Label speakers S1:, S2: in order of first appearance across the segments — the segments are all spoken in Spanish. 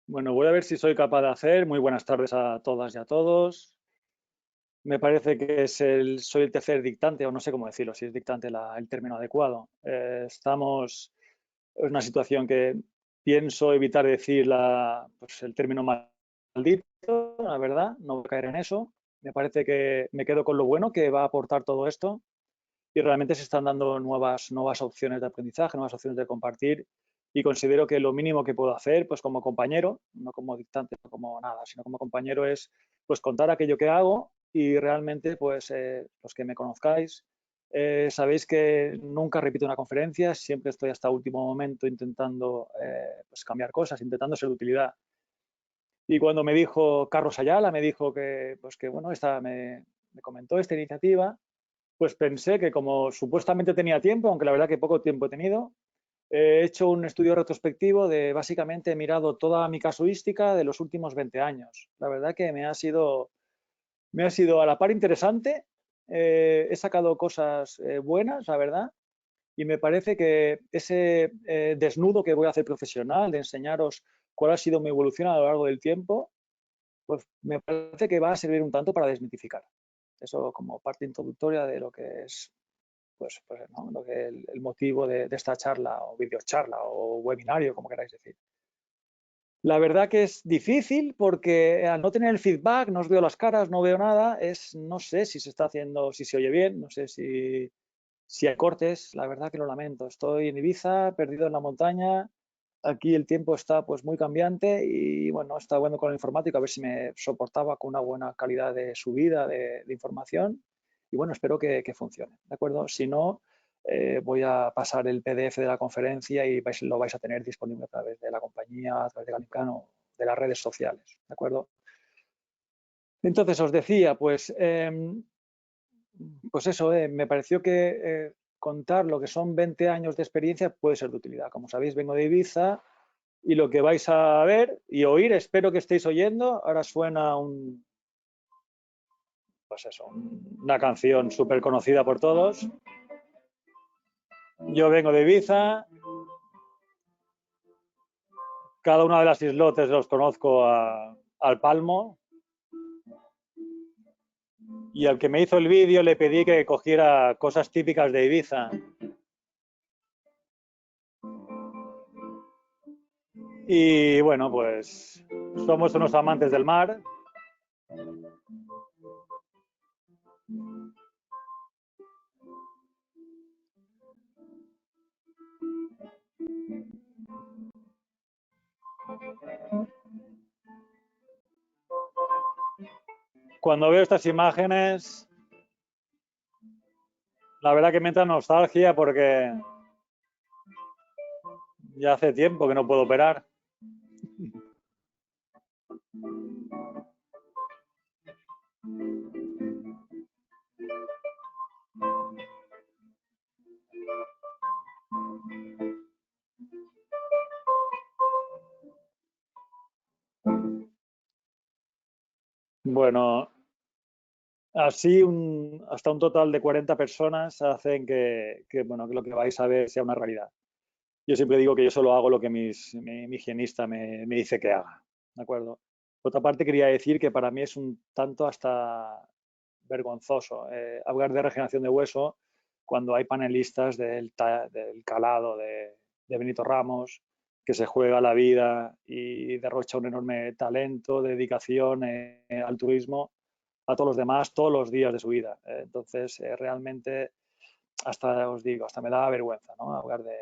S1: Bueno, voy a ver si soy capaz de hacer. Muy buenas tardes a todas y a todos. Me parece que soy el tercer dictante, o no sé cómo decirlo, si es dictante el término adecuado. Estamos en una situación que pienso evitar decir pues, el término maldito, la verdad, no voy a caer en eso. Me parece que me quedo con lo bueno que va a aportar todo esto y realmente se están dando nuevas opciones de aprendizaje, nuevas opciones de compartir y considero que lo mínimo que puedo hacer, pues como compañero, no como dictante, no como nada, sino como compañero es pues contar aquello que hago y realmente pues los que me conozcáis sabéis que nunca repito una conferencia, siempre estoy hasta último momento intentando pues cambiar cosas, intentando ser de utilidad. Y cuando me dijo Carlos Ayala, me dijo pues que bueno, me comentó esta iniciativa, pues pensé que como supuestamente tenía tiempo, aunque la verdad que poco tiempo he tenido, he hecho un estudio retrospectivo de básicamente he mirado toda mi casuística de los últimos 20 años. La verdad que me ha sido a la par interesante, he sacado cosas buenas, la verdad, y me parece que ese desnudo que voy a hacer profesional de enseñaros cuál ha sido mi evolución a lo largo del tiempo, pues me parece que va a servir un tanto para desmitificar. Eso como parte introductoria de lo que es pues ¿no? Lo que el motivo de esta charla o videocharla o webinario, como queráis decir. La verdad que es difícil porque al no tener el feedback, no os veo las caras, no veo nada, no sé si se está haciendo, si se oye bien, no sé si hay cortes, la verdad que lo lamento. Estoy en Ibiza, perdido en la montaña, aquí el tiempo está pues muy cambiante y bueno, está bueno con el informático a ver si me soportaba con una buena calidad de subida de información y bueno, espero que funcione, ¿de acuerdo? Si no, voy a pasar el PDF de la conferencia y lo vais a tener disponible a través de la compañía, a través de Galicano, de las redes sociales, ¿de acuerdo? Entonces os decía, pues eso, me pareció que contar lo que son 20 años de experiencia puede ser de utilidad. Como sabéis, vengo de Ibiza y lo que vais a ver y oír, espero que estéis oyendo, ahora suena pues eso, una canción súper conocida por todos. Yo vengo de Ibiza, cada una de las islotes los conozco al palmo y al que me hizo el vídeo le pedí que cogiera cosas típicas de Ibiza. Y bueno, pues somos unos amantes del mar. Cuando veo estas imágenes, la verdad que me entra nostalgia porque ya hace tiempo que no puedo operar. Bueno, así hasta un total de 40 personas hacen bueno, que lo que vais a ver sea una realidad. Yo siempre digo que yo solo hago lo que mi higienista me dice que haga, ¿de acuerdo? Por otra parte, quería decir que para mí es un tanto hasta vergonzoso hablar de regeneración de hueso cuando hay panelistas del calado de Benito Ramos, que se juega la vida y derrocha un enorme talento, dedicación, altruismo a todos los demás todos los días de su vida. Entonces, realmente, hasta os digo, hasta me da vergüenza, ¿no? Hablar de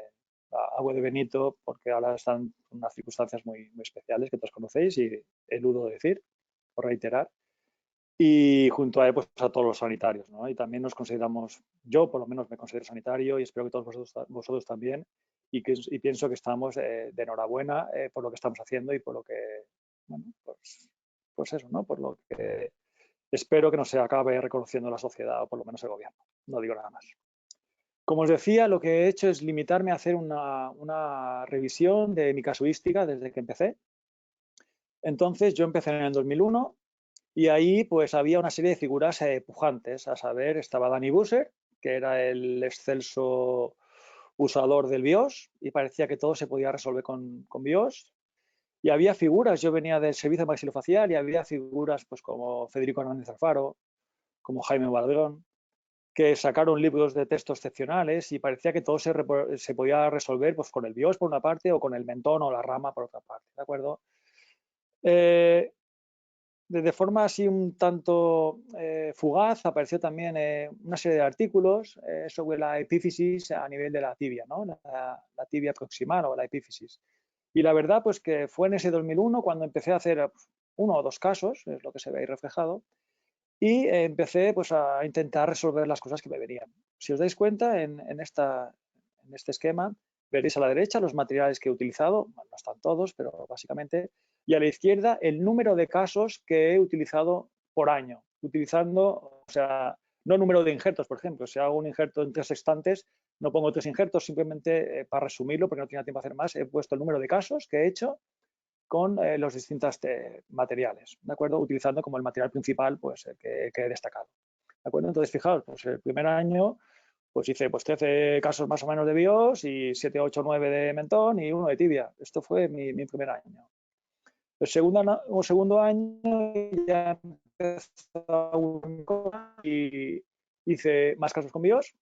S1: agua de Benito, porque ahora están en unas circunstancias muy especiales que todos conocéis y eludo decir o reiterar. Y junto a él, pues a todos los sanitarios, ¿no? Y también nos consideramos, yo por lo menos me considero sanitario y espero que todos vosotros también, y pienso que estamos de enhorabuena por lo que estamos haciendo y por lo que, bueno, pues eso, ¿no? Por lo que espero que no se acabe reconociendo la sociedad o por lo menos el gobierno. No digo nada más. Como os decía, lo que he hecho es limitarme a hacer una revisión de mi casuística desde que empecé. Entonces, yo empecé en el 2001 y ahí pues había una serie de figuras pujantes, a saber, estaba Danny Busser, que era el excelso usador del BIOS y parecía que todo se podía resolver con BIOS. Y había figuras, yo venía del servicio maxilofacial y había figuras pues como Federico Hernández Alfaro, como Jaime Baldrón, que sacaron libros de texto excepcionales y parecía que todo se podía resolver pues, con el bios por una parte o con el mentón o la rama por otra parte, ¿de acuerdo? De forma así un tanto fugaz apareció también una serie de artículos sobre la epífisis a nivel de la tibia, ¿no? La tibia proximal o la epífisis. Y la verdad, pues que fue en ese 2001 cuando empecé a hacer uno o dos casos, es lo que se ve ahí reflejado, y empecé pues a intentar resolver las cosas que me venían. Si os dais cuenta, en este esquema, veréis a la derecha los materiales que he utilizado, bueno, no están todos, pero básicamente, y a la izquierda el número de casos que he utilizado por año, utilizando, o sea, no número de injertos, por ejemplo, si hago un injerto en 3 estantes, no pongo 3 injertos, simplemente para resumirlo, porque no tenía tiempo a hacer más, he puesto el número de casos que he hecho con los distintos materiales, ¿de acuerdo? Utilizando como el material principal pues, que he destacado, ¿de acuerdo? Entonces, fijaos, pues el primer año pues hice pues, 13 casos más o menos de bios y 7, 8, 9 de mentón y uno de tibia. Esto fue mi primer año. El segundo año ya empezó y hice más casos con bios,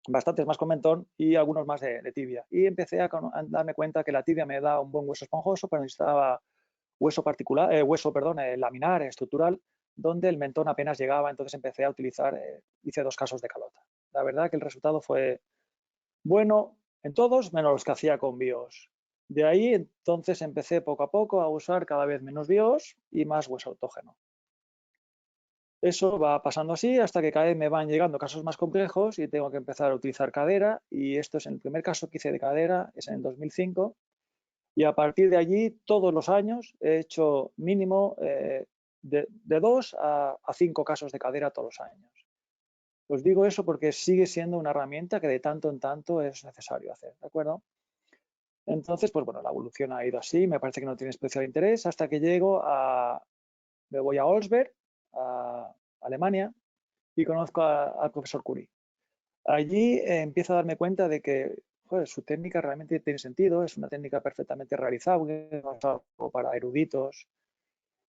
S1: bastantes más con mentón y algunos más de tibia. Y empecé a darme cuenta que la tibia me da un buen hueso esponjoso, pero necesitaba hueso particular, laminar, estructural, donde el mentón apenas llegaba, entonces empecé a utilizar, hice 2 casos de calota. La verdad que el resultado fue bueno en todos, menos los que hacía con bios. De ahí entonces empecé poco a poco a usar cada vez menos bios y más hueso autógeno. Eso va pasando así hasta que cada vez me van llegando casos más complejos y tengo que empezar a utilizar cadera, y esto es el primer caso que hice de cadera, es en el 2005, y a partir de allí todos los años he hecho mínimo de 2 a 5 casos de cadera todos los años. Os digo eso porque sigue siendo una herramienta que de tanto en tanto es necesario hacer, ¿de acuerdo? Entonces, pues bueno, la evolución ha ido así, me parece que no tiene especial interés hasta que me voy a Olsberg, a Alemania, y conozco al profesor Curie. Allí empiezo a darme cuenta de que joder, su técnica realmente tiene sentido, es una técnica perfectamente realizable para eruditos,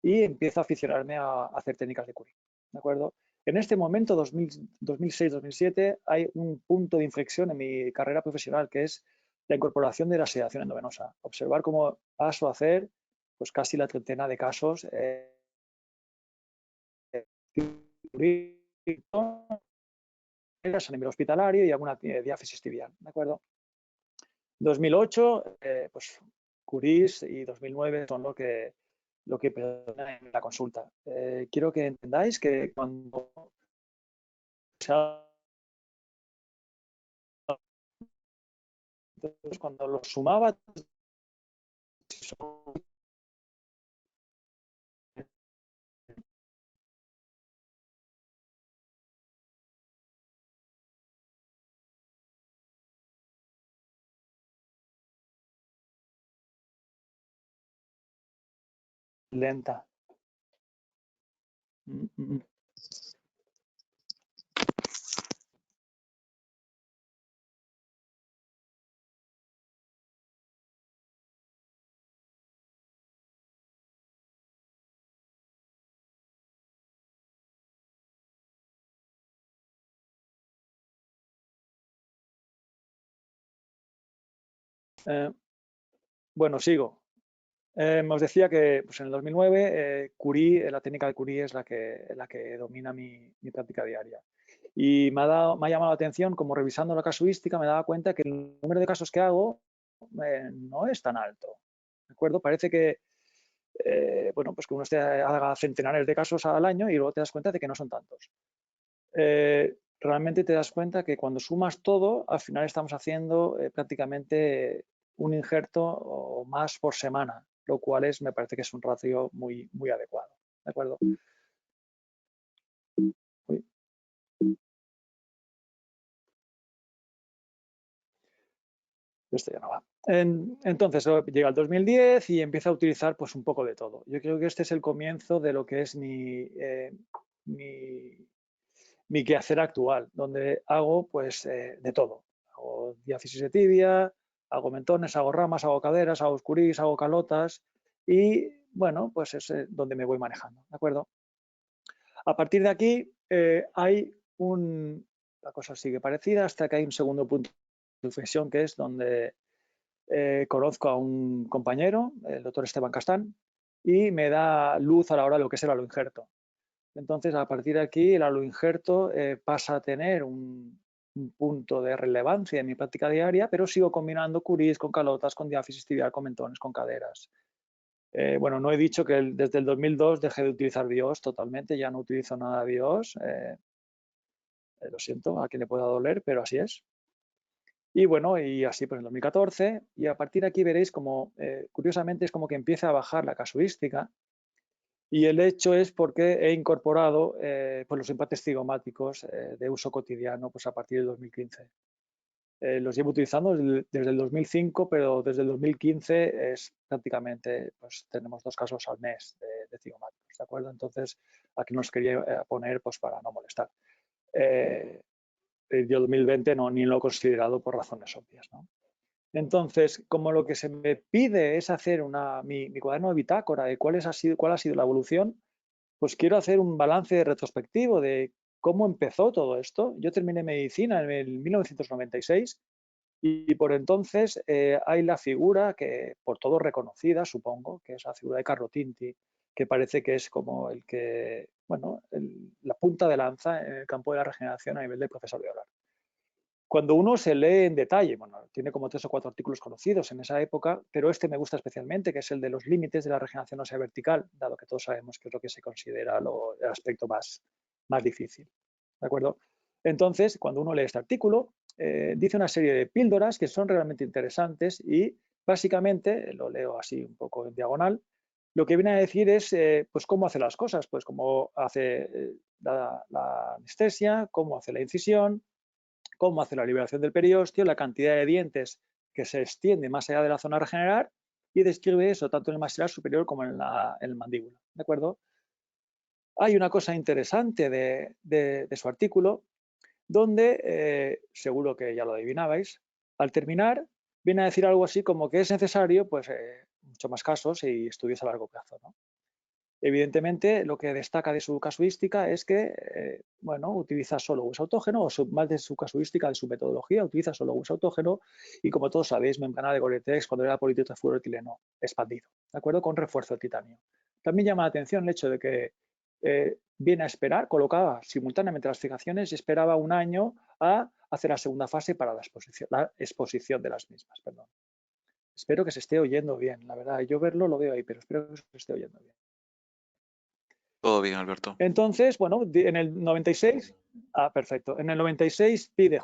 S1: y empiezo a aficionarme a hacer técnicas de Curie, ¿de acuerdo? En este momento, 2006-2007, hay un punto de inflexión en mi carrera profesional que es la incorporación de la sedación endovenosa. Observar cómo paso a hacer pues casi la treintena de casos a nivel hospitalario y alguna diáfisis tibial, ¿de acuerdo? 2008, pues Curis y 2009 son lo que predomina en la consulta. Quiero que entendáis que cuando lo sumaba lenta. Bueno, sigo. Os decía que pues en el 2009 Curie, la técnica de Curie es la que domina mi práctica diaria. Y me ha llamado la atención, como revisando la casuística, me daba cuenta que el número de casos que hago no es tan alto. ¿De acuerdo? Parece que, bueno, pues que uno haga centenares de casos al año y luego te das cuenta de que no son tantos. Realmente te das cuenta que cuando sumas todo, al final estamos haciendo prácticamente un injerto o más por semana, lo cual me parece que es un ratio muy, muy adecuado. ¿De acuerdo? Uy. Esto ya no va. Entonces llega el 2010 y empiezo a utilizar pues un poco de todo. Yo creo que este es el comienzo de lo que es mi quehacer actual, donde hago pues de todo. Hago diáfisis de tibia, hago mentones, hago ramas, hago caderas, hago oscurís, hago calotas y bueno, pues es donde me voy manejando, ¿de acuerdo? A partir de aquí la cosa sigue parecida hasta que hay un segundo punto de inflexión que es donde conozco a un compañero, el doctor Esteban Castán, y me da luz a la hora de lo que es el aloinjerto. Entonces, a partir de aquí, el aloinjerto pasa a tener un punto de relevancia en mi práctica diaria, pero sigo combinando curís con calotas, con diáfisis tibial, con mentones, con caderas. Bueno, no he dicho que desde el 2002 dejé de utilizar Bios totalmente, ya no utilizo nada de Bios. Lo siento, a quien le pueda doler, pero así es. Y bueno, y así pues en 2014, y a partir de aquí veréis como, curiosamente, es como que empieza a bajar la casuística, y el hecho es porque he incorporado pues los implantes cigomáticos de uso cotidiano pues a partir del 2015. Los llevo utilizando desde el 2005, pero desde el 2015 es prácticamente, pues tenemos 2 casos al mes de cigomáticos, ¿de acuerdo? Entonces, aquí nos quería poner pues para no molestar. Yo 2020 ni lo he considerado por razones obvias, ¿no? Entonces, como lo que se me pide es hacer mi cuaderno de bitácora de cuál ha sido la evolución, pues quiero hacer un balance retrospectivo de cómo empezó todo esto. Yo terminé medicina en el 1996 y por entonces hay la figura que por todos reconocida, supongo, que es la figura de Carlo Tinti, que parece que es como el que, bueno, la punta de lanza en el campo de la regeneración a nivel de profesor de oral. Cuando uno se lee en detalle, bueno, tiene como 3 o 4 artículos conocidos en esa época, pero este me gusta especialmente, que es el de los límites de la regeneración ósea vertical, dado que todos sabemos que es lo que se considera el aspecto más difícil. ¿De acuerdo? Entonces, cuando uno lee este artículo, dice una serie de píldoras que son realmente interesantes y básicamente, lo leo así un poco en diagonal, lo que viene a decir es pues cómo hace las cosas, pues cómo hace la anestesia, cómo hace la incisión, cómo hace la liberación del periósteo, la cantidad de dientes que se extiende más allá de la zona a regenerar y describe eso tanto en el maxilar superior como en el mandíbula. ¿De acuerdo? Hay una cosa interesante de su artículo donde, seguro que ya lo adivinabais, al terminar viene a decir algo así como que es necesario pues, mucho más casos y estudios a largo plazo, ¿no? Evidentemente, lo que destaca de su casuística es que, bueno, utiliza solo hueso autógeno, o más de su casuística, de su metodología, utiliza solo hueso autógeno y, como todos sabéis, membrana de Gore-Tex cuando era politetrafluoroetileno expandido, ¿de acuerdo? Con refuerzo de titanio. También llama la atención el hecho de que viene a esperar, colocaba simultáneamente las fijaciones y esperaba un año a hacer la segunda fase para la exposición de las mismas. Perdón. Espero que se esté oyendo bien, la verdad. Yo verlo lo veo ahí, pero espero que se esté oyendo bien.
S2: Todo bien, Alberto.
S1: Entonces, bueno, en el 96, perfecto. En el 96 pide,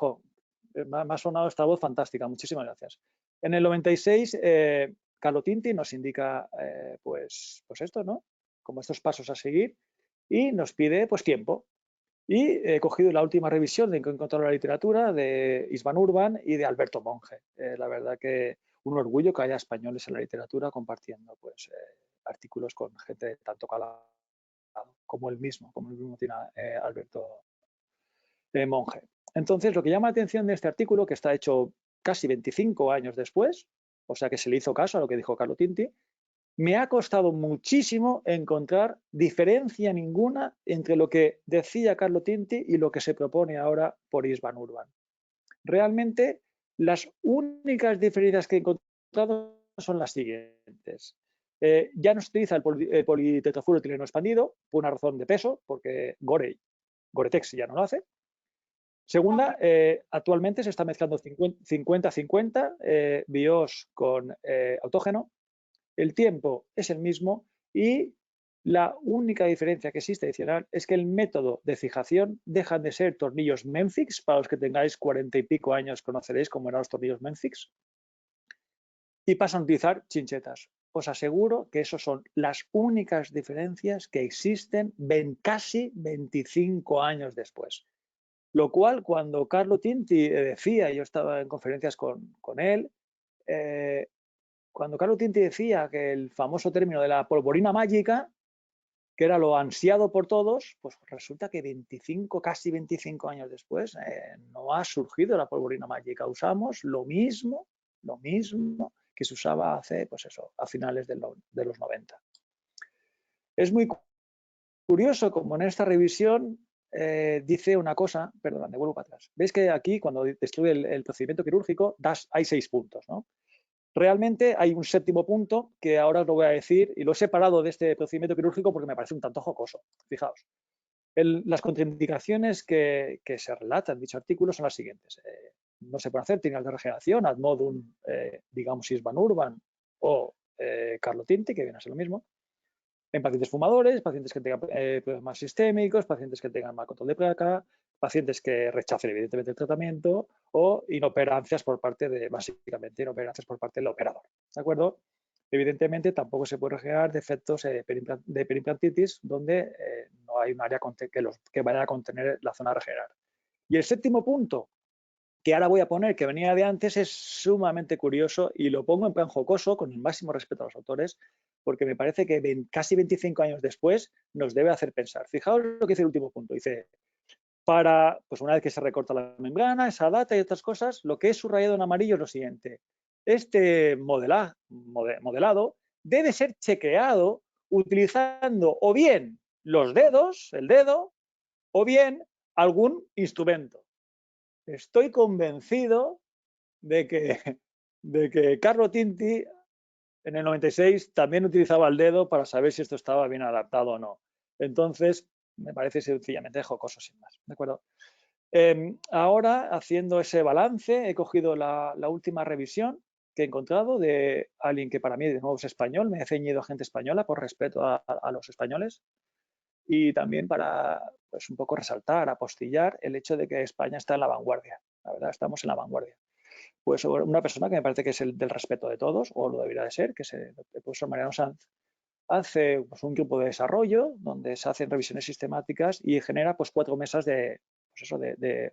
S1: me ha sonado esta voz fantástica, muchísimas gracias. En el 96, Carlo Tinti nos indica, pues esto, ¿no? Como estos pasos a seguir y nos pide, pues, tiempo. Y he cogido la última revisión de que he encontrado en la literatura de István Urban y de Alberto Monge. La verdad que un orgullo que haya españoles en la literatura compartiendo, pues, artículos con gente tanto calada como el mismo tiene Alberto Monge. Entonces, lo que llama la atención de este artículo, que está hecho casi 25 años después, o sea que se le hizo caso a lo que dijo Carlo Tinti, me ha costado muchísimo encontrar diferencia ninguna entre lo que decía Carlo Tinti y lo que se propone ahora por István Urban. Realmente, las únicas diferencias que he encontrado son las siguientes. Ya no se utiliza el politetrafluoroetileno expandido por una razón de peso, porque Gore-Tex ya no lo hace. Segunda, actualmente se está mezclando 50-50 bios con autógeno. El tiempo es el mismo y la única diferencia que existe adicional es que el método de fijación dejan de ser tornillos Memphis, para los que tengáis 40 y pico años conoceréis cómo eran los tornillos Memphis, y pasan a utilizar chinchetas. Os aseguro que esas son las únicas diferencias que existen casi 25 años después. Lo cual, cuando Carlo Tinti decía, yo estaba en conferencias con él, cuando Carlo Tinti decía que el famoso término de la polvorina mágica, que era lo ansiado por todos, pues resulta que casi 25 años después, no ha surgido la polvorina mágica. Usamos lo mismo que se usaba hace, pues eso, a finales de los 90. Es muy curioso como en esta revisión dice una cosa, perdón, me vuelvo para atrás. Veis que aquí cuando describe el procedimiento quirúrgico hay 6 puntos, ¿no? Realmente hay un 7º punto que ahora os lo voy a decir y lo he separado de este procedimiento quirúrgico porque me parece un tanto jocoso. Fijaos, las contraindicaciones que se relatan en dicho artículo son las siguientes. No se puede hacer técnicas de regeneración ad modum, digamos, Isvan Urban o Carlotinti, que viene a ser lo mismo, en pacientes fumadores, pacientes que tengan problemas sistémicos, pacientes que tengan mal control de placa, pacientes que rechacen evidentemente el tratamiento o inoperancias por parte básicamente, inoperancias por parte del operador. ¿De acuerdo? Evidentemente tampoco se puede regenerar defectos de perimplantitis donde no hay un área que vaya a contener la zona a regenerar. Y el 7º punto, que ahora voy a poner, que venía de antes, es sumamente curioso y lo pongo en plan jocoso, con el máximo respeto a los autores, porque me parece que casi 25 años después nos debe hacer pensar. Fijaos lo que dice el último punto. Dice, pues una vez que se recorta la membrana, esa data y otras cosas, lo que es subrayado en amarillo es lo siguiente. Este modelado debe ser chequeado utilizando o bien los dedos, el dedo, o bien algún instrumento. Estoy convencido de que Carlo Tinti en el 96 también utilizaba el dedo para saber si esto estaba bien adaptado o no. Entonces, me parece sencillamente jocoso sin más. ¿De acuerdo? Ahora, haciendo ese balance, he cogido la última revisión que he encontrado de alguien que para mí de nuevo es español, me he ceñido a gente española por respeto a los españoles y también para pues, un poco resaltar, apostillar el hecho de que España está en la vanguardia. La verdad, estamos en la vanguardia. Pues una persona que me parece que es el del respeto de todos, o lo debería de ser, que es el profesor Mariano Sanz, hace pues, un grupo de desarrollo donde se hacen revisiones sistemáticas y genera pues 4 mesas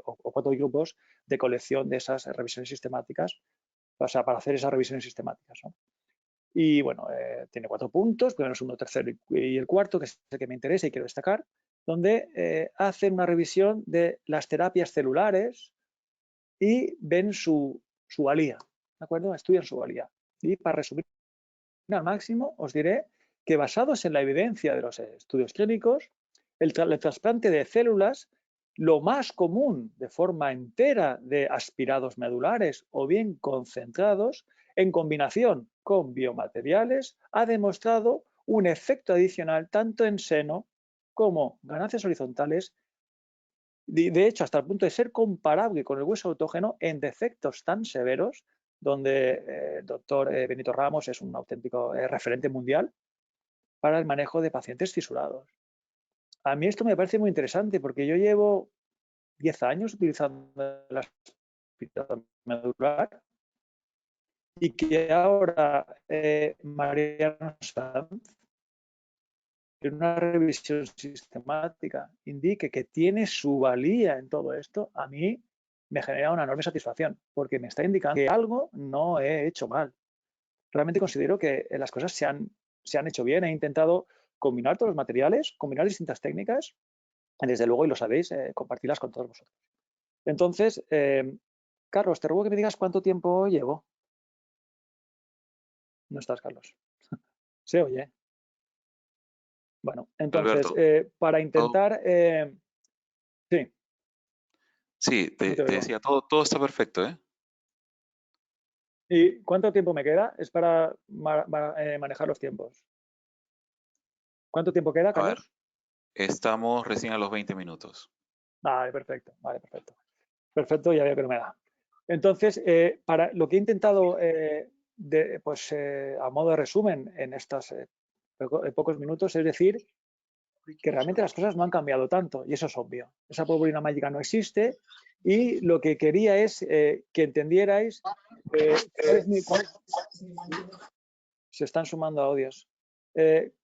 S1: o 4 grupos de colección de esas revisiones sistemáticas, o sea, para hacer esas revisiones sistemáticas, ¿no? Y bueno, tiene 4 puntos, primero, segundo, tercero y el cuarto, que es el que me interesa y quiero destacar, donde hacen una revisión de las terapias celulares y ven su valía, ¿de acuerdo? Estudian su valía. Y para resumir al máximo, os diré que basados en la evidencia de los estudios clínicos, el trasplante de células, lo más común de forma entera de aspirados medulares o bien concentrados, en combinación con biomateriales, ha demostrado un efecto adicional tanto en seno como ganancias horizontales, de hecho, hasta el punto de ser comparable con el hueso autógeno en defectos tan severos, donde el doctor Benito Ramos es un auténtico referente mundial para el manejo de pacientes fisurados. A mí esto me parece muy interesante porque yo llevo 10 años utilizando la aspiradora medular y que ahora Mariano Sanz, en una revisión sistemática, indique que tiene su valía en todo esto, a mí me genera una enorme satisfacción porque me está indicando que algo no he hecho mal. Realmente considero que las cosas se han hecho bien. He intentado combinar todos los materiales, combinar distintas técnicas, y desde luego, y lo sabéis, compartirlas con todos vosotros. Entonces, Carlos, te ruego que me digas cuánto tiempo llevo. No estás, Carlos. Se oye. Bueno, entonces,
S2: Alberto,
S1: para
S2: todo,
S1: intentar... sí,
S2: sí,
S1: no te
S2: te
S1: oigo.
S2: decía, todo está perfecto, ¿eh?
S1: ¿Y cuánto tiempo me queda? Es para manejar los tiempos. ¿Cuánto tiempo queda,
S2: A ver,
S1: Carlos?
S2: estamos recién a los 20 minutos.
S1: Vale, perfecto. Vale, perfecto. Perfecto, ya veo que no me da. Entonces, para lo que he intentado, a modo de resumen en estos pocos minutos, es decir, que realmente las cosas no han cambiado tanto, y eso es obvio. Esa purpurina mágica no existe, y lo que quería es que entendierais se están sumando audios.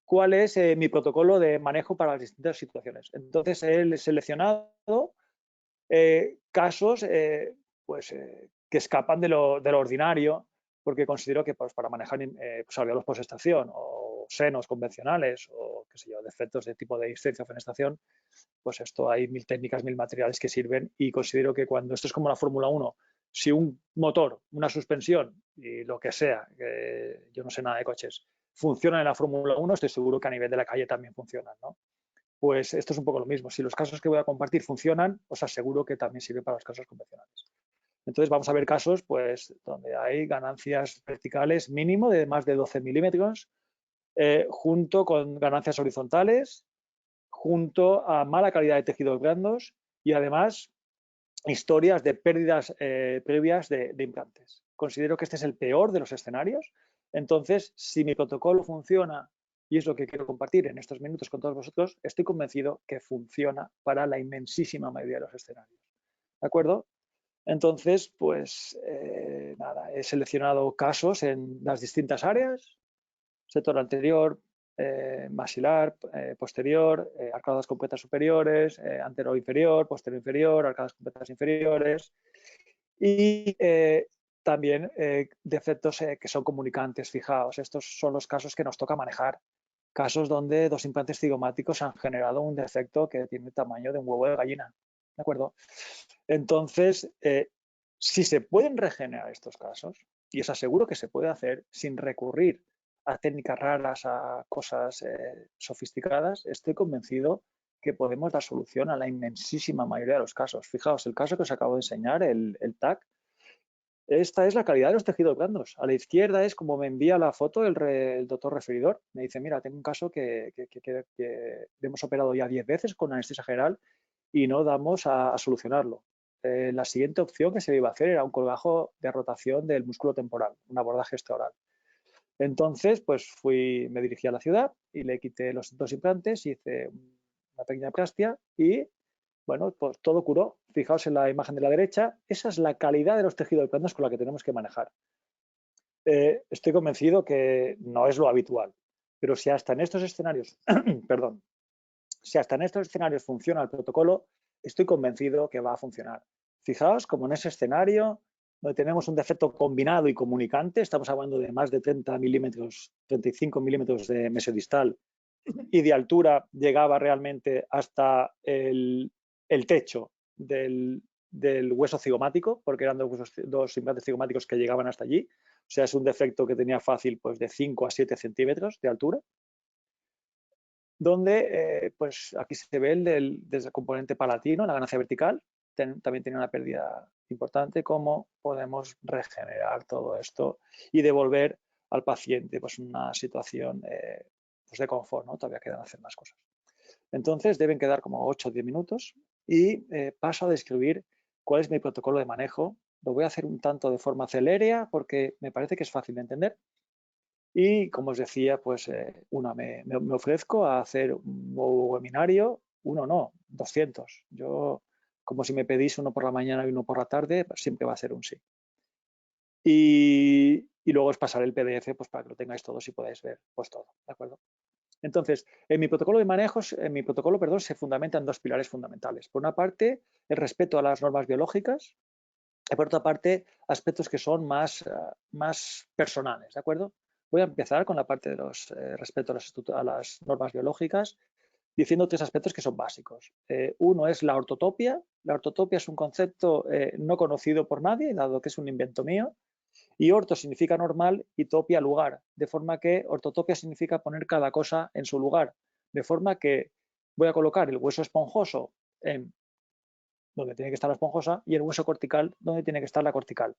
S1: ¿Cuál es mi protocolo de manejo para las distintas situaciones? Entonces, he seleccionado casos que escapan de lo ordinario, porque considero que pues, para manejar pues, alveolos posestación o senos convencionales o qué sé yo, defectos de tipo de discencia o fenestación, pues esto hay 1000 técnicas, 1000 materiales que sirven y considero que cuando esto es como la Fórmula 1, Si un motor, una suspensión y lo que sea, que yo no sé nada de coches, funciona en la Fórmula 1, estoy seguro que a nivel de la calle también funcionan, ¿no? Pues esto es un poco lo mismo. Si los casos que voy a compartir funcionan, os aseguro que también sirve para los casos convencionales. Entonces vamos a ver casos pues, donde hay ganancias verticales mínimo de más de 12 milímetros, junto con ganancias horizontales, junto a mala calidad de tejidos blandos y además historias de pérdidas previas de implantes. Considero que este es el peor de los escenarios. Entonces, si mi protocolo funciona, y es lo que quiero compartir en estos minutos con todos vosotros, estoy convencido que funciona para la inmensísima mayoría de los escenarios. ¿De acuerdo? Entonces, pues nada, he seleccionado casos en las distintas áreas, sector anterior, maxilar, posterior, arcadas completas superiores, antero inferior, posterior inferior, arcadas completas inferiores y también defectos que son comunicantes. Fijaos, estos son los casos que nos toca manejar. Casos donde dos implantes cigomáticos han generado un defecto que tiene el tamaño de un huevo de gallina. ¿De acuerdo? Entonces, si se pueden regenerar estos casos, y os aseguro que se puede hacer sin recurrir a técnicas raras, a cosas sofisticadas, estoy convencido que podemos dar solución a la inmensísima mayoría de los casos. Fijaos, el caso que os acabo de enseñar, el TAC, esta es la calidad de los tejidos blandos. A la izquierda es como me envía la foto el doctor referidor. Me dice, mira, tengo un caso que hemos operado ya 10 veces con anestesia general y no damos a solucionarlo. La siguiente opción que se iba a hacer era un colgajo de rotación del músculo temporal, un abordaje oral. Entonces, pues me dirigí a la ciudad y le quité los dos implantes, hice una pequeña plastia y, bueno, pues todo curó. Fijaos en la imagen de la derecha, esa es la calidad de los tejidos blandos con la que tenemos que manejar. Estoy convencido que no es lo habitual, pero si hasta en estos escenarios, perdón, si hasta en estos escenarios funciona el protocolo, estoy convencido que va a funcionar. Fijaos como en ese escenario donde tenemos un defecto combinado y comunicante, estamos hablando de más de 30 milímetros, 35 milímetros de mesodistal y de altura llegaba realmente hasta el techo del hueso cigomático, porque eran dos implantes cigomáticos que llegaban hasta allí. O sea, es un defecto que tenía fácil pues, de 5 a 7 centímetros de altura, donde pues aquí se ve desde el componente palatino, la ganancia vertical, también tiene una pérdida importante, cómo podemos regenerar todo esto y devolver al paciente pues, una situación pues de confort, ¿no? Todavía quedan hacer más cosas. Entonces deben quedar como 8 o 10 minutos y paso a describir cuál es mi protocolo de manejo. Lo voy a hacer un tanto de forma celérea porque me parece que es fácil de entender. Y como os decía, pues me ofrezco a hacer un nuevo webinario, uno no, 200. Yo, como si me pedís uno por la mañana y uno por la tarde, pues siempre va a ser un sí. Y luego os pasaré el PDF pues, para que lo tengáis todos y podáis ver pues, todo, ¿de acuerdo? Entonces, en mi protocolo de manejos, se fundamentan dos pilares fundamentales. Por una parte, el respeto a las normas biológicas y por otra parte, aspectos que son más personales, ¿de acuerdo? Voy a empezar con la parte de los respeto a las normas biológicas, diciendo tres aspectos que son básicos. Uno es la ortotopia. La ortotopia es un concepto no conocido por nadie, dado que es un invento mío. Y orto significa normal y topia lugar, de forma que ortotopia significa poner cada cosa en su lugar, de forma que voy a colocar el hueso esponjoso en donde tiene que estar la esponjosa y el hueso cortical donde tiene que estar la cortical.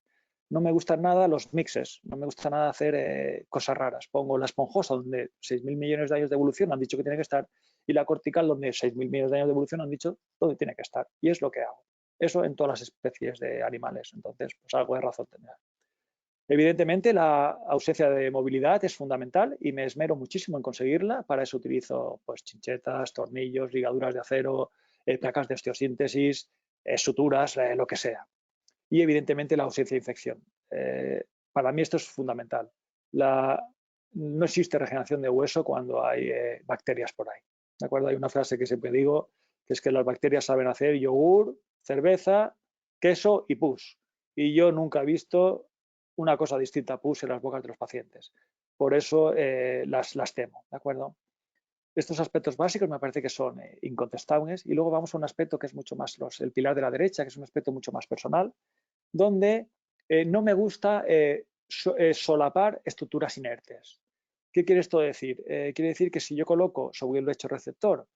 S1: No me gustan nada los mixes, no me gusta nada hacer cosas raras. Pongo la esponjosa donde 6.000 millones de años de evolución han dicho que tiene que estar y la cortical donde 6.000 millones de años de evolución han dicho dónde tiene que estar. Y es lo que hago. Eso en todas las especies de animales. Entonces, pues algo de razón tendrá. Evidentemente, la ausencia de movilidad es fundamental y me esmero muchísimo en conseguirla. Para eso utilizo pues, chinchetas, tornillos, ligaduras de acero, placas de osteosíntesis, suturas, lo que sea. Y evidentemente la ausencia de infección. Para mí esto es fundamental. No existe regeneración de hueso cuando hay bacterias por ahí. ¿De acuerdo? Hay una frase que siempre digo, que es que las bacterias saben hacer yogur, cerveza, queso y pus. Y yo nunca he visto una cosa distinta a pus en las bocas de los pacientes. Por eso las temo, ¿de acuerdo? Estos aspectos básicos me parece que son incontestables y luego vamos a un aspecto que es mucho más el pilar de la derecha, que es un aspecto mucho más personal, donde no me gusta solapar estructuras inertes. ¿Qué quiere esto decir? Quiere decir que si yo coloco sobre el lecho receptor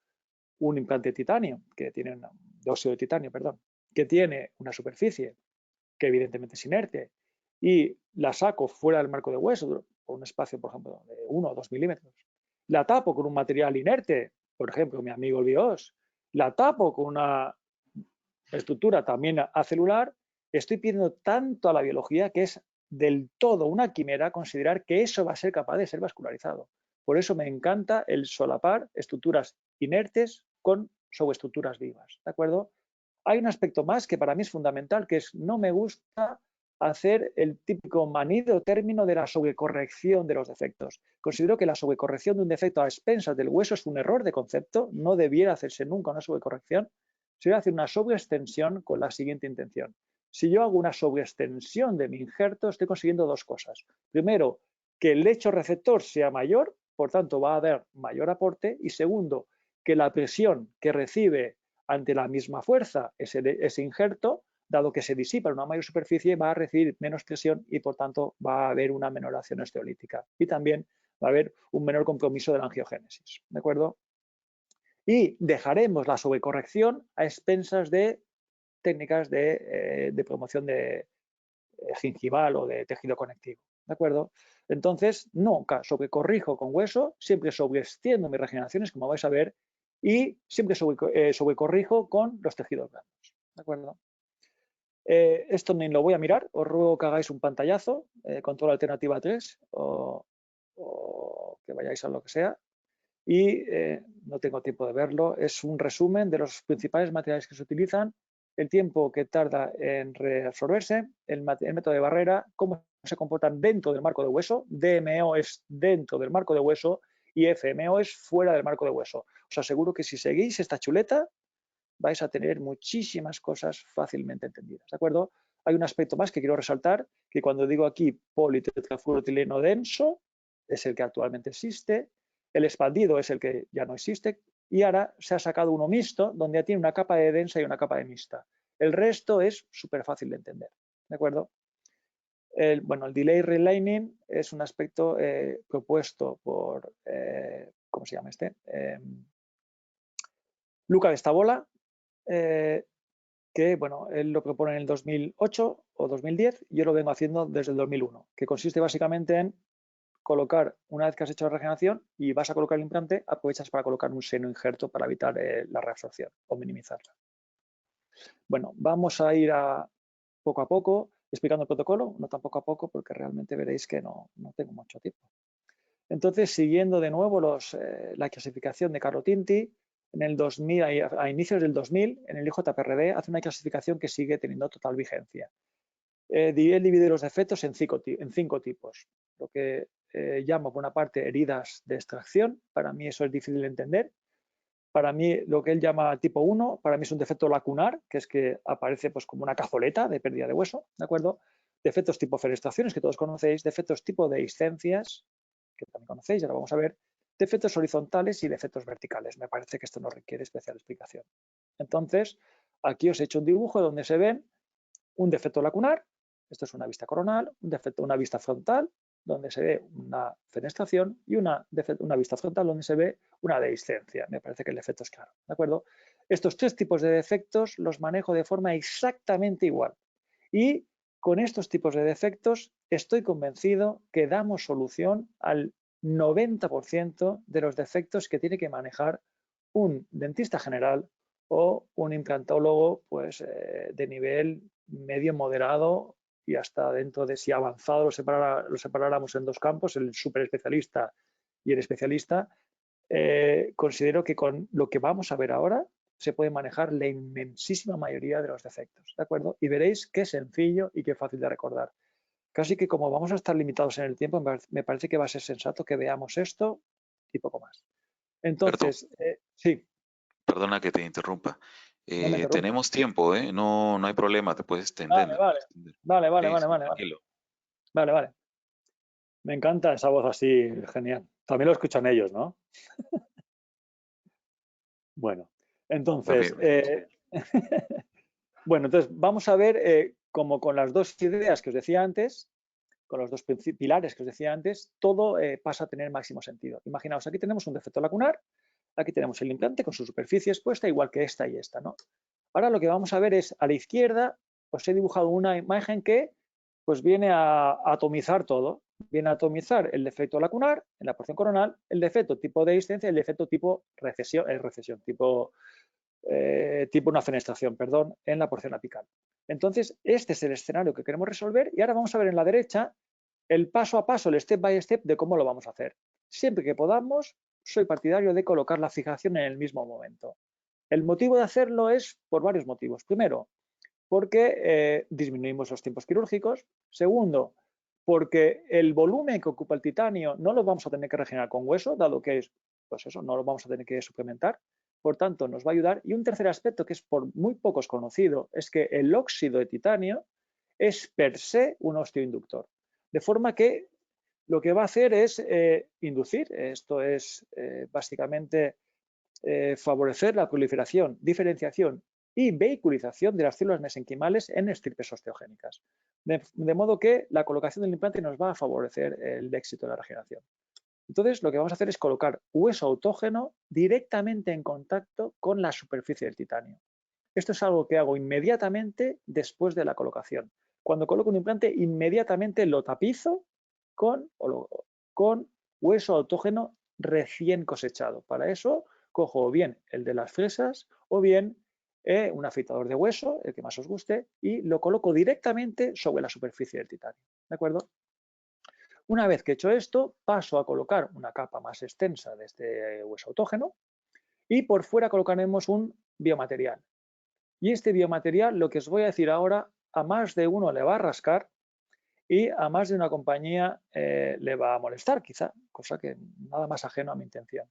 S1: un implante de titanio, de óxido de titanio, perdón, que tiene una superficie que evidentemente es inerte, y la saco fuera del marco de hueso, por un espacio, por ejemplo, de 1 o 2 milímetros, la tapo con un material inerte, por ejemplo, mi amigo el BIOS, la tapo con una estructura también acelular, estoy pidiendo tanto a la biología que es del todo una quimera considerar que eso va a ser capaz de ser vascularizado. Por eso me encanta el solapar estructuras inertes con subestructuras vivas, ¿de acuerdo? Hay un aspecto más que para mí es fundamental, que es no me gusta hacer el típico manido término de la sobrecorrección de los defectos. Considero que la sobrecorrección de un defecto a expensas del hueso es un error de concepto, no debiera hacerse nunca una sobrecorrección. Se debe hacer una sobreextensión con la siguiente intención. Si yo hago una sobreextensión de mi injerto, estoy consiguiendo dos cosas. Primero, que el lecho receptor sea mayor, por tanto va a haber mayor aporte, y segundo, que la presión que recibe ante la misma fuerza ese injerto, dado que se disipa en una mayor superficie, va a recibir menos presión y por tanto va a haber una menor acción osteolítica. Y también va a haber un menor compromiso de la angiogénesis. ¿De acuerdo? Y dejaremos la sobrecorrección a expensas de técnicas de promoción de gingival o de tejido conectivo. ¿De acuerdo? Entonces, nunca sobrecorrijo con hueso, siempre sobreextiendo mis regeneraciones, como vais a ver, y siempre sobrecorrijo con los tejidos blandos. ¿De acuerdo? Esto ni lo voy a mirar, os ruego que hagáis un pantallazo, control alternativa 3, o que vayáis a lo que sea, y no tengo tiempo de verlo. Es un resumen de los principales materiales que se utilizan, el tiempo que tarda en reabsorberse, el método de barrera, cómo se comportan dentro del marco de hueso. DMO es dentro del marco de hueso y FMO es fuera del marco de hueso. Os aseguro que si seguís esta chuleta vais a tener muchísimas cosas fácilmente entendidas. ¿De acuerdo? Hay un aspecto más que quiero resaltar, que cuando digo aquí politetrafluoroetileno denso, es el que actualmente existe, el expandido es el que ya no existe, y ahora se ha sacado uno mixto, donde ya tiene una capa de densa y una capa de mixta. El resto es súper fácil de entender. ¿De acuerdo? El delay relining es un aspecto propuesto por, ¿cómo se llama este? Luca Vestabola, que bueno, él lo propone en el 2008 o 2010, yo lo vengo haciendo desde el 2001, que consiste básicamente en colocar, una vez que has hecho la regeneración y vas a colocar el implante, aprovechas para colocar un seno injerto para evitar la reabsorción o minimizarla. Bueno, vamos a ir poco a poco explicando el protocolo, no tan poco a poco porque realmente veréis que no tengo mucho tiempo. Entonces, siguiendo de nuevo la clasificación de Carlo Tinti, en el 2000, a inicios del 2000, en el IJPRD, hace una clasificación que sigue teniendo total vigencia. Él divide los defectos en 5 tipos. Lo que llamo, por una parte, heridas de extracción. Para mí eso es difícil de entender. Para mí, lo que él llama tipo 1, para mí es un defecto lacunar, que es que aparece pues, como una cazoleta de pérdida de hueso, ¿de acuerdo? Defectos tipo fenestraciones, que todos conocéis. Defectos tipo dehiscencias, que también conocéis, ya lo vamos a ver. Defectos horizontales y defectos verticales. Me parece que esto no requiere especial explicación. Entonces, aquí os he hecho un dibujo donde se ven un defecto lacunar, esto es una vista coronal, una vista frontal, donde se ve una fenestración, y una vista frontal donde se ve una dehiscencia. Me parece que el defecto es claro, ¿de acuerdo? Estos 3 tipos de defectos los manejo de forma exactamente igual. Y con estos tipos de defectos estoy convencido que damos solución al 90% de los defectos que tiene que manejar un dentista general o un implantólogo pues, de nivel medio moderado y hasta dentro de si avanzado lo separáramos en 2 campos, el super especialista y el especialista. Considero que con lo que vamos a ver ahora se puede manejar la inmensísima mayoría de los defectos, ¿de acuerdo? Y veréis qué sencillo y qué fácil de recordar. Casi que como vamos a estar limitados en el tiempo, me parece que va a ser sensato que veamos esto y poco más.
S2: Perdón,
S1: Entonces, sí,
S2: perdona que te interrumpa.
S1: no me interrumpas.
S2: Tenemos tiempo, ¿eh? No, no hay problema, te puedes
S1: Vale,
S2: extender.
S1: vale,
S2: extender.
S1: vale, vale,
S2: Sí,
S1: vale,
S2: sí,
S1: vale, vale,
S2: tranquilo.
S1: vale, vale. Me encanta esa voz así, genial. También lo escuchan ellos, ¿no? Bueno,
S2: Va bien.
S1: entonces, bueno, entonces vamos a ver como con las dos ideas que os decía antes, con los dos pilares que os decía antes, todo pasa a tener máximo sentido. Imaginaos, aquí tenemos un defecto lacunar, aquí tenemos el implante con su superficie expuesta, igual que esta y esta, ¿no? Ahora lo que vamos a ver es, a la izquierda, os he dibujado una imagen que pues viene a atomizar todo. Viene a atomizar el defecto lacunar en la porción coronal, el defecto tipo de dehiscencia y el defecto tipo recesión, tipo una fenestración, perdón, en la porción apical. Entonces, este es el escenario que queremos resolver y ahora vamos a ver en la derecha el paso a paso, el step by step de cómo lo vamos a hacer. Siempre que podamos, soy partidario de colocar la fijación en el mismo momento. El motivo de hacerlo es por varios motivos. Primero, porque disminuimos los tiempos quirúrgicos. Segundo, porque el volumen que ocupa el titanio no lo vamos a tener que regenerar con hueso, dado que es, pues eso, no lo vamos a tener que suplementar. Por tanto, nos va a ayudar. Y un tercer aspecto que es por muy pocos conocido es que el óxido de titanio es per se un osteoinductor. De forma que lo que va a hacer es inducir, esto es básicamente favorecer la proliferación, diferenciación y vehiculización de las células mesenquimales en estirpes osteogénicas. De modo que la colocación del implante nos va a favorecer el éxito de la regeneración. Entonces, lo que vamos a hacer es colocar hueso autógeno directamente en contacto con la superficie del titanio. Esto es algo que hago inmediatamente después de la colocación. Cuando coloco un implante, inmediatamente lo tapizo con hueso autógeno recién cosechado. Para eso, cojo bien el de las fresas o bien un afeitador de hueso, el que más os guste, y lo coloco directamente sobre la superficie del titanio. ¿De acuerdo? Una vez que he hecho esto, paso a colocar una capa más extensa de este hueso autógeno y por fuera colocaremos un biomaterial. Y este biomaterial, lo que os voy a decir ahora, a más de uno le va a rascar y a más de una compañía le va a molestar, quizá, cosa que nada más ajeno a mi intención.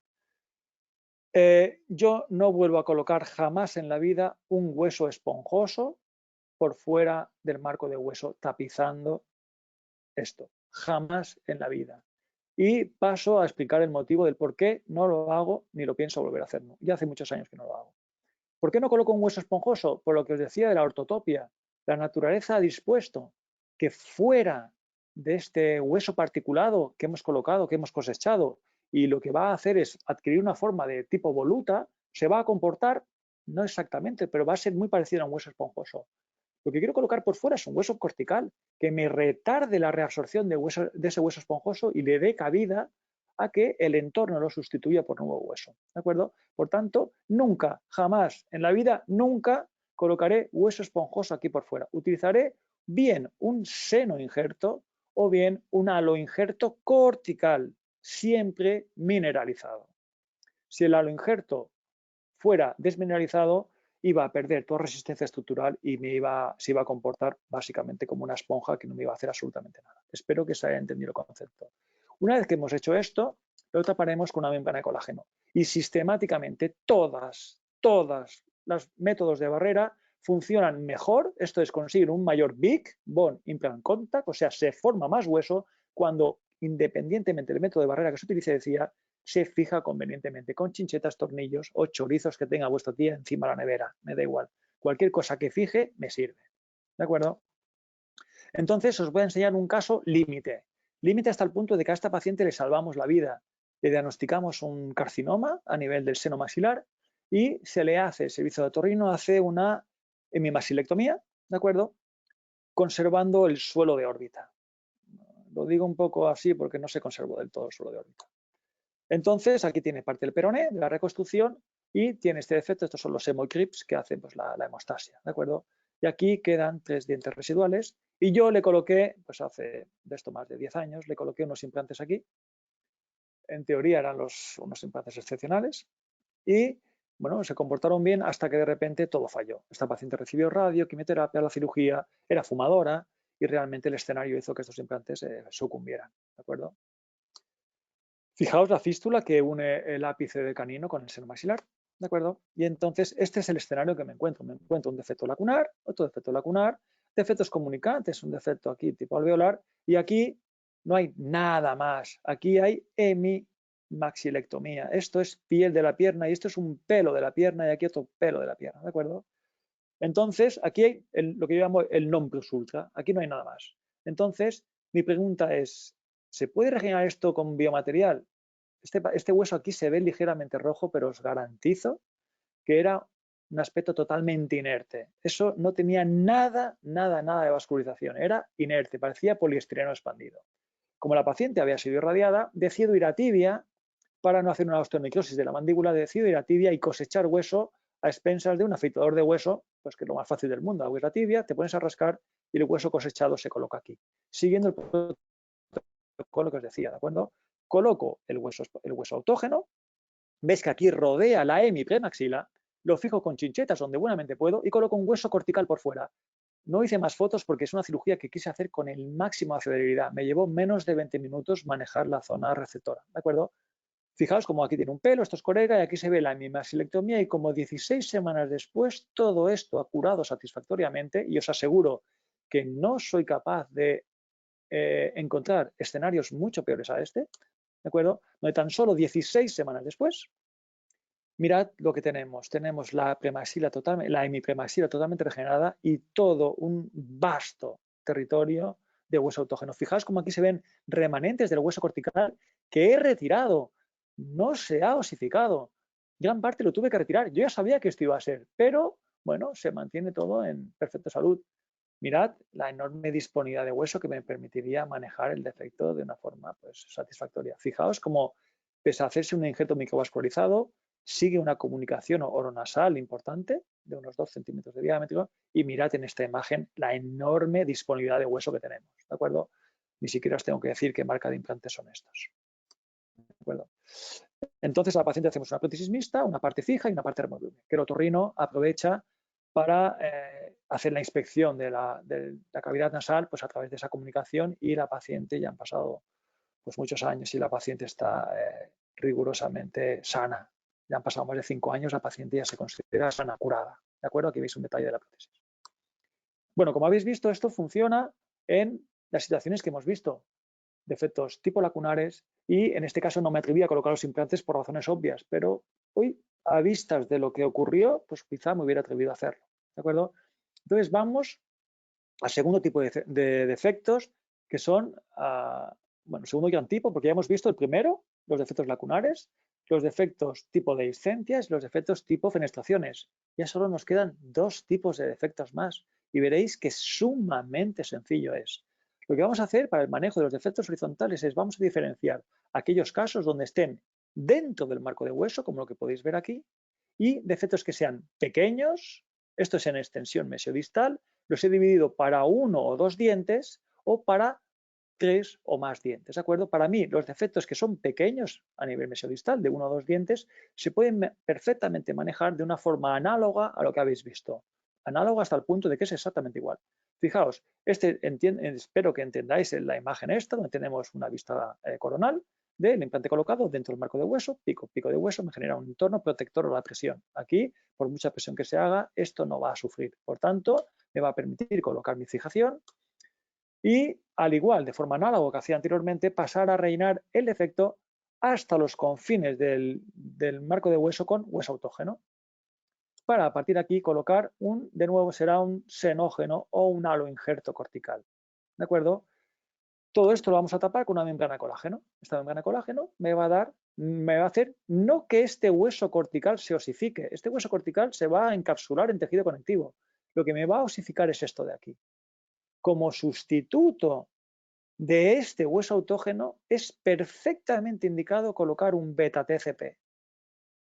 S1: Yo no vuelvo a colocar jamás en la vida un hueso esponjoso por fuera del marco de hueso tapizando esto. Jamás en la vida. Y paso a explicar el motivo del por qué no lo hago ni lo pienso volver a hacer. Ya hace muchos años que no lo hago. ¿Por qué no coloco un hueso esponjoso? Por lo que os decía de la ortotopia. La naturaleza ha dispuesto que fuera de este hueso particulado que hemos colocado, que hemos cosechado, y lo que va a hacer es adquirir una forma de tipo voluta, se va a comportar, no exactamente, pero va a ser muy parecido a un hueso esponjoso. Lo que quiero colocar por fuera es un hueso cortical que me retarde la reabsorción de ese hueso esponjoso y le dé cabida a que el entorno lo sustituya por nuevo hueso. ¿De acuerdo? Por tanto, nunca, jamás en la vida, nunca colocaré hueso esponjoso aquí por fuera. Utilizaré bien un seno injerto o bien un aloinjerto cortical, siempre mineralizado. Si el aloinjerto fuera desmineralizado, iba a perder toda resistencia estructural y se iba a comportar básicamente como una esponja que no me iba a hacer absolutamente nada. Espero que se haya entendido el concepto. Una vez que hemos hecho esto, lo taparemos con una membrana de colágeno. Y sistemáticamente todas los métodos de barrera funcionan mejor, esto es, consiguen un mayor Big Bone Implant Contact, o sea, se forma más hueso cuando, independientemente del método de barrera que se utilice, decía, se fija convenientemente con chinchetas, tornillos o chorizos que tenga vuestra tía encima de la nevera. Me da igual. Cualquier cosa que fije me sirve. ¿De acuerdo? Entonces os voy a enseñar un caso límite. Límite hasta el punto de que a esta paciente le salvamos la vida. Le diagnosticamos un carcinoma a nivel del seno maxilar y se le hace, el servicio de otorrino hace una hemimaxilectomía, ¿de acuerdo? Conservando el suelo de órbita. Lo digo un poco así porque no se conservó del todo el suelo de órbita. Entonces, aquí tiene parte del peroné, de la reconstrucción, y tiene este defecto, estos son los hemocrips que hacen pues, la hemostasia, ¿de acuerdo? Y aquí quedan 3 dientes residuales, y yo le coloqué, pues hace de esto más de 10 años, le coloqué unos implantes aquí, en teoría eran unos implantes excepcionales, y bueno, se comportaron bien hasta que de repente todo falló. Esta paciente recibió radio, quimioterapia, la cirugía, era fumadora, y realmente el escenario hizo que estos implantes sucumbieran, ¿de acuerdo? Fijaos la fístula que une el ápice del canino con el seno maxilar, ¿de acuerdo? Y entonces este es el escenario que me encuentro. Me encuentro un defecto lacunar, otro defecto lacunar, defectos comunicantes, un defecto aquí tipo alveolar, y aquí no hay nada más. Aquí hay hemimaxilectomía. Esto es piel de la pierna y esto es un pelo de la pierna y aquí otro pelo de la pierna, ¿de acuerdo? Entonces, aquí hay lo que yo llamo el non plus ultra. Aquí no hay nada más. Entonces, mi pregunta es, ¿se puede regenerar esto con biomaterial? Este hueso aquí se ve ligeramente rojo, pero os garantizo que era un aspecto totalmente inerte. Eso no tenía nada de vascularización. Era inerte, parecía poliestireno expandido. Como la paciente había sido irradiada, decido ir a tibia para no hacer una osteonecrosis de la mandíbula, decido ir a tibia y cosechar hueso a expensas de un afeitador de hueso, pues que es lo más fácil del mundo. Abres la tibia, te pones a rascar y el hueso cosechado se coloca aquí. Siguiendo el protocolo que os decía, ¿de acuerdo? Coloco el hueso autógeno, ves que aquí rodea la hemipremaxila, lo fijo con chinchetas donde buenamente puedo y coloco un hueso cortical por fuera. No hice más fotos porque es una cirugía que quise hacer con el máximo de celeridad. Me llevó menos de 20 minutos manejar la zona receptora, ¿de acuerdo? Fijaos como aquí tiene un pelo, esto es corega, y aquí se ve la hemimaxilectomía y como 16 semanas después todo esto ha curado satisfactoriamente y os aseguro que no soy capaz de encontrar escenarios mucho peores a este, ¿de acuerdo? Donde tan solo 16 semanas después, mirad lo que tenemos. Tenemos la hemipremaxila totalmente regenerada y todo un vasto territorio de hueso autógeno. Fijaos como aquí se ven remanentes del hueso cortical que he retirado. No se ha osificado. Gran parte lo tuve que retirar. Yo ya sabía que esto iba a ser, pero bueno, se mantiene todo en perfecta salud. Mirad la enorme disponibilidad de hueso que me permitiría manejar el defecto de una forma pues, satisfactoria. Fijaos cómo, pese a hacerse un injerto microvascularizado, sigue una comunicación oronasal importante de unos 2 centímetros de diámetro y mirad en esta imagen la enorme disponibilidad de hueso que tenemos, ¿de acuerdo? Ni siquiera os tengo que decir qué marca de implantes son estos, ¿de acuerdo? Entonces a la paciente hacemos una prótesis mixta, una parte fija y una parte removible, que el otorrino aprovecha para hacer la inspección de la cavidad nasal pues a través de esa comunicación y la paciente, ya han pasado pues muchos años y la paciente está rigurosamente sana. Ya han pasado más de 5 años, la paciente ya se considera sana, curada. ¿De acuerdo? Aquí veis un detalle de la prótesis. Bueno, como habéis visto, esto funciona en las situaciones que hemos visto. Defectos tipo lacunares y en este caso no me atreví a colocar los implantes por razones obvias, pero hoy, a vistas de lo que ocurrió, pues quizá me hubiera atrevido a hacerlo. ¿De acuerdo? Entonces vamos al segundo tipo de defectos que son, bueno, segundo gran tipo, porque ya hemos visto el primero, los defectos lacunares, los defectos tipo dehiscencias y los defectos tipo fenestraciones. Ya solo nos quedan 2 tipos de defectos más y veréis que sumamente sencillo es. Lo que vamos a hacer para el manejo de los defectos horizontales es vamos a diferenciar aquellos casos donde estén dentro del marco de hueso, como lo que podéis ver aquí, y defectos que sean pequeños, esto es en extensión mesiodistal, los he dividido para 1 o 2 dientes o para 3 o más dientes, ¿de acuerdo? Para mí, los defectos que son pequeños a nivel mesiodistal, de 1 o 2 dientes, se pueden perfectamente manejar de una forma análoga a lo que habéis visto. Análoga hasta el punto de que es exactamente igual. Fijaos, espero que entendáis en la imagen esta, donde tenemos una vista coronal del implante colocado dentro del marco de hueso, pico de hueso, me genera un entorno protector a la presión. Aquí, por mucha presión que se haga, esto no va a sufrir. Por tanto, me va a permitir colocar mi fijación y, al igual, de forma análoga que hacía anteriormente, pasar a rellenar el defecto hasta los confines del marco de hueso con hueso autógeno. Para a partir de aquí colocar de nuevo será un senógeno o un haloinjerto cortical. ¿De acuerdo? Todo esto lo vamos a tapar con una membrana de colágeno. Esta membrana de colágeno me va a hacer no que este hueso cortical se osifique. Este hueso cortical se va a encapsular en tejido conectivo. Lo que me va a osificar es esto de aquí. Como sustituto de este hueso autógeno es perfectamente indicado colocar un beta-TCP.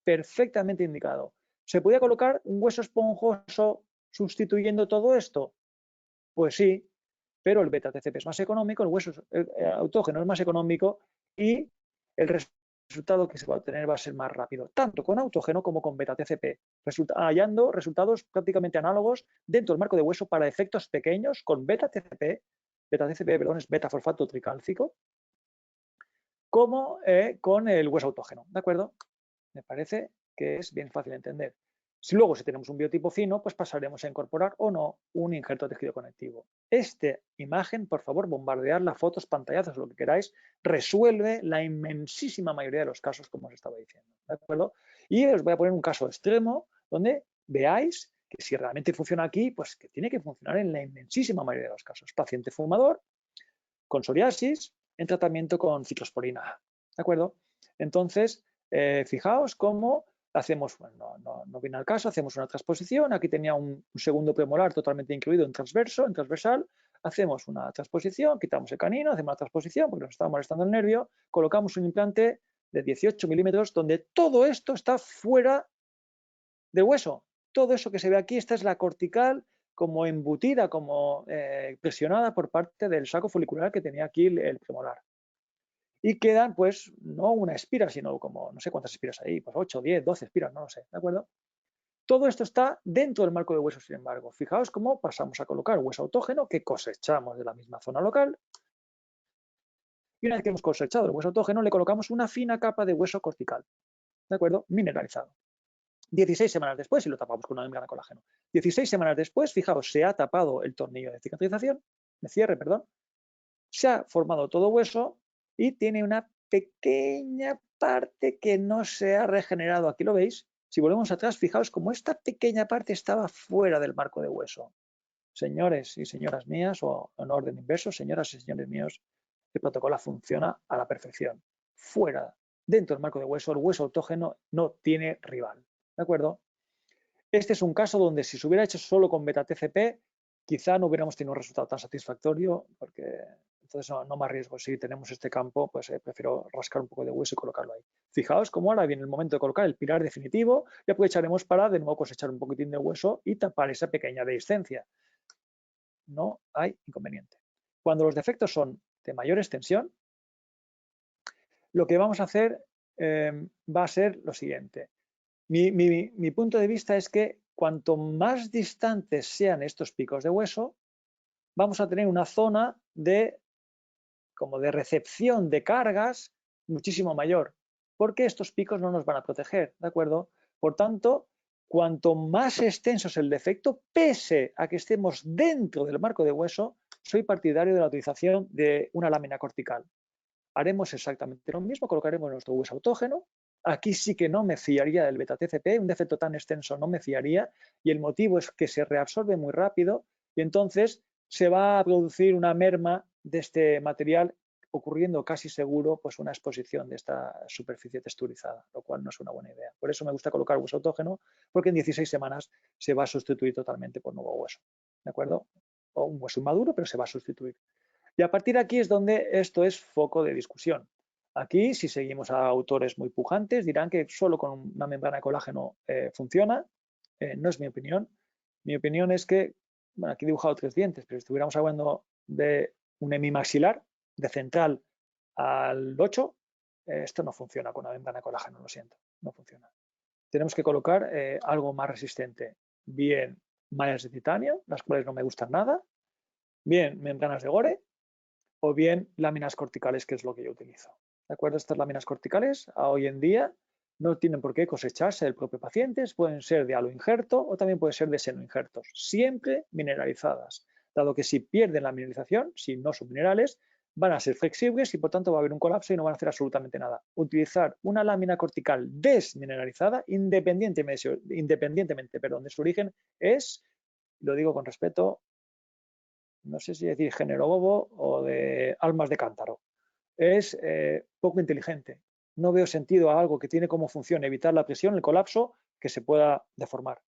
S1: Perfectamente indicado. ¿Se podía colocar un hueso esponjoso sustituyendo todo esto? Pues sí, pero el beta-TCP es más económico, el hueso autógeno es más económico y el resultado que se va a obtener va a ser más rápido, tanto con autógeno como con beta-TCP, hallando resultados prácticamente análogos dentro del marco de hueso para efectos pequeños con beta-TCP, perdón, es beta-fosfato tricálcico, como con el hueso autógeno, ¿de acuerdo? Me parece que es bien fácil de entender. Si tenemos un biotipo fino, pues pasaremos a incorporar o no un injerto de tejido conectivo. Esta imagen, por favor, bombardearla, fotos, pantallazos, lo que queráis, resuelve la inmensísima mayoría de los casos, como os estaba diciendo. ¿De acuerdo? Y os voy a poner un caso extremo donde veáis que si realmente funciona aquí, pues que tiene que funcionar en la inmensísima mayoría de los casos. Paciente fumador, con psoriasis, en tratamiento con ciclosporina, ¿de acuerdo? Entonces, fijaos cómo hacemos, bueno, no viene al caso, hacemos una transposición, aquí tenía un segundo premolar totalmente incluido en transversal, hacemos una transposición, quitamos el canino, hacemos una transposición porque nos estaba molestando el nervio, colocamos un implante de 18 milímetros donde todo esto está fuera del hueso. Todo eso que se ve aquí, esta es la cortical como embutida, como presionada por parte del saco folicular que tenía aquí el premolar. Y quedan, pues, no una espira, sino como, no sé cuántas espiras hay, pues 8, 10, 12 espiras, no lo sé, ¿de acuerdo? Todo esto está dentro del marco de hueso, sin embargo. Fijaos cómo pasamos a colocar hueso autógeno que cosechamos de la misma zona local. Y una vez que hemos cosechado el hueso autógeno, le colocamos una fina capa de hueso cortical, ¿de acuerdo? Mineralizado. 16 semanas después, y lo tapamos con una membrana de colágeno. 16 semanas después, fijaos, se ha tapado el tornillo de cicatrización, de cierre, perdón, se ha formado todo hueso y tiene una pequeña parte que no se ha regenerado. Aquí lo veis. Si volvemos atrás, fijaos cómo esta pequeña parte estaba fuera del marco de hueso. Señores y señoras mías, o en orden inverso, señoras y señores míos, el protocolo funciona a la perfección. Fuera, dentro del marco de hueso, el hueso autógeno no tiene rival. ¿De acuerdo? Este es un caso donde si se hubiera hecho solo con beta-TCP, quizá no hubiéramos tenido un resultado tan satisfactorio, porque entonces no me arriesgo. Si tenemos este campo, pues prefiero rascar un poco de hueso y colocarlo ahí. Fijaos cómo ahora viene el momento de colocar el pilar definitivo y aprovecharemos para de nuevo cosechar un poquitín de hueso y tapar esa pequeña dehiscencia. No hay inconveniente. Cuando los defectos son de mayor extensión, lo que vamos a hacer va a ser lo siguiente. Mi punto de vista es que cuanto más distantes sean estos picos de hueso, vamos a tener una zona como de recepción de cargas muchísimo mayor, porque estos picos no nos van a proteger, ¿de acuerdo? Por tanto, cuanto más extenso es el defecto, pese a que estemos dentro del marco de hueso, soy partidario de la utilización de una lámina cortical. Haremos exactamente lo mismo, colocaremos nuestro hueso autógeno. Aquí sí que no me fiaría del beta-TCP, un defecto tan extenso no me fiaría, y el motivo es que se reabsorbe muy rápido y entonces se va a producir una merma de este material, ocurriendo casi seguro pues una exposición de esta superficie texturizada, lo cual no es una buena idea. Por eso me gusta colocar hueso autógeno, porque en 16 semanas se va a sustituir totalmente por nuevo hueso, ¿de acuerdo? O un hueso inmaduro, pero se va a sustituir. Y a partir de aquí es donde esto es foco de discusión. Aquí, si seguimos a autores muy pujantes, dirán que solo con una membrana de colágeno funciona. No es mi opinión. Mi opinión es que, bueno, aquí he dibujado 3 dientes, pero si estuviéramos hablando de un hemimaxilar, de central al 8, esto no funciona con una membrana de colágeno, lo siento, no funciona. Tenemos que colocar algo más resistente. Bien, mallas de titanio, las cuales no me gustan nada. Bien, membranas de Gore, o bien láminas corticales, que es lo que yo utilizo. ¿De acuerdo? Estas láminas corticales hoy en día no tienen por qué cosecharse del propio paciente, pueden ser de halo injerto o también pueden ser de seno injertos, siempre mineralizadas, dado que si pierden la mineralización, si no son minerales, van a ser flexibles y por tanto va a haber un colapso y no van a hacer absolutamente nada. Utilizar una lámina cortical desmineralizada, independientemente de su origen, es, lo digo con respeto, no sé si decir género bobo o de almas de cántaro. Es poco inteligente. No veo sentido a algo que tiene como función evitar la presión, el colapso, que se pueda deformar.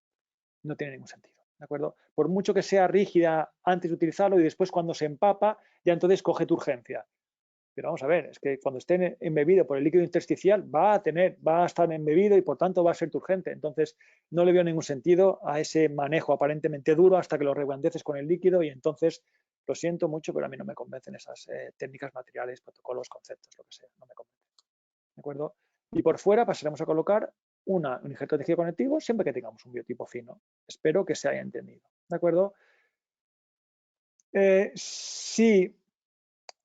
S1: No tiene ningún sentido. ¿De acuerdo? Por mucho que sea rígida antes de utilizarlo y después cuando se empapa, ya entonces coge tu urgencia. Pero vamos a ver, es que cuando esté embebido por el líquido intersticial va a estar embebido y por tanto va a ser turgente. Entonces no le veo ningún sentido a ese manejo aparentemente duro hasta que lo reblandeces con el líquido y entonces lo siento mucho, pero a mí no me convencen esas técnicas, materiales, protocolos, conceptos, lo que sea, no me convencen. ¿De acuerdo? Y por fuera pasaremos a colocar un injerto de tejido conectivo siempre que tengamos un biotipo fino. Espero que se haya entendido. ¿De acuerdo? Si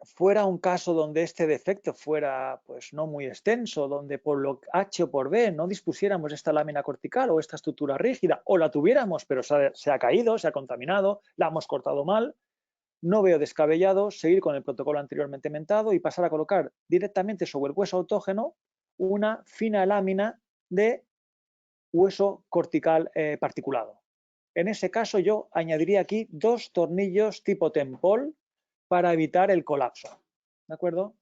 S1: fuera un caso donde este defecto fuera pues no muy extenso, donde por lo H o por B no dispusiéramos esta lámina cortical o esta estructura rígida, o la tuviéramos pero se ha caído, se ha contaminado, la hemos cortado mal, no veo descabellado seguir con el protocolo anteriormente mentado y pasar a colocar directamente sobre el hueso autógeno una fina lámina de hueso cortical particulado. en ese caso yo añadiría aquí 2 tornillos tipo Tempol para evitar el colapso. ¿De acuerdo?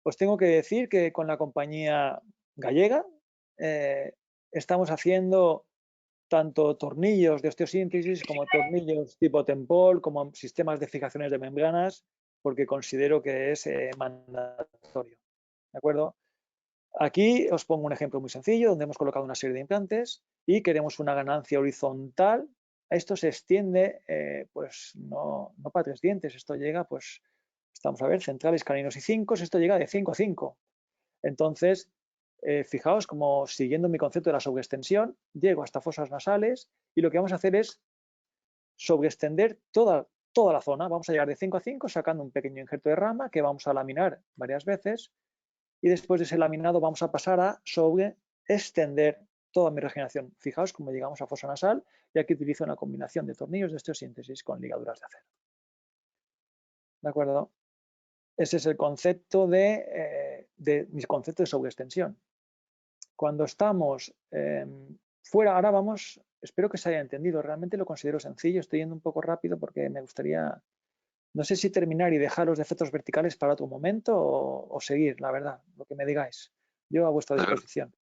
S1: Os tengo que decir que con la compañía gallega estamos haciendo tanto tornillos de osteosíntesis como tornillos tipo Tempol, como sistemas de fijaciones de membranas, porque considero que es mandatorio. ¿De acuerdo? Aquí os pongo un ejemplo muy sencillo donde hemos colocado una serie de implantes y queremos una ganancia horizontal. Esto se extiende, pues no para 3 dientes, esto llega, pues, estamos a ver, centrales, caninos y 5, esto llega de 5 a 5. Entonces, fijaos como siguiendo mi concepto de la sobreextensión, llego hasta fosas nasales y lo que vamos a hacer es sobreextender toda la zona. Vamos a llegar de 5 a 5 sacando un pequeño injerto de rama que vamos a laminar varias veces y después de ese laminado vamos a pasar a sobreextender toda mi regeneración. Fijaos cómo llegamos a fosa nasal y aquí utilizo una combinación de tornillos de osteosíntesis con ligaduras de acero. ¿De acuerdo? Ese es el concepto de mi concepto de sobreextensión. Cuando estamos fuera, ahora vamos, espero que se haya entendido, realmente lo considero sencillo, estoy yendo un poco rápido porque me gustaría, no sé si terminar y dejar los defectos verticales para otro momento o seguir, la verdad, lo que me digáis. Yo a vuestra disposición.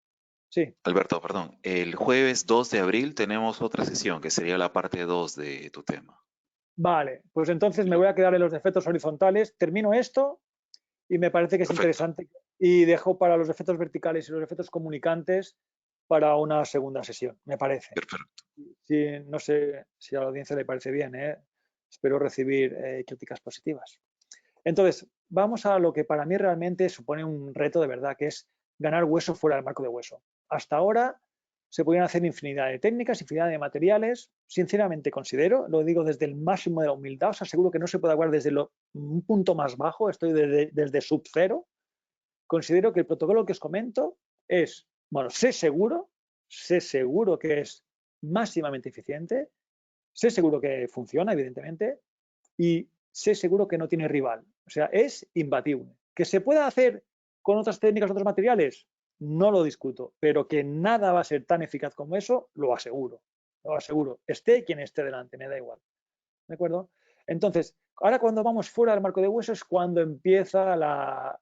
S1: Sí.
S2: Alberto, perdón. El jueves 2 de abril tenemos otra sesión, que sería la parte 2 de tu tema.
S1: Vale, pues entonces me voy a quedar en los defectos horizontales. Termino esto y me parece que es
S2: Perfecto.
S1: interesante y dejo para los defectos verticales y los defectos comunicantes para una segunda sesión, me parece.
S2: Perfecto.
S1: Sí, no sé si a la audiencia le parece bien, espero recibir críticas positivas. Entonces, vamos a lo que para mí realmente supone un reto de verdad, que es ganar hueso fuera del marco de hueso. Hasta ahora se podían hacer infinidad de técnicas, infinidad de materiales. Sinceramente considero, lo digo desde el máximo de la humildad, os aseguro que no se puede hablar desde un punto más bajo, estoy desde sub cero. Considero que el protocolo que os comento es, bueno, sé seguro que es máximamente eficiente, sé seguro que funciona, evidentemente, y sé seguro que no tiene rival. O sea, es imbatible. ¿Que se pueda hacer con otras técnicas, otros materiales? No lo discuto, pero que nada va a ser tan eficaz como eso, lo aseguro. Lo aseguro. Esté quien esté delante, me da igual. ¿De acuerdo? Entonces, ahora cuando vamos fuera del marco de hueso es cuando empieza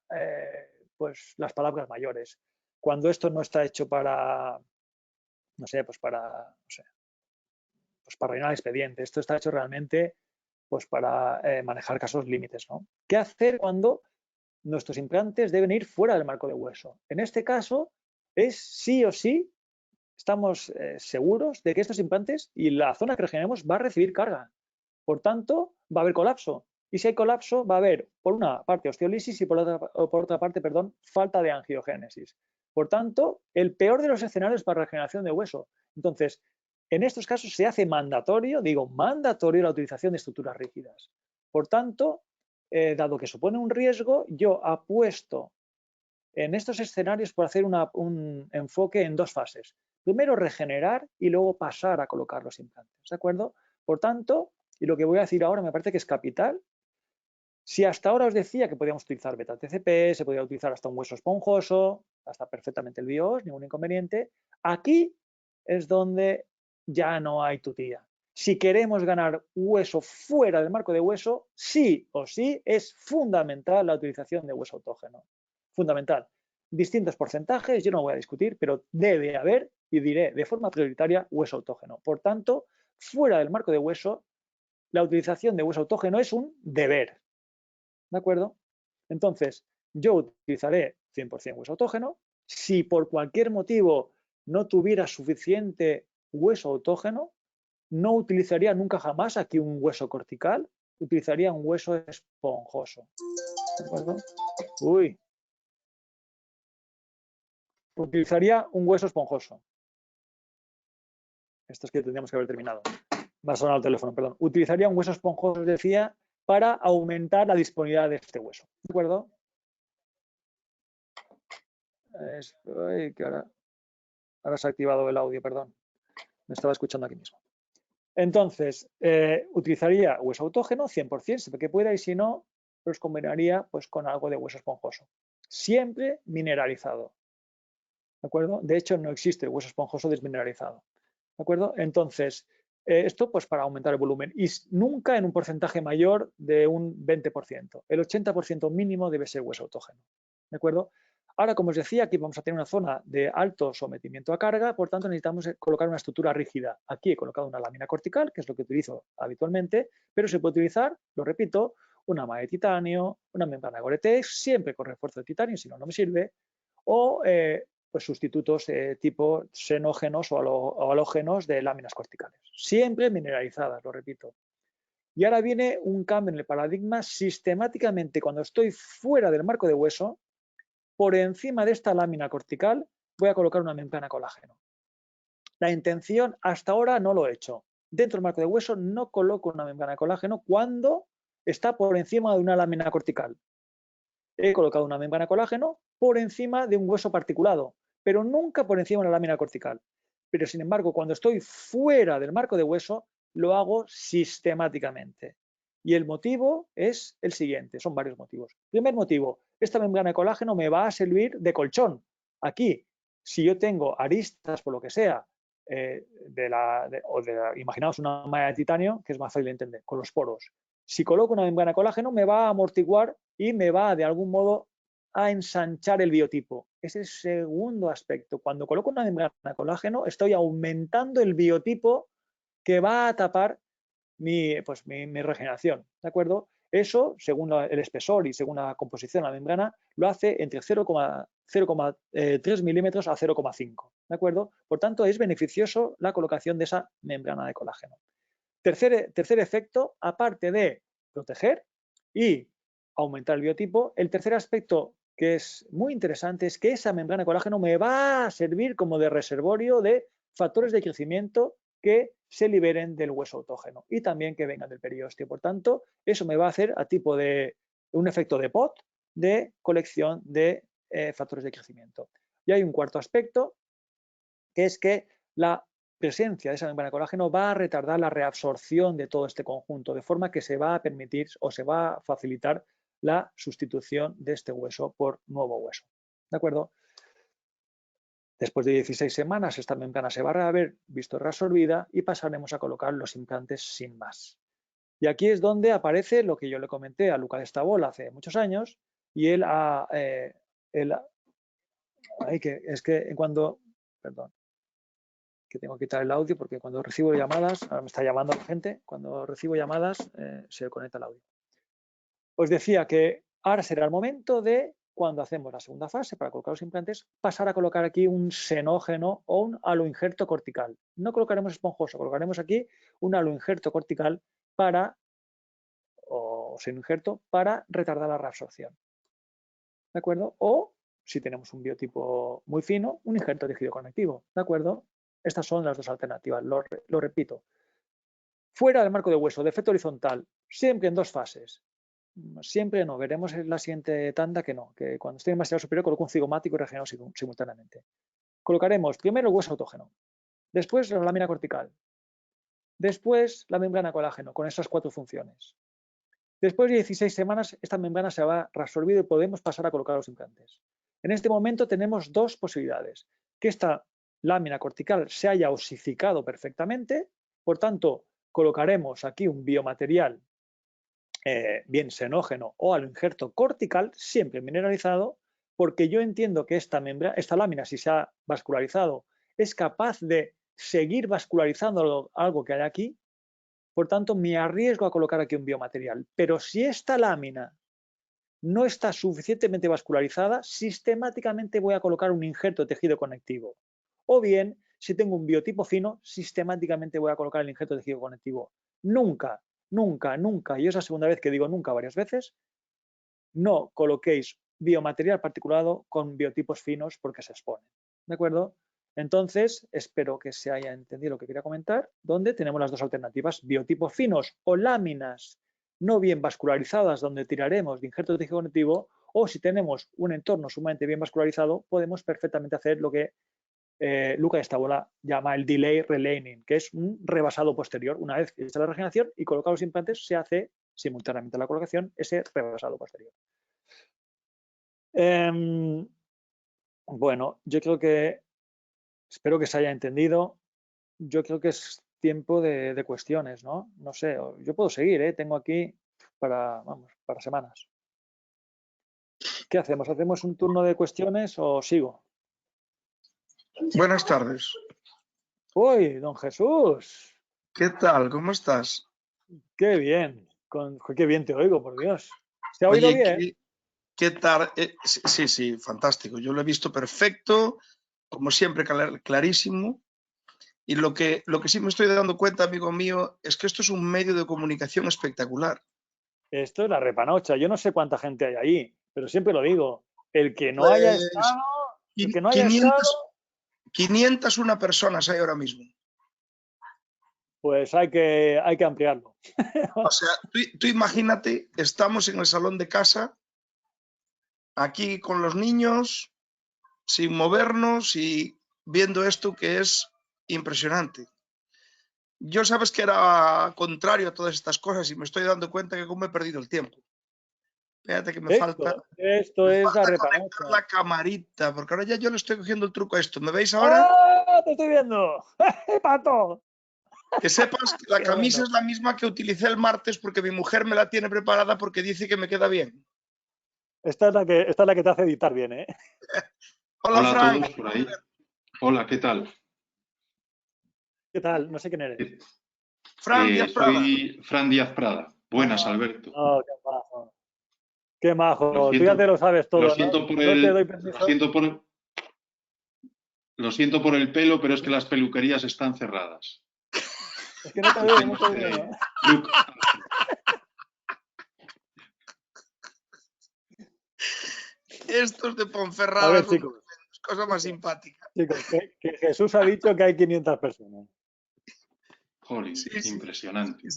S1: pues, las palabras mayores. Cuando esto no está hecho para, no sé, pues para, no sé, pues para rellenar expediente. Esto está hecho realmente pues para manejar casos límites, ¿no? ¿Qué hacer cuando nuestros implantes deben ir fuera del marco de hueso? En este caso, es sí o sí, estamos seguros de que estos implantes y la zona que regeneremos va a recibir carga. Por tanto, va a haber colapso. Y si hay colapso, va a haber, por una parte, osteolisis y por otra parte, perdón, falta de angiogénesis. Por tanto, el peor de los escenarios para regeneración de hueso. Entonces, en estos casos se hace mandatorio, digo, mandatorio la utilización de estructuras rígidas. Por tanto, dado que supone un riesgo, yo apuesto en estos escenarios por hacer un enfoque en 2 fases. Primero, regenerar y luego pasar a colocar los implantes. ¿De acuerdo? Por tanto, y lo que voy a decir ahora me parece que es capital. Si hasta ahora os decía que podíamos utilizar beta-TCP, se podía utilizar hasta un hueso esponjoso, hasta perfectamente el BIOS, ningún inconveniente, aquí es donde ya no hay tutía. Si queremos ganar hueso fuera del marco de hueso, sí o sí es fundamental la utilización de hueso autógeno. Fundamental. Distintos porcentajes, yo no voy a discutir, pero debe haber, y diré de forma prioritaria, hueso autógeno. Por tanto, fuera del marco de hueso, la utilización de hueso autógeno es un deber. ¿De acuerdo? Entonces, yo utilizaré 100% hueso autógeno. Si por cualquier motivo no tuviera suficiente hueso autógeno, no utilizaría nunca jamás aquí un hueso cortical, utilizaría un hueso esponjoso. ¿De acuerdo? Uy. Utilizaría un hueso esponjoso. Esto es que tendríamos que haber terminado. Me ha sonado el teléfono, perdón. Utilizaría un hueso esponjoso, decía, para aumentar la disponibilidad de este hueso. ¿De acuerdo? Ay, que ahora se ha activado el audio, perdón. Me estaba escuchando aquí mismo. Entonces, utilizaría hueso autógeno 100%, siempre que pueda, y si no, los combinaría pues, con algo de hueso esponjoso. Siempre mineralizado. ¿De acuerdo? De hecho, no existe hueso esponjoso desmineralizado. ¿De acuerdo? Entonces, Esto pues para aumentar el volumen y nunca en un porcentaje mayor de un 20%. El 80% mínimo debe ser hueso autógeno. ¿De acuerdo? Ahora, como os decía, aquí vamos a tener una zona de alto sometimiento a carga, por tanto necesitamos colocar una estructura rígida. Aquí he colocado una lámina cortical, que es lo que utilizo habitualmente, pero se puede utilizar, lo repito, una malla de titanio, una membrana Gore-Tex, siempre con refuerzo de titanio, si no, no me sirve, o pues sustitutos tipo xenógenos o halógenos de láminas corticales. Siempre mineralizadas, lo repito. Y ahora viene un cambio en el paradigma. Sistemáticamente, cuando estoy fuera del marco de hueso, por encima de esta lámina cortical voy a colocar una membrana colágeno. La intención, hasta ahora no lo he hecho. Dentro del marco de hueso no coloco una membrana de colágeno cuando está por encima de una lámina cortical. He colocado una membrana de colágeno por encima de un hueso particulado, pero nunca por encima de una lámina cortical. Pero sin embargo, cuando estoy fuera del marco de hueso, lo hago sistemáticamente. Y el motivo es el siguiente, son varios motivos. Primer motivo, esta membrana de colágeno me va a servir de colchón. Aquí, si yo tengo aristas, por lo que sea, imaginaos una malla de titanio, que es más fácil de entender, con los poros. Si coloco una membrana de colágeno, me va a amortiguar y me va de algún modo a ensanchar el biotipo. Ese es el segundo aspecto. Cuando coloco una membrana de colágeno, estoy aumentando el biotipo que va a tapar mi regeneración. ¿De acuerdo? Eso, según el espesor y según la composición de la membrana, lo hace entre 0,3 milímetros a 0,5. ¿De acuerdo? Por tanto, es beneficioso la colocación de esa membrana de colágeno. Tercer efecto, aparte de proteger y aumentar el biotipo, el tercer aspecto que es muy interesante es que esa membrana de colágeno me va a servir como de reservorio de factores de crecimiento que se liberen del hueso autógeno y también que vengan del periósteo. Por tanto, eso me va a hacer a tipo de un efecto de pot de colección de factores de crecimiento. Y hay un cuarto aspecto, que es que la presencia de esa membrana de colágeno va a retardar la reabsorción de todo este conjunto, de forma que se va a permitir o se va a facilitar la sustitución de este hueso por nuevo hueso. ¿De acuerdo? Después de 16 semanas, esta membrana se va a haber visto reabsorbida y pasaremos a colocar los implantes sin más. Y aquí es donde aparece lo que yo le comenté a Luca de Stavola hace muchos años, y él perdón, que tengo que quitar el audio porque cuando recibo llamadas, ahora me está llamando la gente, cuando recibo llamadas se conecta el audio. Os decía que ahora será el momento de, cuando hacemos la segunda fase para colocar los implantes, pasar a colocar aquí un xenógeno o un aloinjerto cortical. No colocaremos esponjoso, colocaremos aquí un aloinjerto cortical o xenoinjerto para retardar la reabsorción. ¿De acuerdo? O, si tenemos un biotipo muy fino, un injerto de tejido conectivo. ¿De acuerdo? Estas son las dos alternativas, lo repito. Fuera del marco de hueso, de efecto horizontal, siempre en dos fases. Siempre no, veremos en la siguiente tanda que no, que cuando esté en material superior coloco un cigomático y regenero simultáneamente. Colocaremos primero el hueso autógeno, después la lámina cortical, después la membrana colágeno con esas cuatro funciones. Después de 16 semanas, esta membrana se va reabsorbido y podemos pasar a colocar los implantes. En este momento tenemos dos posibilidades. Que esta lámina cortical se haya osificado perfectamente, por tanto, colocaremos aquí un biomaterial bien xenógeno o aloinjerto cortical, siempre mineralizado, porque yo entiendo que esta lámina, si se ha vascularizado, es capaz de seguir vascularizando algo que hay aquí. Por tanto, me arriesgo a colocar aquí un biomaterial. Pero si esta lámina no está suficientemente vascularizada, sistemáticamente voy a colocar un injerto de tejido conectivo. O bien, si tengo un biotipo fino, sistemáticamente voy a colocar el injerto de tejido conectivo. Nunca, nunca, nunca, y es la segunda vez que digo nunca varias veces, no coloquéis biomaterial particulado con biotipos finos porque se exponen. ¿De acuerdo? Entonces, espero que se haya entendido lo que quería comentar, donde tenemos las dos alternativas, biotipos finos o láminas no bien vascularizadas, donde tiraremos de injerto de tejido conectivo, o si tenemos un entorno sumamente bien vascularizado, podemos perfectamente hacer lo que Luca de Stavola llama el delay relaning, que es un rebasado posterior. Una vez hecha la regeneración y colocados los implantes, se hace simultáneamente a la colocación ese rebasado posterior. Bueno, yo creo que espero que se haya entendido. Yo creo que tiempo de cuestiones, ¿no? No sé, yo puedo seguir, ¿eh? Tengo aquí vamos, para semanas. ¿Qué hacemos? ¿Hacemos un turno de cuestiones o sigo?
S3: Buenas tardes.
S1: ¡Uy, don Jesús!
S3: ¿Qué tal? ¿Cómo estás?
S1: ¡Qué bien! ¡Qué bien te oigo, por Dios! ¿Se ha oído
S3: Oye,
S1: bien?
S3: ¿qué tal? Sí, fantástico. Yo lo he visto perfecto, como siempre, clarísimo. Y lo que sí me estoy dando cuenta, amigo mío, es que esto es un medio de comunicación espectacular.
S1: Esto es la repanocha. Yo no sé cuánta gente hay ahí, pero siempre lo digo. El que no haya
S3: Pues
S1: estado, el que no haya estado,
S3: 500, 501 personas hay ahora mismo.
S1: pues hay que ampliarlo.
S3: O sea, tú imagínate, estamos en el salón de casa, aquí con los niños, sin movernos y viendo esto que es impresionante. Yo sabes que era contrario a todas estas cosas y me estoy dando cuenta que como he perdido el tiempo. Fíjate que
S1: Esto
S3: me
S1: es la
S3: falta conectar
S1: repanocha.
S3: la camarita, porque ahora ya yo le estoy cogiendo el truco a esto. ¿Me veis ahora?
S1: ¡Ah! ¡Te estoy viendo! ¡Pato!
S3: Que sepas que la
S1: ¡Qué
S3: camisa
S1: bueno!
S3: es la misma que utilicé el martes porque mi mujer me la tiene preparada porque dice que me queda bien.
S1: Esta es la que te hace editar bien, ¿eh?
S3: Hola,
S4: Hola a
S3: Frank.
S4: todos por ahí. Hola, ¿qué tal?
S1: ¿Qué tal? No sé quién eres.
S3: Fran Díaz Prada.
S4: Soy Fran Díaz Prada. Buenas,
S1: Ah,
S4: Alberto.
S1: oh, qué majo. Qué
S4: Lo
S1: majo. Tú ya te
S4: siento,
S1: lo sabes
S4: lo
S1: todo, ¿no?
S4: siento por
S1: No te doy
S4: lo
S1: permiso.
S4: siento lo siento por el pelo, pero es que las peluquerías están cerradas.
S1: Es que no te veo, no
S4: Tenemos
S1: te veo.
S4: look.
S3: Estos de
S1: A
S3: Ponferrada
S1: ver,
S3: son
S1: chicos,
S3: cosa más simpática.
S1: que Jesús ha dicho que hay 500 personas.
S4: Jolín,
S3: Sí, sí.
S4: impresionante.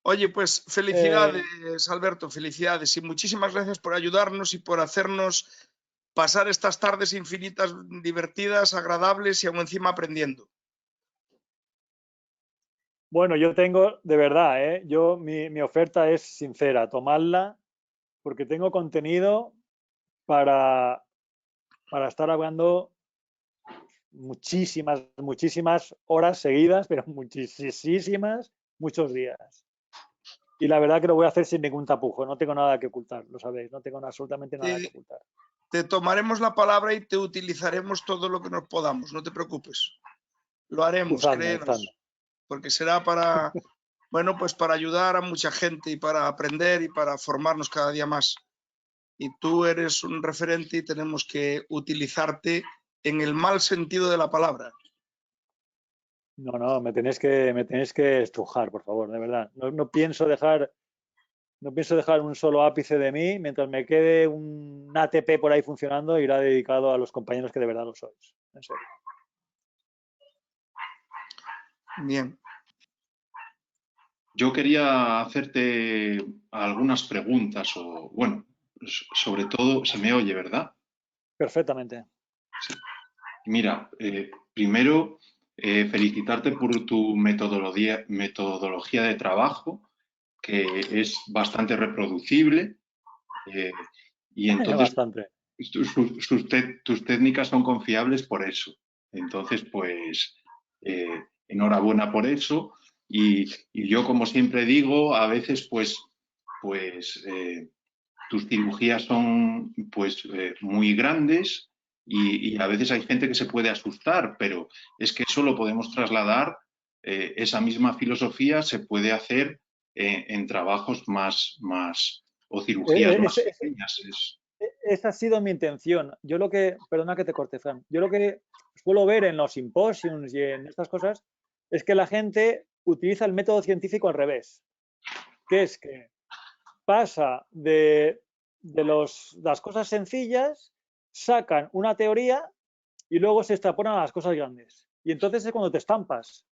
S3: Oye, pues felicidades, Alberto, felicidades y muchísimas gracias por ayudarnos y por hacernos pasar estas tardes infinitas, divertidas, agradables y aún encima aprendiendo.
S1: Bueno, yo tengo, de verdad, ¿eh? Mi oferta es sincera, tomadla, porque tengo contenido para estar hablando muchísimas horas seguidas, pero muchísimas, muchos días. Y la verdad que lo voy a hacer sin ningún tapujo, no tengo nada que ocultar, lo sabéis, no tengo absolutamente nada que ocultar.
S3: Te tomaremos la palabra y te utilizaremos todo lo que nos podamos, no te preocupes. Lo haremos,
S1: Usadme.
S3: créenos, porque será para, bueno, pues para ayudar a mucha gente y para aprender y para formarnos cada día más. Y tú eres un referente y tenemos que utilizarte en el mal sentido de la palabra.
S1: No, me tenéis que estrujar, por favor, de verdad. No pienso dejar un solo ápice de mí. Mientras me quede un ATP por ahí funcionando, irá dedicado a los compañeros que de verdad lo sois. En serio.
S3: Bien.
S4: Yo quería hacerte algunas preguntas o, bueno, sobre todo, se me oye, ¿verdad?
S1: Perfectamente.
S4: Sí. Mira, primero, felicitarte por tu metodología de trabajo, que es bastante reproducible, y entonces
S1: Bastante.
S4: tus técnicas son confiables por eso. Entonces, pues, enhorabuena por eso. Y yo, como siempre digo, a veces, tus cirugías son muy grandes y a veces hay gente que se puede asustar, pero es que eso lo podemos trasladar, esa misma filosofía se puede hacer en trabajos más o cirugías más pequeñas.
S1: Esa ha sido mi intención. Perdona que te corte, Fran. Yo lo que suelo ver en los simposiums y en estas cosas es que la gente utiliza el método científico al revés, que es que pasa de las cosas sencillas, sacan una teoría y luego se extrapolan a las cosas grandes. Y entonces es cuando te estampas.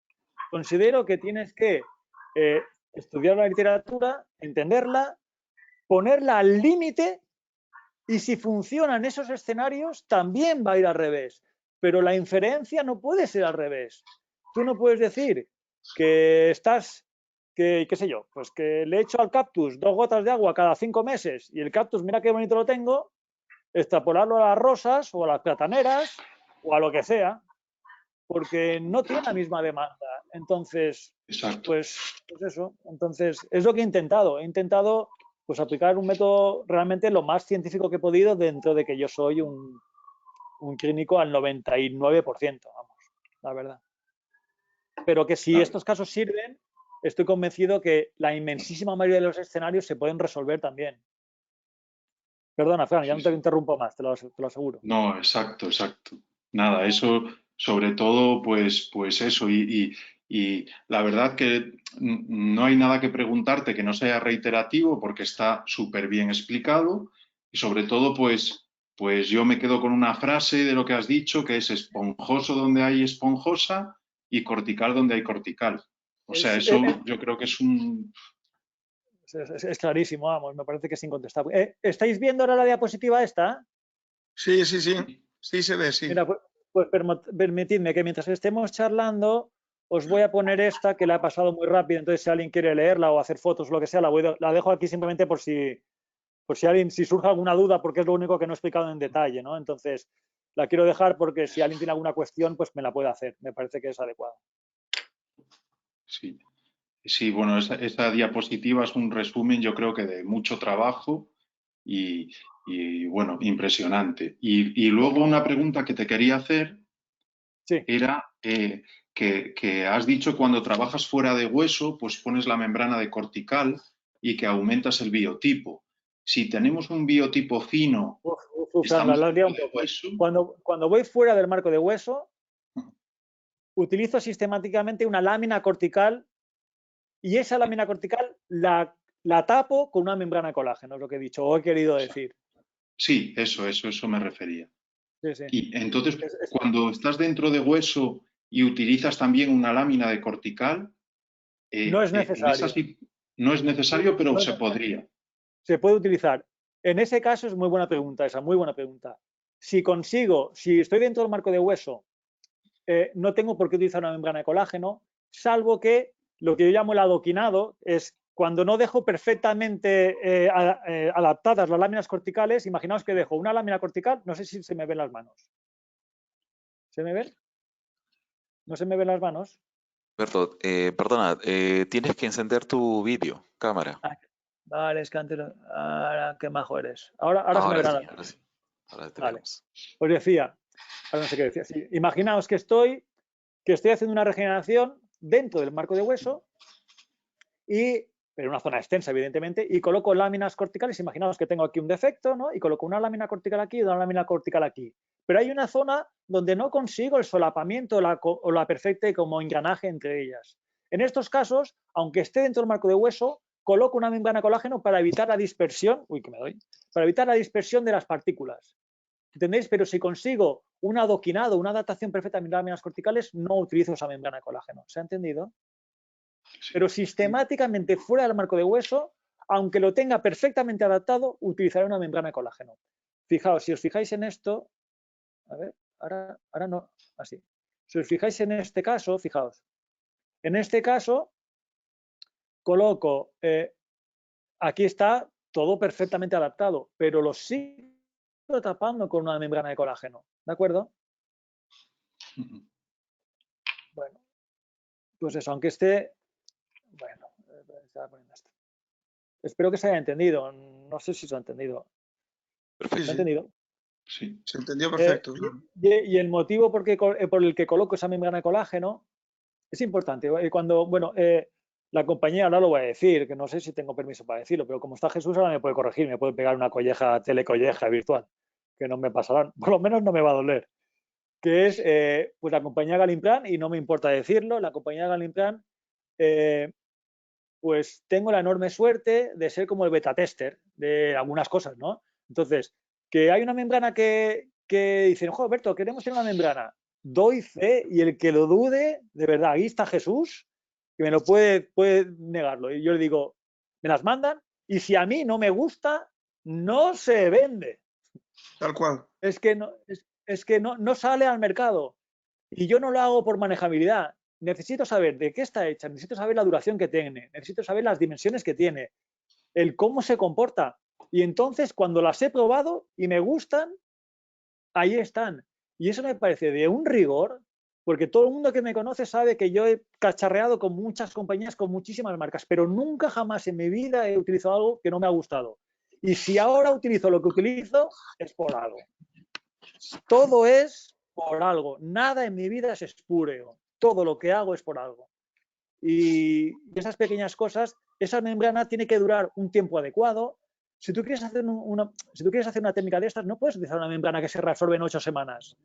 S1: Considero que tienes que estudiar la literatura, entenderla, ponerla al límite y si funcionan esos escenarios, también va a ir al revés. Pero la inferencia no puede ser al revés. Tú no puedes decir que qué sé yo, pues que le echo al cactus 2 gotas de agua cada 5 meses y el cactus, mira qué bonito lo tengo, extrapolarlo a las rosas o a las plataneras o a lo que sea. porque no tiene la misma demanda. Entonces,
S4: Exacto.
S1: pues eso. Entonces, es lo que he intentado. He intentado pues aplicar un método realmente lo más científico que he podido, dentro de que yo soy un clínico al 99%, vamos, la verdad. Pero que si estos casos sirven, estoy convencido que la inmensísima mayoría de los escenarios se pueden resolver también. Perdona, Fran, ya no te interrumpo más, te lo aseguro.
S4: No, exacto, exacto. Nada, eso, sobre todo, pues eso. Y la verdad que no hay nada que preguntarte que no sea reiterativo, porque está súper bien explicado. Y sobre todo, pues yo me quedo con una frase de lo que has dicho, que es esponjoso donde hay esponjosa y cortical donde hay cortical. O sea, eso yo creo que es un...
S1: Es clarísimo, vamos, me parece que es incontestable. ¿Estáis viendo ahora la diapositiva esta?
S3: Sí, sí, sí. Sí se ve, sí.
S1: Mira, pues permitidme que mientras estemos charlando os voy a poner esta, que la he pasado muy rápido, entonces si alguien quiere leerla o hacer fotos o lo que sea, la dejo aquí simplemente por si si surge alguna duda, porque es lo único que no he explicado en detalle, ¿no? Entonces, la quiero dejar porque si alguien tiene alguna cuestión, pues me la puede hacer. Me parece que es adecuado.
S4: Sí. Sí, bueno, esa diapositiva es un resumen, yo creo que de mucho trabajo y bueno, impresionante. Y luego una pregunta que te quería hacer
S1: Sí.
S4: era que has dicho cuando trabajas fuera de hueso, pues pones la membrana de cortical y que aumentas el biotipo. Si tenemos un biotipo fino, estamos
S1: La
S4: dentro
S1: un
S4: de
S1: poco.
S4: hueso.
S1: Cuando voy fuera del marco de hueso, utilizo sistemáticamente una lámina cortical y esa lámina cortical la tapo con una membrana de colágeno, es lo que he dicho o he querido decir.
S4: Sí, eso me refería.
S1: Sí, sí.
S4: Y entonces, cuando estás dentro de hueso y utilizas también una lámina de cortical,
S1: no es necesario.
S4: No es necesario, pero
S1: no
S4: se podría.
S1: Se puede utilizar. En ese caso es muy buena pregunta esa, muy buena pregunta. Si estoy dentro del marco de hueso, no tengo por qué utilizar una membrana de colágeno, salvo que lo que yo llamo el adoquinado es cuando no dejo perfectamente adaptadas las láminas corticales. Imaginaos que dejo una lámina cortical, no sé si se me ven las manos. ¿Se me ven? ¿No se me ven las manos?
S2: Berto, perdona, tienes que encender tu vídeo, cámara.
S1: Vale, es que antes... Ahora, qué majo eres. Ahora se me
S2: Ahora
S1: verán
S2: sí,
S1: las
S2: ahora
S1: manos.
S2: sí. Ahora te
S1: Vale.
S2: vemos.
S1: Os decía, ahora no sé qué decía. Sí, imaginaos que estoy haciendo una regeneración dentro del marco de hueso, pero en una zona extensa, evidentemente, y coloco láminas corticales. Imaginaos que tengo aquí un defecto, ¿no? Y coloco una lámina cortical aquí y una lámina cortical aquí. Pero hay una zona donde no consigo el solapamiento o la perfecta como engranaje entre ellas. En estos casos, aunque esté dentro del marco de hueso, coloco una membrana de colágeno para evitar la dispersión, para evitar la dispersión de las partículas. ¿Entendéis? Pero si consigo un adoquinado, una adaptación perfecta a mis láminas corticales, no utilizo esa membrana de colágeno. ¿Se ha entendido? Pero sistemáticamente fuera del marco de hueso, aunque lo tenga perfectamente adaptado, utilizaré una membrana de colágeno. Fijaos, si os fijáis en esto, a ver, ahora no, así. Si os fijáis en este caso, fijaos, en este caso coloco, aquí está todo perfectamente adaptado, pero lo sigo tapando con una membrana de colágeno, ¿de acuerdo? Bueno, pues eso, aunque esté, bueno, estaba poniendo esto. Espero que se haya entendido, no sé si se ha entendido.
S2: Perfecto.
S1: ¿Se ha entendido?
S4: Sí.
S3: Se entendió perfecto.
S1: Y el motivo por el que coloco esa membrana de colágeno es importante. Cuando, la compañía, ahora lo voy a decir, que no sé si tengo permiso para decirlo, pero como está Jesús, ahora me puede corregir, me puede pegar una telecolleja virtual, que no me pasarán, por lo menos no me va a doler. Que es, pues la compañía Galimplan, y no me importa decirlo, la compañía Galimplan, pues tengo la enorme suerte de ser como el beta tester de algunas cosas, ¿no? Entonces, que hay una membrana que dicen, joder, Berto, queremos tener una membrana. Doy fe, y el que lo dude, de verdad, ahí está Jesús, que me lo puede negarlo. Y yo le digo, me las mandan, y si a mí no me gusta, no se vende.
S3: Tal cual.
S1: Es que no sale al mercado. Y yo no lo hago por manejabilidad. Necesito saber de qué está hecha, necesito saber la duración que tiene, necesito saber las dimensiones que tiene, el cómo se comporta. Y entonces, cuando las he probado y me gustan, ahí están. Y eso me parece de un rigor, porque todo el mundo que me conoce sabe que yo he cacharreado con muchas compañías, con muchísimas marcas, pero nunca jamás en mi vida he utilizado algo que no me ha gustado. Y si ahora utilizo lo que utilizo, es por algo. Todo es por algo. Nada en mi vida es espúreo. Todo lo que hago es por algo. Y esas pequeñas cosas, esa membrana tiene que durar un tiempo adecuado. Si tú quieres hacer una técnica de estas, no puedes utilizar una membrana que se reabsorbe en 8 semanas.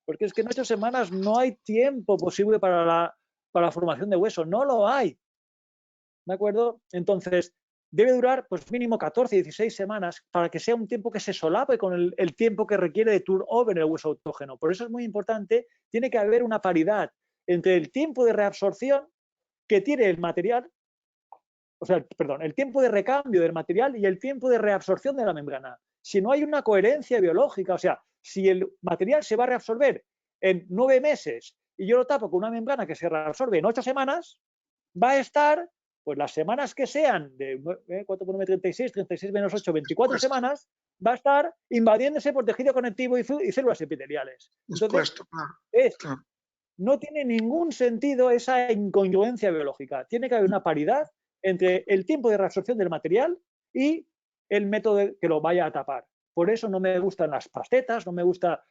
S1: Porque es que en 8 semanas no hay tiempo posible para la formación de hueso. No lo hay. ¿De acuerdo? Entonces, debe durar pues mínimo 14, 16 semanas para que sea un tiempo que se solape con el tiempo que requiere de turnover el hueso autógeno. Por eso es muy importante, tiene que haber una paridad entre el tiempo de reabsorción que tiene el material, o sea, perdón, el tiempo de recambio del material y el tiempo de reabsorción de la membrana. Si no hay una coherencia biológica, o sea, si el material se va a reabsorber en 9 meses y yo lo tapo con una membrana que se reabsorbe en 8 semanas, va a estar, pues las semanas que sean, de 4 por 9, 36, 36 menos 8, 24 semanas, va a estar invadiéndose por tejido conectivo y células epiteliales. Entonces, no tiene ningún sentido esa incongruencia biológica. Tiene que haber una paridad entre el tiempo de reabsorción del material y el método que lo vaya a tapar. Por eso no me gustan las pastetas, no me gusta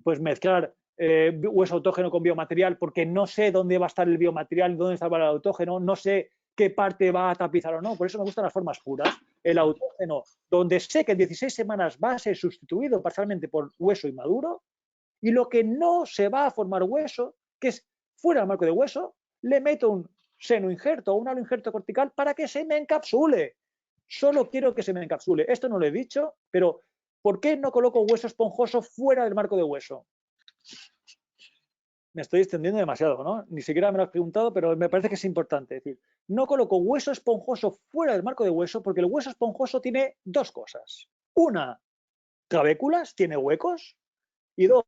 S1: pues mezclar hueso autógeno con biomaterial, porque no sé dónde va a estar el biomaterial, dónde está el autógeno, no sé qué parte va a tapizar o no. Por eso me gustan las formas puras. El autógeno, donde sé que en 16 semanas va a ser sustituido parcialmente por hueso inmaduro, y lo que no se va a formar hueso, que es fuera del marco de hueso, le meto un seno-injerto o un halo-injerto cortical para que se me encapsule. Solo quiero que se me encapsule. Esto no lo he dicho, pero ¿por qué no coloco hueso esponjoso fuera del marco de hueso? Me estoy extendiendo demasiado, ¿no? Ni siquiera me lo has preguntado, pero me parece que es importante. Es decir, no coloco hueso esponjoso fuera del marco de hueso porque el hueso esponjoso tiene dos cosas. Una, trabéculas, tiene huecos. Y dos,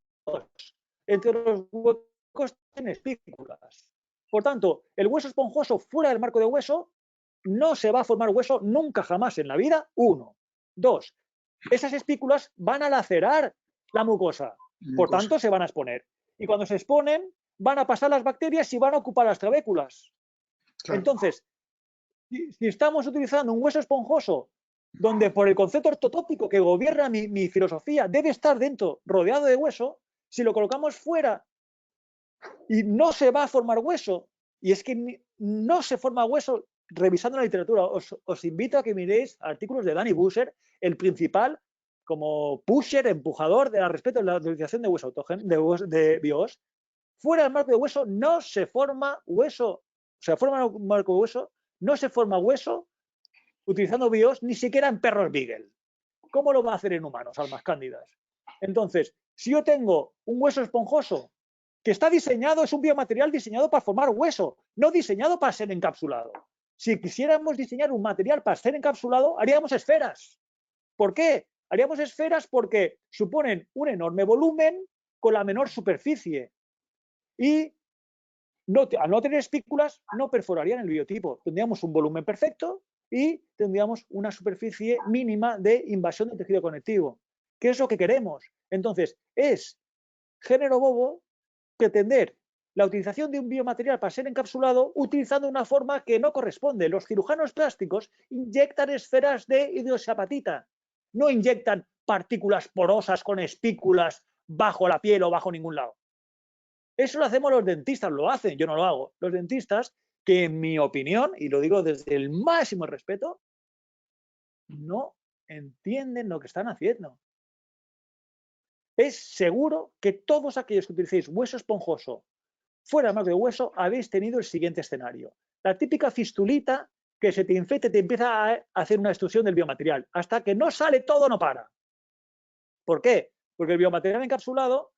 S1: entre los huecos tiene espículas. Por tanto, el hueso esponjoso fuera del marco de hueso no se va a formar hueso nunca jamás en la vida. 1. 2. Esas espículas van a lacerar la mucosa. Por tanto, se van a exponer. Y cuando se exponen, van a pasar las bacterias y van a ocupar las trabéculas. Claro. Entonces, si estamos utilizando un hueso esponjoso donde por el concepto ortotópico que gobierna mi filosofía debe estar dentro, rodeado de hueso, si lo colocamos fuera y no se va a formar hueso, y es que no se forma hueso, revisando la literatura, os invito a que miréis artículos de Danny Busher, el principal como pusher, empujador de la respecto de la utilización de hueso autógeno, de BIOS. Fuera del marco de hueso no se forma hueso, o sea, fuera del marco de hueso no se forma hueso utilizando BIOS ni siquiera en perros Beagle. ¿Cómo lo va a hacer en humanos, almas cándidas? Entonces, si yo tengo un hueso esponjoso que está diseñado, es un biomaterial diseñado para formar hueso, no diseñado para ser encapsulado. Si quisiéramos diseñar un material para ser encapsulado, haríamos esferas. ¿Por qué? Haríamos esferas porque suponen un enorme volumen con la menor superficie. Y al no tener espículas, no perforarían el biotipo. Tendríamos un volumen perfecto y tendríamos una superficie mínima de invasión del tejido conectivo. ¿Qué es lo que queremos? Entonces, es género bobo pretender la utilización de un biomaterial para ser encapsulado utilizando una forma que no corresponde. Los cirujanos plásticos inyectan esferas de hidroxiapatita, no inyectan partículas porosas con espículas bajo la piel o bajo ningún lado. Eso lo hacemos los dentistas, lo hacen, yo no lo hago. Los dentistas que, en mi opinión, y lo digo desde el máximo respeto, no entienden lo que están haciendo. Es seguro que todos aquellos que utilicéis hueso esponjoso fuera del marco de hueso habéis tenido el siguiente escenario. La típica fistulita que se te infecta y te empieza a hacer una destrucción del biomaterial. Hasta que no sale todo, no para. ¿Por qué? Porque el biomaterial encapsulado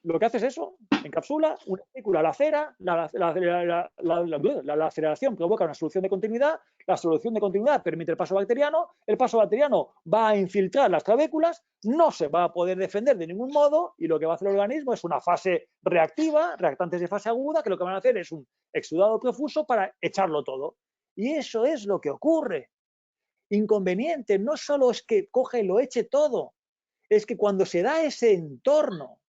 S1: lo que hace es eso, encapsula una espícula, lacera, la laceración provoca una solución de continuidad, la solución de continuidad permite el paso bacteriano va a infiltrar las trabéculas, no se va a poder defender de ningún modo y lo que va a hacer el organismo es una fase reactiva, reactantes de fase aguda, que lo que van a hacer es un exudado profuso para echarlo todo. Y eso es lo que ocurre. Inconveniente, no solo es que coge y lo eche todo, es que cuando se da ese entorno,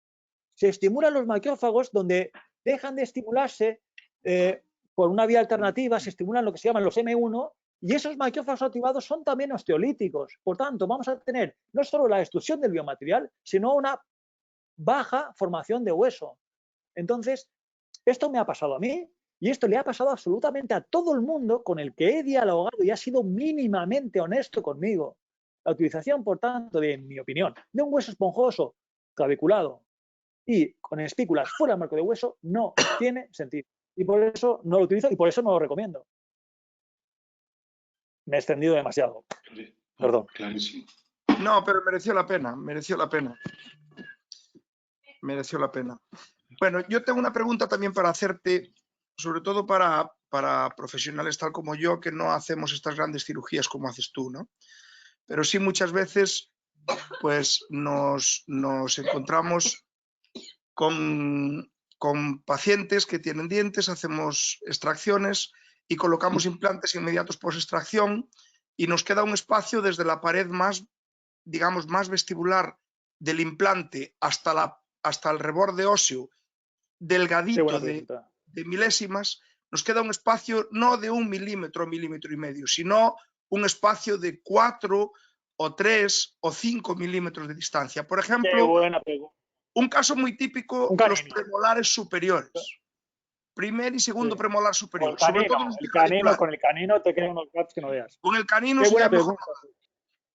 S1: se estimulan los macrófagos donde dejan de estimularse por una vía alternativa, se estimulan lo que se llaman los M1, y esos macrófagos activados son también osteolíticos. Por tanto, vamos a tener no solo la destrucción del biomaterial, sino una baja formación de hueso. Entonces, esto me ha pasado a mí y esto le ha pasado absolutamente a todo el mundo con el que he dialogado y ha sido mínimamente honesto conmigo. La utilización, por tanto, en mi opinión, de un hueso esponjoso claviculado y con espículas fuera del marco de hueso no tiene sentido. Y por eso no lo utilizo y por eso no lo recomiendo. Me he extendido demasiado. Perdón.
S4: Clarísimo.
S3: No, pero mereció la pena, mereció la pena. Mereció la pena. Bueno, yo tengo una pregunta también para hacerte, sobre todo para profesionales tal como yo, que no hacemos estas grandes cirugías como haces tú, ¿no? Pero sí muchas veces pues nos encontramos con pacientes que tienen dientes, hacemos extracciones y colocamos implantes inmediatos post extracción y nos queda un espacio desde la pared más, digamos, más vestibular del implante hasta el reborde óseo delgadito de milésimas, nos queda un espacio no de 1 milímetro, milímetro y medio, sino un espacio de 4 o 3 o 5 milímetros de distancia. Por ejemplo, un caso muy típico, los premolares superiores. Primer y segundo premolar superior.
S1: Sobre todo con el canino te quedan unos gaps que no veas.
S3: Con el canino sería mejor.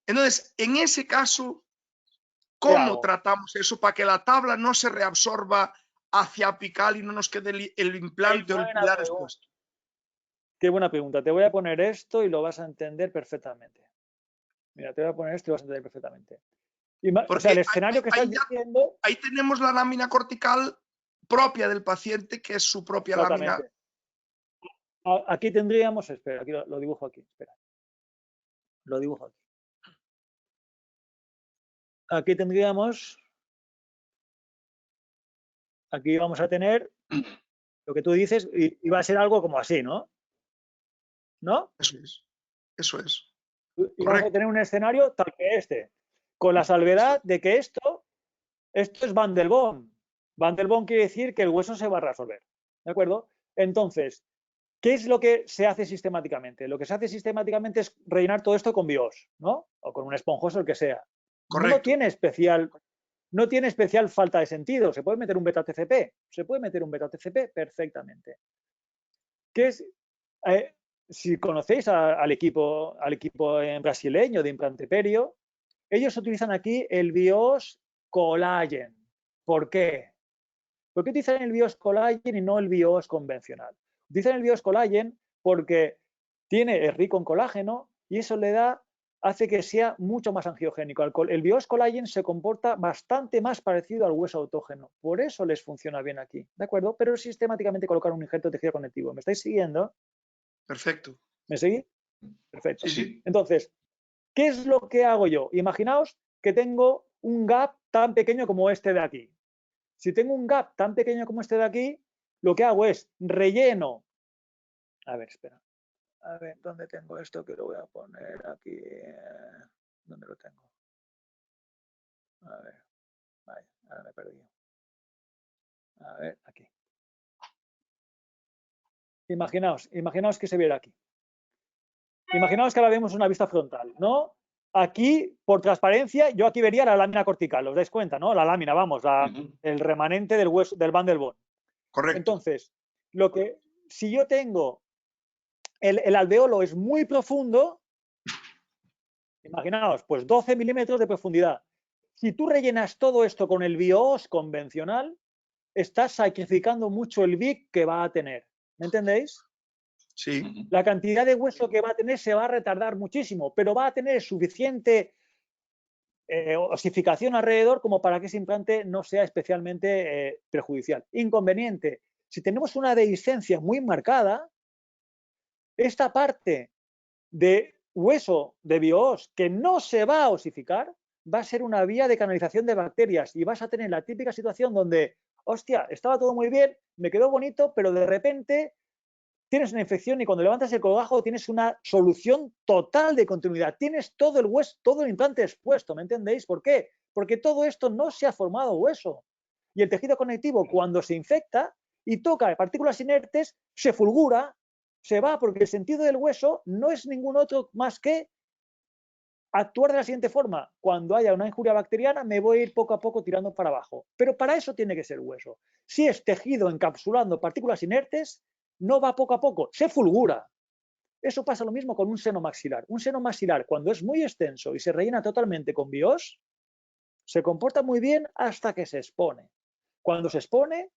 S3: Entonces, en ese caso, ¿cómo tratamos eso para que la tabla no se reabsorba hacia apical y no nos quede el implante o el pilar expuesto?
S1: Qué buena pregunta. Te voy a poner esto y lo vas a entender perfectamente. Mira, te voy a poner esto y lo vas a entender perfectamente. O sea, el escenario que estás diciendo...
S3: Ahí tenemos la lámina cortical propia del paciente, que es su propia lámina.
S1: Aquí tendríamos... Espera, aquí lo dibujo aquí. Espera. Lo dibujo aquí. Aquí tendríamos... Aquí vamos a tener lo que tú dices y va a ser algo como así, ¿no? ¿No?
S3: Eso es. Eso es.
S1: Y vamos a tener un escenario tal que este, con la salvedad de que esto es Van der Boom. Van der Boom quiere decir que el hueso se va a resolver. ¿De acuerdo? Entonces, ¿qué es lo que se hace sistemáticamente? Lo que se hace sistemáticamente es rellenar todo esto con bios, ¿no? O con un esponjoso, el que sea.
S3: Correcto.
S1: No tiene especial falta de sentido. Se puede meter un beta-TCP. Se puede meter un beta-TCP perfectamente. ¿Qué es? Si conocéis al equipo brasileño de Implante Perio, ellos utilizan aquí el BIOS Collagen. ¿Por qué? ¿Por qué utilizan el BIOS Collagen y no el BIOS convencional? Utilizan el BIOS Collagen porque es rico en colágeno y eso hace que sea mucho más angiogénico. El BIOS Collagen se comporta bastante más parecido al hueso autógeno. Por eso les funciona bien aquí, ¿de acuerdo? Pero sistemáticamente colocar un injerto de tejido conectivo. ¿Me estáis siguiendo?
S3: Perfecto.
S1: ¿Me seguís? Perfecto.
S3: Sí.
S1: Entonces, ¿qué es lo que hago yo? Imaginaos que tengo un gap tan pequeño como este de aquí. Si tengo un gap tan pequeño como este de aquí, lo que hago es relleno. A ver, espera. A ver, ¿dónde tengo esto? Que lo voy a poner aquí. ¿Dónde lo tengo? A ver. Vaya, ahora me he perdido. A ver, aquí. Imaginaos que se viera aquí. Imaginaos que ahora vemos una vista frontal, ¿no? Aquí, por transparencia, yo aquí vería la lámina cortical, ¿os dais cuenta, no? La lámina, vamos, el remanente del hueso, del Van der Boom.
S3: Correcto.
S1: Entonces, si yo tengo el alveolo es muy profundo, imaginaos, pues 12 milímetros de profundidad. Si tú rellenas todo esto con el BIOS convencional, estás sacrificando mucho el VIC que va a tener. ¿Me entendéis?
S3: Sí.
S1: La cantidad de hueso que va a tener se va a retardar muchísimo, pero va a tener suficiente osificación alrededor como para que ese implante no sea especialmente perjudicial. Inconveniente, si tenemos una dehiscencia muy marcada, esta parte de hueso de BIOS que no se va a osificar va a ser una vía de canalización de bacterias y vas a tener la típica situación donde, hostia, estaba todo muy bien, me quedó bonito, pero de repente tienes una infección y cuando levantas el colgajo tienes una solución total de continuidad. Tienes todo el hueso, todo el implante expuesto, ¿me entendéis? ¿Por qué? Porque todo esto no se ha formado hueso. Y el tejido conectivo, cuando se infecta, y toca partículas inertes, se fulgura, se va, porque el sentido del hueso no es ningún otro más que actuar de la siguiente forma: cuando haya una injuria bacteriana me voy a ir poco a poco tirando para abajo, pero para eso tiene que ser hueso. Si es tejido encapsulando partículas inertes, no va poco a poco, se fulgura. Eso pasa lo mismo con un seno maxilar. Un seno maxilar, cuando es muy extenso y se rellena totalmente con bios, se comporta muy bien hasta que se expone. Cuando se expone,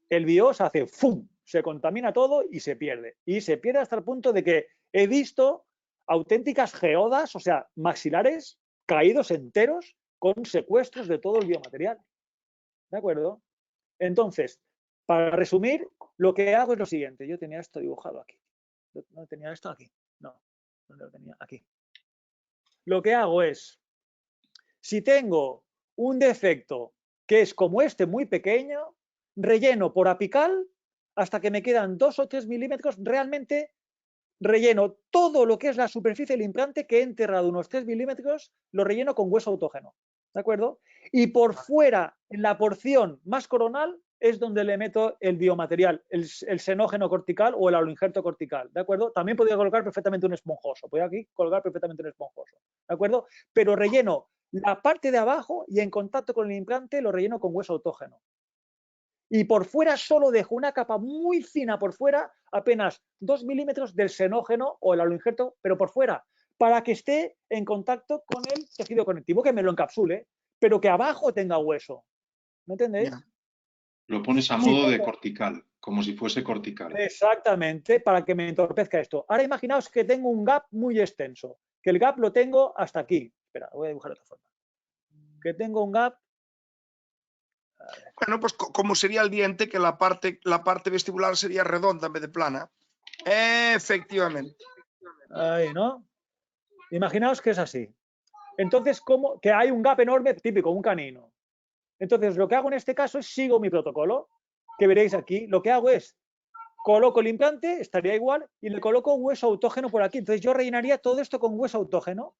S1: el bios hace ¡fum!, se contamina todo y se pierde. Y se pierde hasta el punto de que he visto auténticas geodas, o sea, maxilares caídos enteros con secuestros de todo el biomaterial. ¿De acuerdo? Entonces, para resumir, lo que hago es lo siguiente. Yo tenía esto dibujado aquí. ¿No tenía esto aquí? No, ¿dónde lo tenía? Aquí. Lo que hago es, si tengo un defecto que es como este, muy pequeño, relleno por apical hasta que me quedan 2 o 3 milímetros. Realmente relleno todo lo que es la superficie del implante, que he enterrado unos 3 milímetros, lo relleno con hueso autógeno. ¿De acuerdo? Y por fuera, en la porción más coronal, es donde le meto el biomaterial, el senógeno cortical o el aloinjerto cortical. ¿De acuerdo? También podría colocar perfectamente un esponjoso. Podría aquí colgar perfectamente un esponjoso. ¿De acuerdo? Pero relleno la parte de abajo y en contacto con el implante lo relleno con hueso autógeno. Y por fuera solo dejo una capa muy fina por fuera, apenas 2 milímetros del senógeno o el aloinjerto, pero por fuera, para que esté en contacto con el tejido conectivo, que me lo encapsule, pero que abajo tenga hueso. ¿Me entendéis?
S3: Ya.
S4: Lo pones a modo de cortical, como si fuese cortical.
S1: Exactamente, para que me entorpezca esto. Ahora imaginaos que tengo un gap muy extenso, que el gap lo tengo hasta aquí. Espera, voy a dibujar de otra forma. Que tengo un gap.
S3: Bueno, pues como sería el diente, que la parte vestibular sería redonda en vez de plana. Efectivamente.
S1: Ahí, ¿no? Imaginaos que es así. Entonces, ¿cómo? Que hay un gap enorme, típico, un canino. Entonces, lo que hago en este caso es sigo mi protocolo, que veréis aquí. Lo que hago es, coloco el implante, estaría igual, y le coloco hueso autógeno por aquí. Entonces, yo rellenaría todo esto con hueso autógeno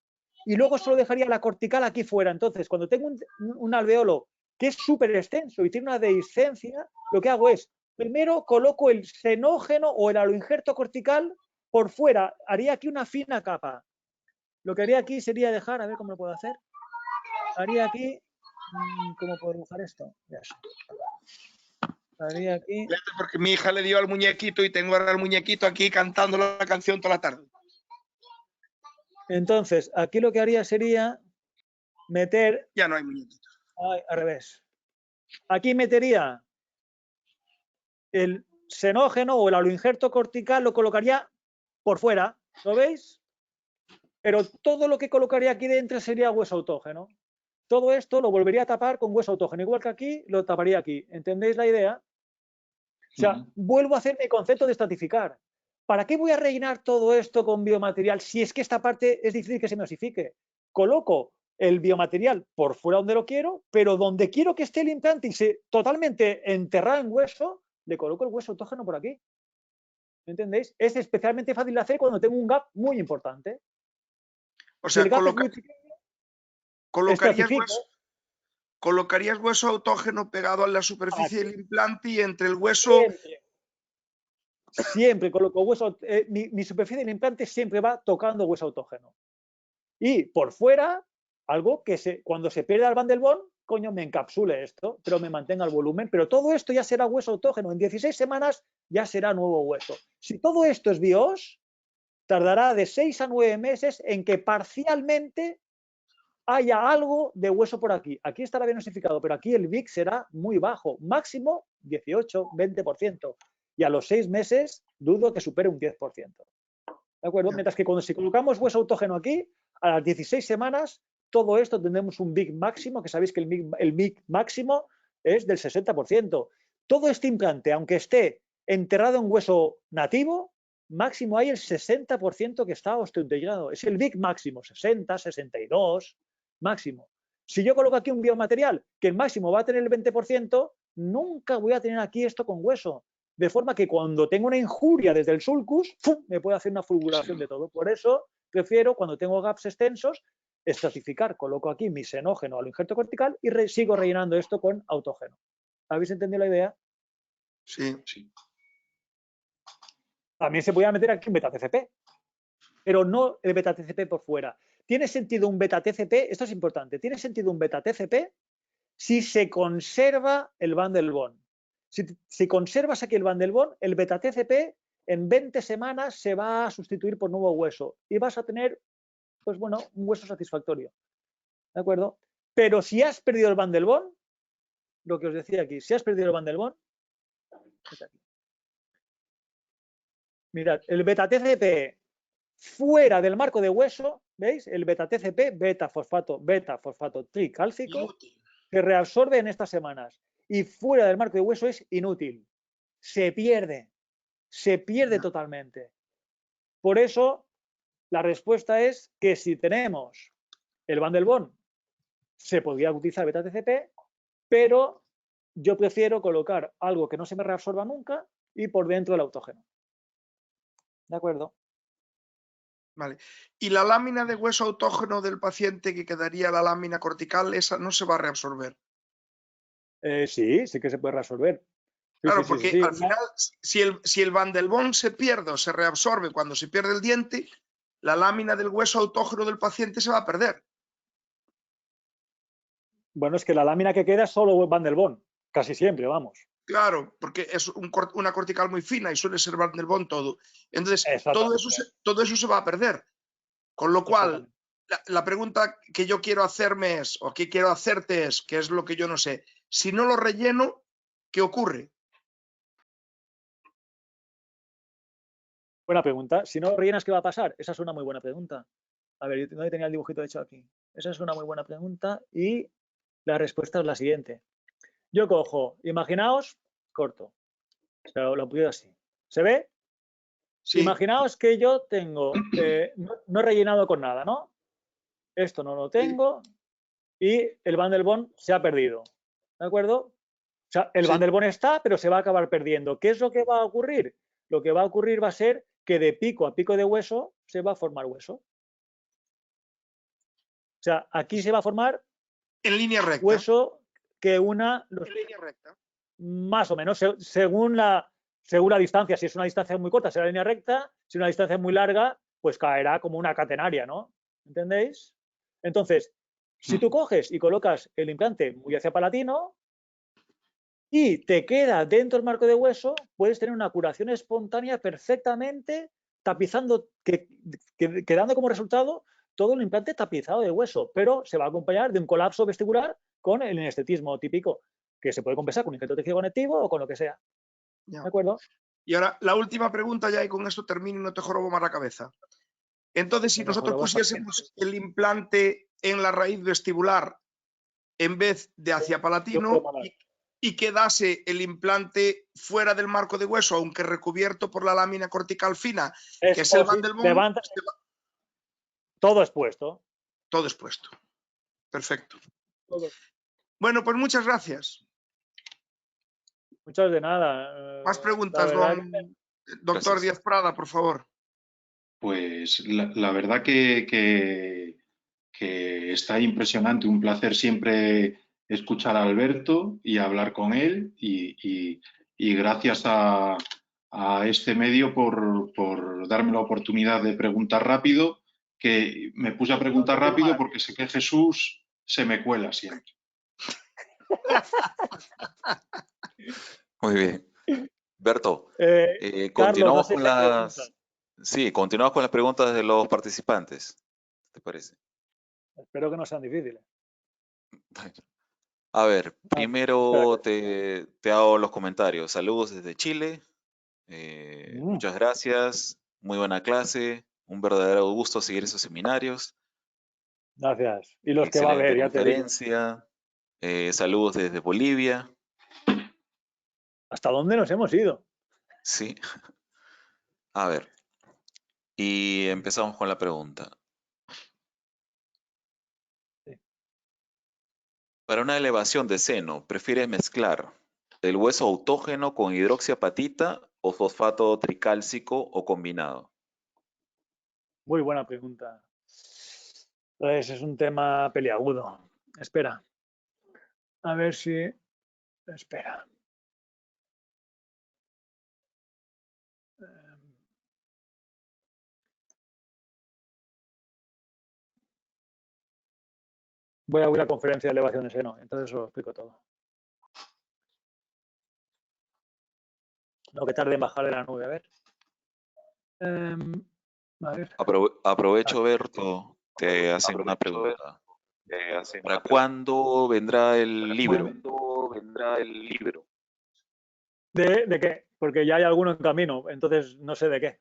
S1: y luego solo dejaría la cortical aquí fuera. Entonces, cuando tengo un alveolo que es súper extenso y tiene una dehiscencia, lo que hago es, primero coloco el senógeno o el aloinjerto cortical por fuera. Haría aquí una fina capa. Lo que haría aquí sería dejar, a ver cómo lo puedo hacer. Haría aquí, ¿cómo puedo dibujar esto? Ya sé. Haría aquí.
S3: Porque mi hija le dio al muñequito y tengo ahora el muñequito aquí cantando la canción toda la tarde.
S1: Entonces, aquí lo que haría sería meter.
S3: Ya no hay muñequitos.
S1: Ay, al revés. Aquí metería el senógeno o el aloinjerto cortical, lo colocaría por fuera, ¿lo veis? Pero todo lo que colocaría aquí dentro sería hueso autógeno. Todo esto lo volvería a tapar con hueso autógeno, igual que aquí, lo taparía aquí. ¿Entendéis la idea? O sea, vuelvo a hacer mi concepto de estratificar. ¿Para qué voy a rellenar todo esto con biomaterial si es que esta parte es difícil que se me osifique? Coloco el biomaterial por fuera donde lo quiero, pero donde quiero que esté el implante y se totalmente enterrado en hueso, le coloco el hueso autógeno por aquí. ¿Entendéis? Es especialmente fácil de hacer cuando tengo un gap muy importante.
S3: O sea,
S1: si el gap es muy pequeño,
S3: colocarías hueso autógeno pegado a la superficie del implante y entre el hueso.
S1: Siempre coloco hueso. Mi superficie del implante siempre va tocando hueso autógeno. Y por fuera, algo que cuando se pierde el Van der Waals, coño, me encapsule esto, pero me mantenga el volumen. Pero todo esto ya será hueso autógeno. En 16 semanas ya será nuevo hueso. Si todo esto es bios, tardará de 6 a 9 meses en que parcialmente haya algo de hueso por aquí. Aquí estará bien osificado, pero aquí el VIC será muy bajo, máximo 18, 20%. Y a los 6 meses dudo que supere un 10%. ¿De acuerdo? Mientras que si colocamos hueso autógeno aquí, a las 16 semanas, todo esto tendremos un VIC máximo, que sabéis que el VIC máximo es del 60%. Todo este implante, aunque esté enterrado en hueso nativo, máximo hay el 60% que está osteointegrado. Es el VIC máximo, 60, 62, máximo. Si yo coloco aquí un biomaterial que el máximo va a tener el 20%, nunca voy a tener aquí esto con hueso. De forma que cuando tengo una injuria desde el sulcus, ¡fum!, me puede hacer una fulguración de todo. Por eso prefiero, cuando tengo gaps extensos, estratificar. Coloco aquí mi senógeno al injerto cortical y sigo rellenando esto con autógeno. ¿Habéis entendido la idea?
S3: Sí.
S4: Sí.
S1: También se podía meter aquí un beta-TCP, pero no el beta-TCP por fuera. ¿Tiene sentido un beta-TCP? Esto es importante. ¿Tiene sentido un beta-TCP si se conserva el bundle bond? Si conservas aquí el bundle bond, el beta-TCP en 20 semanas se va a sustituir por nuevo hueso y vas a tener, pues bueno, un hueso satisfactorio. ¿De acuerdo? Pero si has perdido el bundle bond, lo que os decía aquí, si has perdido el bundle bond, mirad, el beta-TCP fuera del marco de hueso, ¿veis? El beta-TCP, beta-fosfato tricálcico,
S3: Inútil.
S1: se reabsorbe en estas semanas y fuera del marco de hueso es inútil. Se pierde totalmente. Por eso, la respuesta es que si tenemos el bundle bond, se podría utilizar beta-TCP, pero yo prefiero colocar algo que no se me reabsorba nunca y por dentro el autógeno. ¿De acuerdo?
S3: Vale. Y la lámina de hueso autógeno del paciente, que quedaría la lámina cortical, esa no se va a reabsorber.
S1: Sí que se puede resolver.
S3: Claro, porque al final, si el bundle bond se pierde o se reabsorbe cuando se pierde el diente, la lámina del hueso autógeno del paciente se va a perder.
S1: Bueno, es que la lámina que queda es solo bundle bond, casi siempre, vamos.
S3: Claro, porque es una cortical muy fina y suele ser bundle bond todo. Entonces, todo eso se va a perder. Con lo cual, la pregunta que yo quiero hacerme es, o que quiero hacerte es, que es lo que yo no sé, si no lo relleno, ¿qué ocurre?
S1: Buena pregunta. Si no lo rellenas, ¿qué va a pasar? Esa es una muy buena pregunta. A ver, ¿dónde tenía el dibujito hecho aquí? Esa es una muy buena pregunta y la respuesta es la siguiente. Yo cojo, imaginaos, corto, lo pongo así. ¿Se ve?
S3: Sí.
S1: Imaginaos que yo tengo, no he rellenado con nada, ¿no? Esto no lo tengo y el bundle bond se ha perdido. ¿De acuerdo? O sea, el bundle bond está, pero se va a acabar perdiendo. ¿Qué es lo que va a ocurrir? Lo que va a ocurrir va a ser que de pico a pico de hueso se va a formar hueso. O sea, aquí se va a formar
S3: en línea recta.
S1: Hueso que una
S3: en línea recta.
S1: Más o menos, según la distancia. Si es una distancia muy corta, será línea recta. Si es una distancia muy larga, pues caerá como una catenaria, ¿no? ¿Entendéis? Entonces, si tú coges y colocas el implante muy hacia palatino y te queda dentro del marco de hueso, puedes tener una curación espontánea perfectamente tapizando, quedando como resultado todo el implante tapizado de hueso, pero se va a acompañar de un colapso vestibular con el anestetismo típico, que se puede compensar con un injerto tejido conectivo o con lo que sea.
S3: Ya.
S1: ¿De acuerdo?
S3: Y ahora, la última pregunta ya, y con esto termino y no te jorobo más la cabeza. Entonces, si nosotros pusiésemos el implante en la raíz vestibular en vez de hacia palatino y quedase el implante fuera del marco de hueso, aunque recubierto por la lámina cortical fina, que es el bundle bond,
S1: todo expuesto.
S3: Todo expuesto. Perfecto. Bueno, pues muchas gracias.
S1: Muchas de nada.
S3: Más preguntas, doctor Díaz Prada, por favor.
S4: Pues la verdad que está impresionante, un placer siempre escuchar a Alberto y hablar con él y gracias a este medio por darme la oportunidad de preguntar rápido, que me puse a preguntar rápido porque sé que Jesús se me cuela siempre.
S2: Muy bien. Berto,
S1: Carlos,
S2: continuamos
S1: no sé
S2: con
S1: si
S2: Sí, continuamos con las preguntas de los participantes. ¿Te parece?
S1: Espero que no sean difíciles.
S2: A ver, primero te hago los comentarios. Saludos desde Chile. Muchas gracias. Muy buena clase. Un verdadero gusto seguir esos seminarios.
S1: Gracias. Y los que va a haber, ya te digo.
S2: Saludos desde Bolivia.
S1: ¿Hasta dónde nos hemos ido?
S2: Sí. A ver. Y empezamos con la pregunta.
S1: Sí.
S2: Para una elevación de seno, ¿prefieres mezclar el hueso autógeno con hidroxiapatita o fosfato tricálcico o combinado?
S1: Muy buena pregunta. Ese es un tema peliagudo. Espera. A ver si... Espera. voy a una conferencia de elevación de seno, entonces os lo explico todo. Lo que tarde en bajar de la nube, a ver. A ver.
S2: Aprovecho, Berto, te hacen una pregunta. ¿Para cuándo vendrá el libro?
S1: ¿De qué? Porque ya hay alguno en camino, entonces no sé de qué.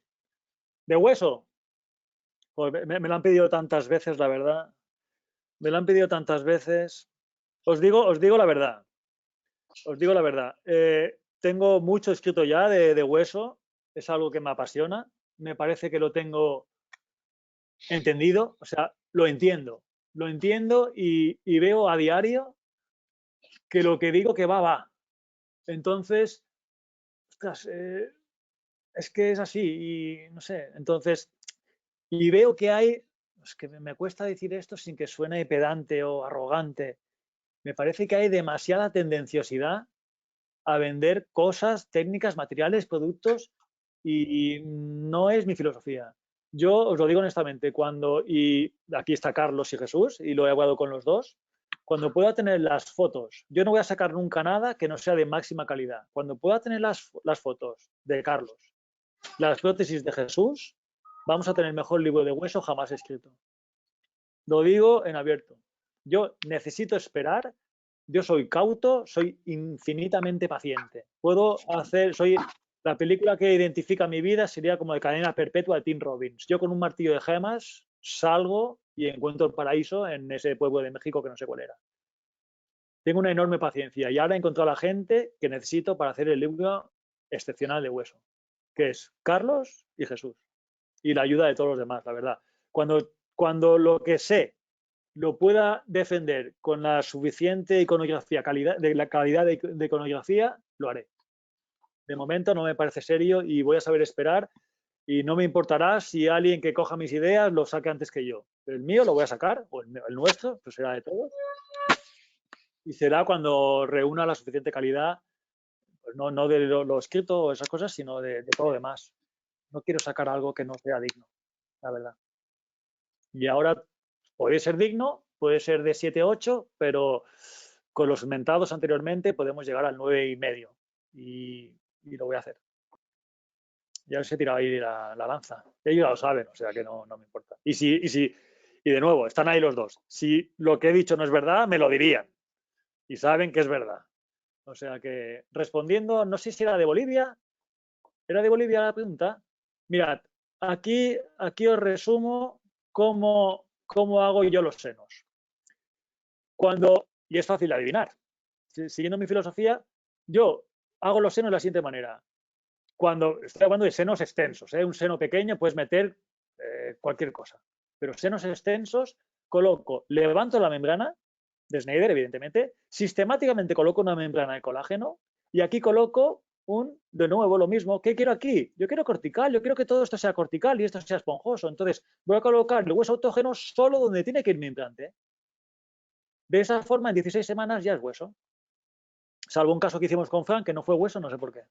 S1: ¿De hueso? Pues me lo han pedido tantas veces, la verdad. Me lo han pedido tantas veces. Os digo la verdad. Os digo la verdad. Tengo mucho escrito ya de hueso. Es algo que me apasiona. Me parece que lo tengo entendido. O sea, lo entiendo. Lo entiendo y veo a diario que lo que digo que va. Entonces, ostras, es que es así y no sé. Entonces, y veo que hay, es que me cuesta decir esto sin que suene pedante o arrogante. Me parece que hay demasiada tendenciosidad a vender cosas, técnicas, materiales, productos y no es mi filosofía. Yo os lo digo honestamente, y aquí está Carlos y Jesús y lo he hablado con los dos, cuando pueda tener las fotos, yo no voy a sacar nunca nada que no sea de máxima calidad. Cuando pueda tener las fotos de Carlos, las prótesis de Jesús, vamos a tener el mejor libro de hueso jamás escrito. Lo digo en abierto. Yo necesito esperar. Yo soy cauto, soy infinitamente paciente. La película que identifica mi vida sería como de cadena perpetua de Tim Robbins. Yo con un martillo de gemas salgo y encuentro el paraíso en ese pueblo de México que no sé cuál era. Tengo una enorme paciencia y ahora he encontrado a la gente que necesito para hacer el libro excepcional de hueso, que es Carlos y Jesús. Y la ayuda de todos los demás, la verdad. Cuando lo que sé lo pueda defender con la suficiente iconografía, la calidad de iconografía, lo haré. De momento no me parece serio y voy a saber esperar y no me importará si alguien que coja mis ideas lo saque antes que yo. El mío lo voy a sacar, o el nuestro, pues será de todos. Y será cuando reúna la suficiente calidad, pues no de lo escrito o esas cosas, sino de todo lo demás. No quiero sacar algo que no sea digno, la verdad. Y ahora puede ser digno, puede ser de 7-8, pero con los mentados anteriormente podemos llegar al 9,5 y lo voy a hacer. Ya os he tirado ahí la lanza. Ellos ya lo saben, o sea que no me importa. Y de nuevo, están ahí los dos. Si lo que he dicho no es verdad, me lo dirían. Y saben que es verdad. O sea que, respondiendo, no sé si era de Bolivia. ¿Era de Bolivia la pregunta? Mirad, aquí os resumo cómo hago yo los senos. Y es fácil de adivinar. Siguiendo mi filosofía, yo hago los senos de la siguiente manera. Cuando estoy hablando de senos extensos, un seno pequeño puedes meter cualquier cosa. Pero senos extensos, levanto la membrana de Schneider, evidentemente, sistemáticamente coloco una membrana de colágeno y aquí coloco de nuevo lo mismo. ¿Qué quiero aquí? Yo quiero cortical, yo quiero que todo esto sea cortical y esto sea esponjoso. Entonces voy a colocar el hueso autógeno solo donde tiene que ir mi implante. De esa forma, en 16 semanas ya es hueso. Salvo un caso que hicimos con Frank, que no fue hueso, no sé por qué.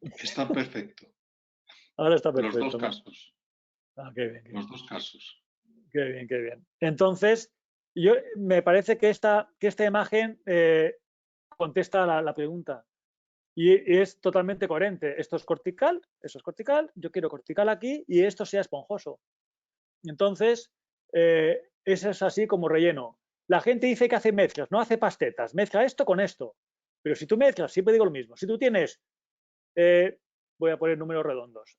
S4: Está perfecto.
S1: Ahora está perfecto.
S4: Los dos casos.
S1: Qué bien,
S4: los dos casos.
S1: Qué bien, qué bien. Entonces, me parece que esta imagen contesta la pregunta. Y es totalmente coherente. Esto es cortical, eso es cortical, yo quiero cortical aquí y esto sea esponjoso. Entonces, eso es así como relleno. La gente dice que hace mezclas, no hace pastetas, mezcla esto con esto. Pero si tú mezclas, siempre digo lo mismo, si tú tienes, voy a poner números redondos,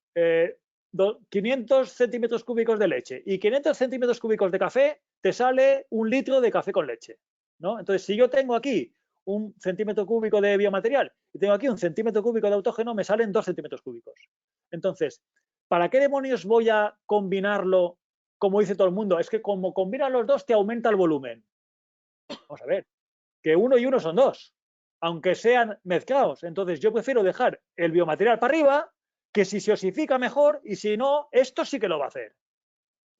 S1: 500 centímetros cúbicos de leche y 500 centímetros cúbicos de café, te sale 1 litro de café con leche, ¿no? Entonces, si yo tengo aquí 1 centímetro cúbico de biomaterial y tengo aquí 1 centímetro cúbico de autógeno, me salen 2 centímetros cúbicos. Entonces, ¿para qué demonios voy a combinarlo como dice todo el mundo? Es que como combinan los dos te aumenta el volumen. Vamos a ver, que 1 y 1 son 2, aunque sean mezclados. Entonces, yo prefiero dejar el biomaterial para arriba, que si se osifica mejor y si no, esto sí que lo va a hacer.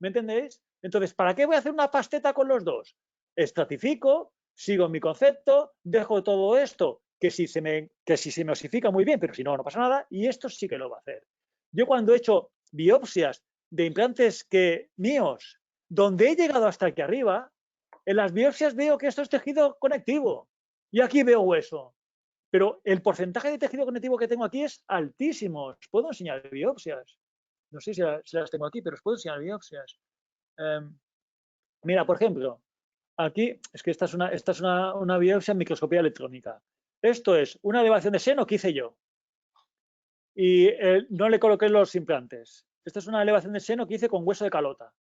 S1: ¿Me entendéis? Entonces, ¿para qué voy a hacer una pasteta con los dos? Estratifico, sigo mi concepto, dejo todo esto, que si se me osifica muy bien, pero si no, no pasa nada, y esto sí que lo va a hacer. Yo cuando he hecho biopsias de implantes míos, donde he llegado hasta aquí arriba, en las biopsias veo que esto es tejido conectivo y aquí veo hueso. Pero el porcentaje de tejido conectivo que tengo aquí es altísimo. Os puedo enseñar biopsias. No sé si las tengo aquí, pero os puedo enseñar biopsias. Mira, por ejemplo, aquí, es que esta es una biopsia en microscopía electrónica. Esto es una elevación de seno que hice yo. Y no le coloqué los implantes. Esta es una elevación de seno que hice con hueso de calota.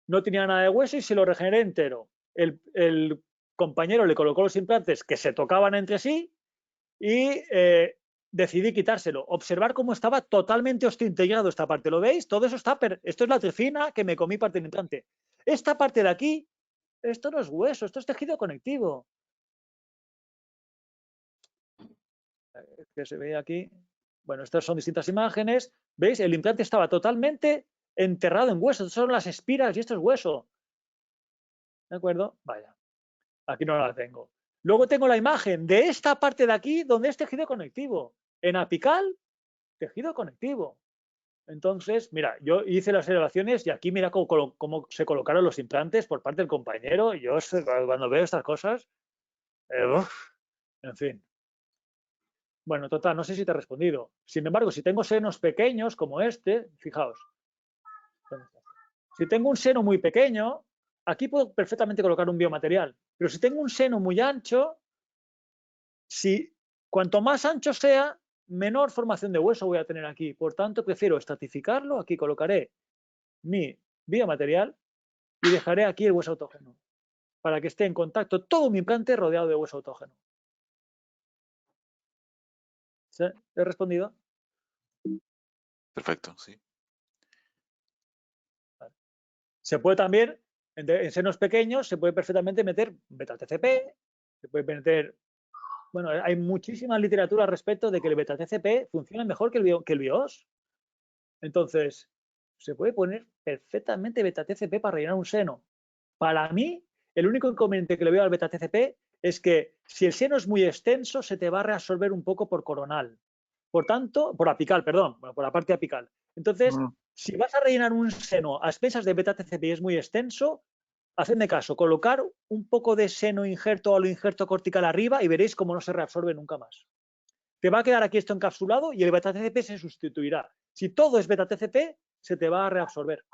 S1: No tenía nada de hueso y se lo regeneré entero. El compañero le colocó los implantes que se tocaban entre sí y decidí quitárselo. Observar cómo estaba totalmente osteointegrado esta parte. ¿Lo veis? Todo eso está... Esto es la trifina que me comí parte del implante. Esta parte de aquí, esto no es hueso, esto es tejido conectivo. Que se ve aquí. Bueno, estas son distintas imágenes. ¿Veis? El implante estaba totalmente enterrado en hueso. Estas son las espiras y esto es hueso. ¿De acuerdo? Vaya. Aquí no la tengo. Luego tengo la imagen de esta parte de aquí donde es tejido conectivo. En apical, tejido conectivo. Entonces, mira, yo hice las elevaciones y aquí mira cómo se colocaron los implantes por parte del compañero. Yo cuando veo estas cosas, en fin. Bueno, total, no sé si te he respondido. Sin embargo, si tengo senos pequeños como este, fijaos. Si tengo un seno muy pequeño, aquí puedo perfectamente colocar un biomaterial. Pero si tengo un seno muy ancho, cuanto más ancho sea, menor formación de hueso voy a tener aquí. Por tanto, prefiero estratificarlo. Aquí colocaré mi biomaterial y dejaré aquí el hueso autógeno para que esté en contacto todo mi implante rodeado de hueso autógeno. ¿Sí? ¿He respondido?
S2: Perfecto, sí.
S1: Vale. Se puede también, en senos pequeños, se puede perfectamente meter beta-TCP, se puede meter... Bueno, hay muchísima literatura al respecto de que el beta-TCP funciona mejor que el BIOS. Entonces, se puede poner perfectamente beta-TCP para rellenar un seno. Para mí, el único inconveniente que le veo al beta-TCP es que si el seno es muy extenso, se te va a reabsorber un poco por coronal. Por tanto, por apical, perdón, por la parte apical. Entonces, si vas a rellenar un seno a expensas de beta-TCP y es muy extenso, hacedme caso, colocar un poco de seno injerto o lo injerto cortical arriba y veréis cómo no se reabsorbe nunca más. Te va a quedar aquí esto encapsulado y el beta-TCP se sustituirá. Si todo es beta-TCP, se te va a reabsorber.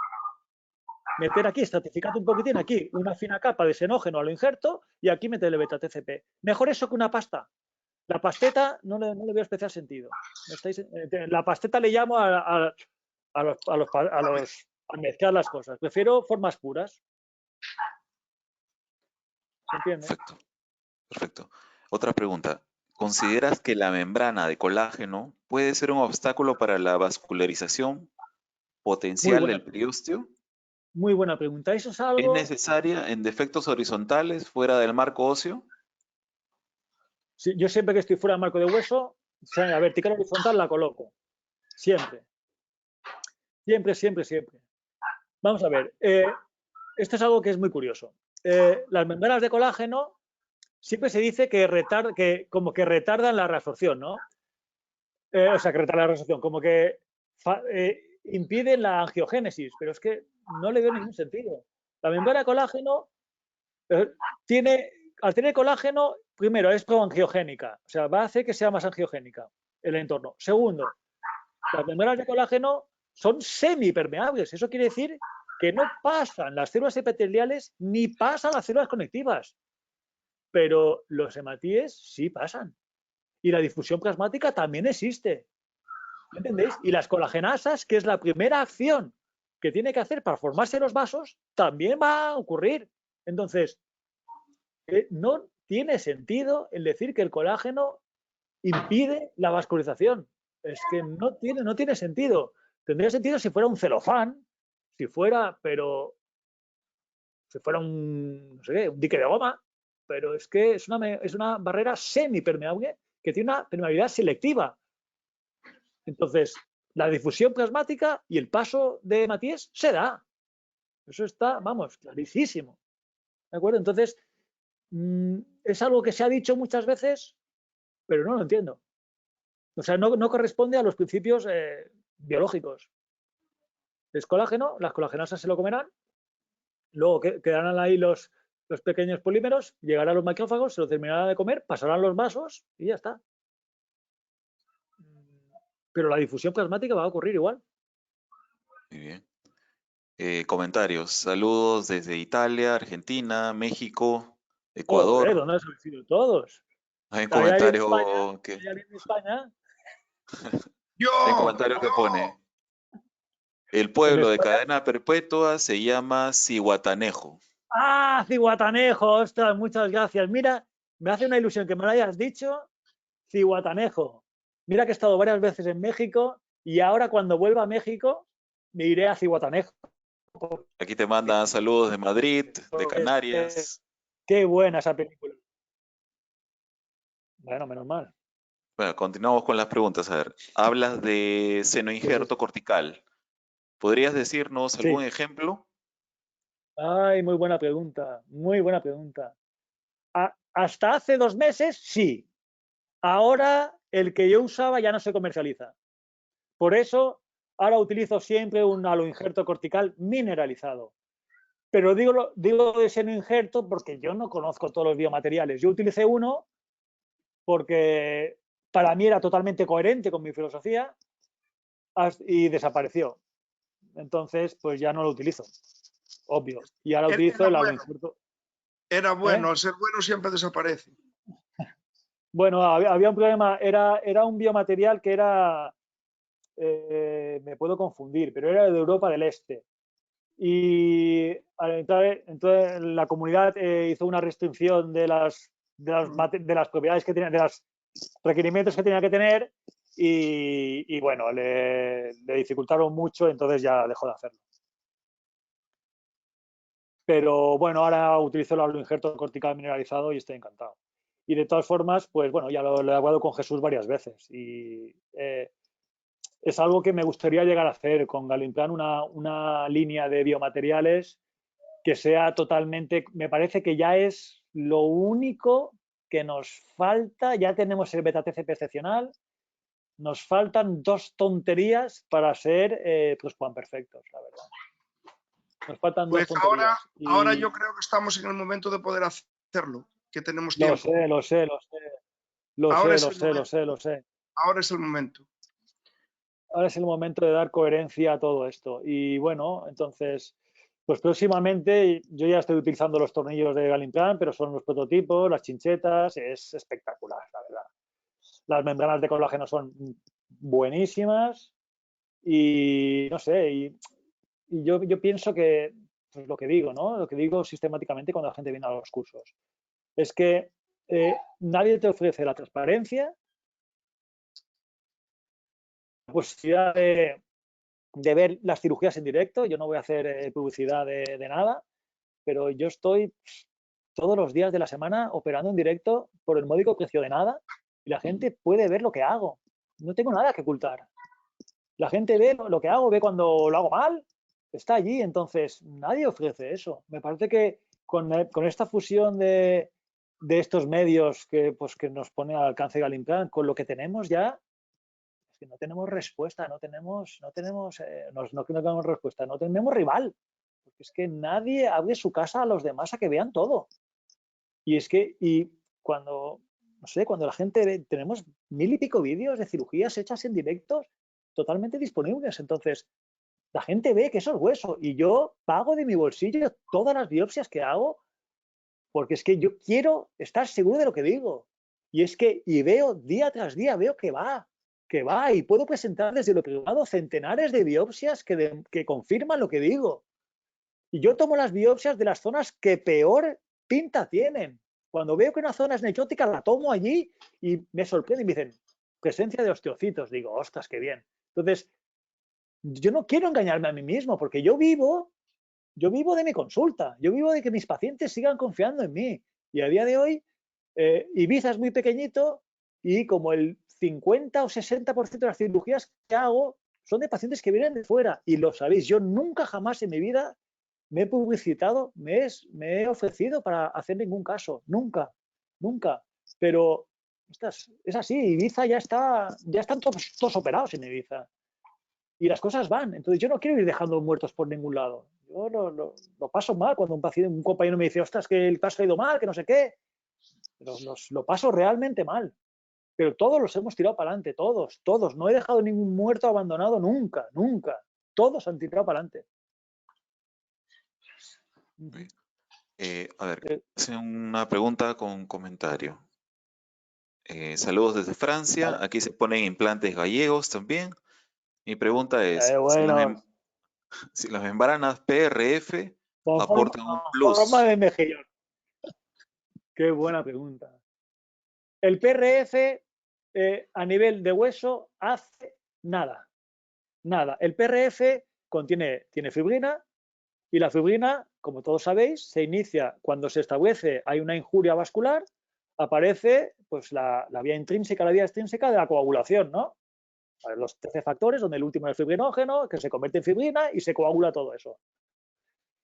S1: Meter aquí, estratificate un poquitín, aquí una fina capa de senógeno a lo injerto y aquí meterle beta-TCP. Mejor eso que una pasta. La pasteta no le veo especial sentido. La pasteta le llamo a mezclar las cosas. Prefiero formas puras. ¿Se entiende?
S2: Perfecto. Perfecto. Otra pregunta. ¿Consideras que la membrana de colágeno puede ser un obstáculo para la vascularización potencial del periósteo?
S1: Muy buena pregunta. Eso es algo...
S2: ¿Es necesaria en defectos horizontales fuera del marco óseo?
S1: Sí, yo siempre que estoy fuera del marco de hueso, la vertical horizontal la coloco. Siempre. Siempre, siempre, siempre. Vamos a ver. Esto es algo que es muy curioso. Las membranas de colágeno siempre se dice que como que retardan la reabsorción, ¿no? O sea, que retardan la reabsorción, como que impiden la angiogénesis, pero es que no le veo ningún sentido. La membrana de colágeno al tener colágeno, primero, es proangiogénica, o sea, va a hacer que sea más angiogénica el entorno. Segundo, las membranas de colágeno son semipermeables, eso quiere decir que no pasan las células epiteliales ni pasan las células conectivas, pero los hematíes sí pasan. Y la difusión plasmática también existe. ¿Entendéis? Y las colagenasas, que es la primera acción que tiene que hacer para formarse los vasos, también va a ocurrir. Entonces, no tiene sentido el decir que el colágeno impide la vascularización. Es que no tiene sentido. Tendría sentido si fuera un celofán, si fuera un, no sé qué, un dique de goma, pero es que es una barrera semipermeable que tiene una permeabilidad selectiva. Entonces, la difusión plasmática y el paso de Matías se da. Eso está, vamos, clarísimo. ¿De acuerdo? Entonces, es algo que se ha dicho muchas veces, pero no lo entiendo. O sea, no corresponde a los principios biológicos. Es colágeno, las colagenasas se lo comerán luego quedarán ahí los pequeños polímeros, llegarán a los macrófagos, se lo terminarán de comer, pasarán los vasos y ya está. Pero la difusión plasmática va a ocurrir igual.
S2: Muy bien. Comentarios. Saludos desde Italia, Argentina, México, Ecuador.
S1: Joder, ¿dónde han sido todos?
S2: Hay un
S1: Hay alguien
S2: comentario que,
S1: de España.
S2: hay un comentario que pone: el
S1: En
S2: pueblo de
S1: España.
S2: cadena perpetua se llama Cihuatanejo.
S1: ¡Ah, Cihuatanejo! ¡Ostras, muchas gracias! Mira, me hace una ilusión que me lo hayas dicho. Cihuatanejo. Mira que he estado varias veces en México y ahora cuando vuelva a México me iré a Cihuatanejo.
S2: Aquí te mandan saludos de Madrid, de Canarias.
S1: Qué buena esa película. Bueno, menos mal.
S2: Bueno, continuamos con las preguntas. A ver, hablas de senoinjerto cortical. ¿Podrías decirnos algún
S1: Sí.
S2: ejemplo?
S1: Ay, muy buena pregunta. Muy buena pregunta. Hasta hace 2 meses, sí. Ahora el que yo usaba ya no se comercializa. Por eso ahora utilizo siempre un aloinjerto cortical mineralizado. Pero digo de senoinjerto porque yo no conozco todos los biomateriales. Yo utilicé uno porque para mí era totalmente coherente con mi filosofía y desapareció. Entonces, pues ya no lo utilizo, obvio. Y ahora utilizo el aloinjerto.
S3: Era bueno, al ser bueno siempre desaparece.
S1: Bueno, había un problema, era un biomaterial que era, me puedo confundir, pero era de Europa del Este. Y entonces la comunidad hizo una restricción de las propiedades que tenía, de los requerimientos que tenía que tener y bueno, le dificultaron mucho, entonces ya dejó de hacerlo. Pero bueno, ahora utilizo el aloinjerto cortical mineralizado y estoy encantado. Y de todas formas, pues bueno, ya lo he hablado con Jesús varias veces y es algo que me gustaría llegar a hacer con Galimplan, una línea de biomateriales que sea totalmente, me parece que ya es lo único que nos falta, ya tenemos el beta-TCP excepcional, nos faltan 2 tonterías para ser perfectos, la verdad. Nos faltan
S3: pues
S1: 2 tonterías.
S3: Ahora yo creo que estamos en el momento de poder hacerlo, que tenemos tiempo.
S1: Lo sé. Ahora es el momento. Ahora es el momento de dar coherencia a todo esto. Y bueno, entonces, pues próximamente yo ya estoy utilizando los tornillos de Galimplan, pero son los prototipos, las chinchetas, es espectacular, la verdad. Las membranas de colágeno son buenísimas y no sé, y yo pienso que, pues lo que digo, ¿no? Lo que digo sistemáticamente cuando la gente viene a los cursos, es que nadie te ofrece la transparencia, la posibilidad de ver las cirugías en directo. Yo no voy a hacer publicidad de nada, pero yo estoy todos los días de la semana operando en directo por el módico precio de nada y la gente puede ver lo que hago. No tengo nada que ocultar. La gente ve lo que hago, ve cuando lo hago mal, está allí. Entonces, nadie ofrece eso. Me parece que con esta fusión de estos medios pues, que nos pone al alcance Galimplan, con lo que tenemos ya, es que no tenemos respuesta, no tenemos respuesta, no tenemos rival. Porque es que nadie abre su casa a los demás a que vean todo. Y es que, cuando, no sé, cuando la gente ve, tenemos 1000 y pico vídeos de cirugías hechas en directos totalmente disponibles. Entonces, la gente ve que eso es hueso y yo pago de mi bolsillo todas las biopsias que hago porque es que yo quiero estar seguro de lo que digo. Y es que, y veo día tras día, veo que va, y puedo presentar desde lo privado centenares de biopsias que confirman lo que digo. Y yo tomo las biopsias de las zonas que peor pinta tienen. Cuando veo que una zona es necrótica, la tomo allí y me sorprende y me dicen, presencia de osteocitos. Digo, ostras, qué bien. Entonces, yo no quiero engañarme a mí mismo porque yo vivo de mi consulta, yo vivo de que mis pacientes sigan confiando en mí. Y a día de hoy, Ibiza es muy pequeñito y como el 50 o 60% de las cirugías que hago son de pacientes que vienen de fuera. Y lo sabéis, yo nunca jamás en mi vida me he publicitado, me he ofrecido para hacer ningún caso. Nunca. Pero es así, Ibiza ya están todos operados en Ibiza. Y las cosas van. Entonces yo no quiero ir dejando muertos por ningún lado. Yo lo paso mal cuando un compañero me dice, ostras, que el caso ha ido mal, que no sé qué. Pero lo paso realmente mal. Pero todos los hemos tirado para adelante, todos. No he dejado ningún muerto abandonado nunca. Todos han tirado para adelante.
S2: A ver, hace una pregunta con comentario. Saludos desde Francia.
S1: Vale.
S2: Aquí se ponen implantes gallegos también. Mi pregunta es,
S1: Bueno,
S2: si las membranas PRF
S1: con
S2: aportan un
S1: forma
S2: plus.
S1: de mejillón. Qué buena pregunta. El PRF a nivel de hueso hace nada. El PRF tiene fibrina y la fibrina, como todos sabéis, se inicia cuando se establece, hay una injuria vascular, aparece pues la vía intrínseca, la vía extrínseca de la coagulación, ¿no? Los 13 factores, donde el último es el fibrinógeno, que se convierte en fibrina y se coagula todo eso.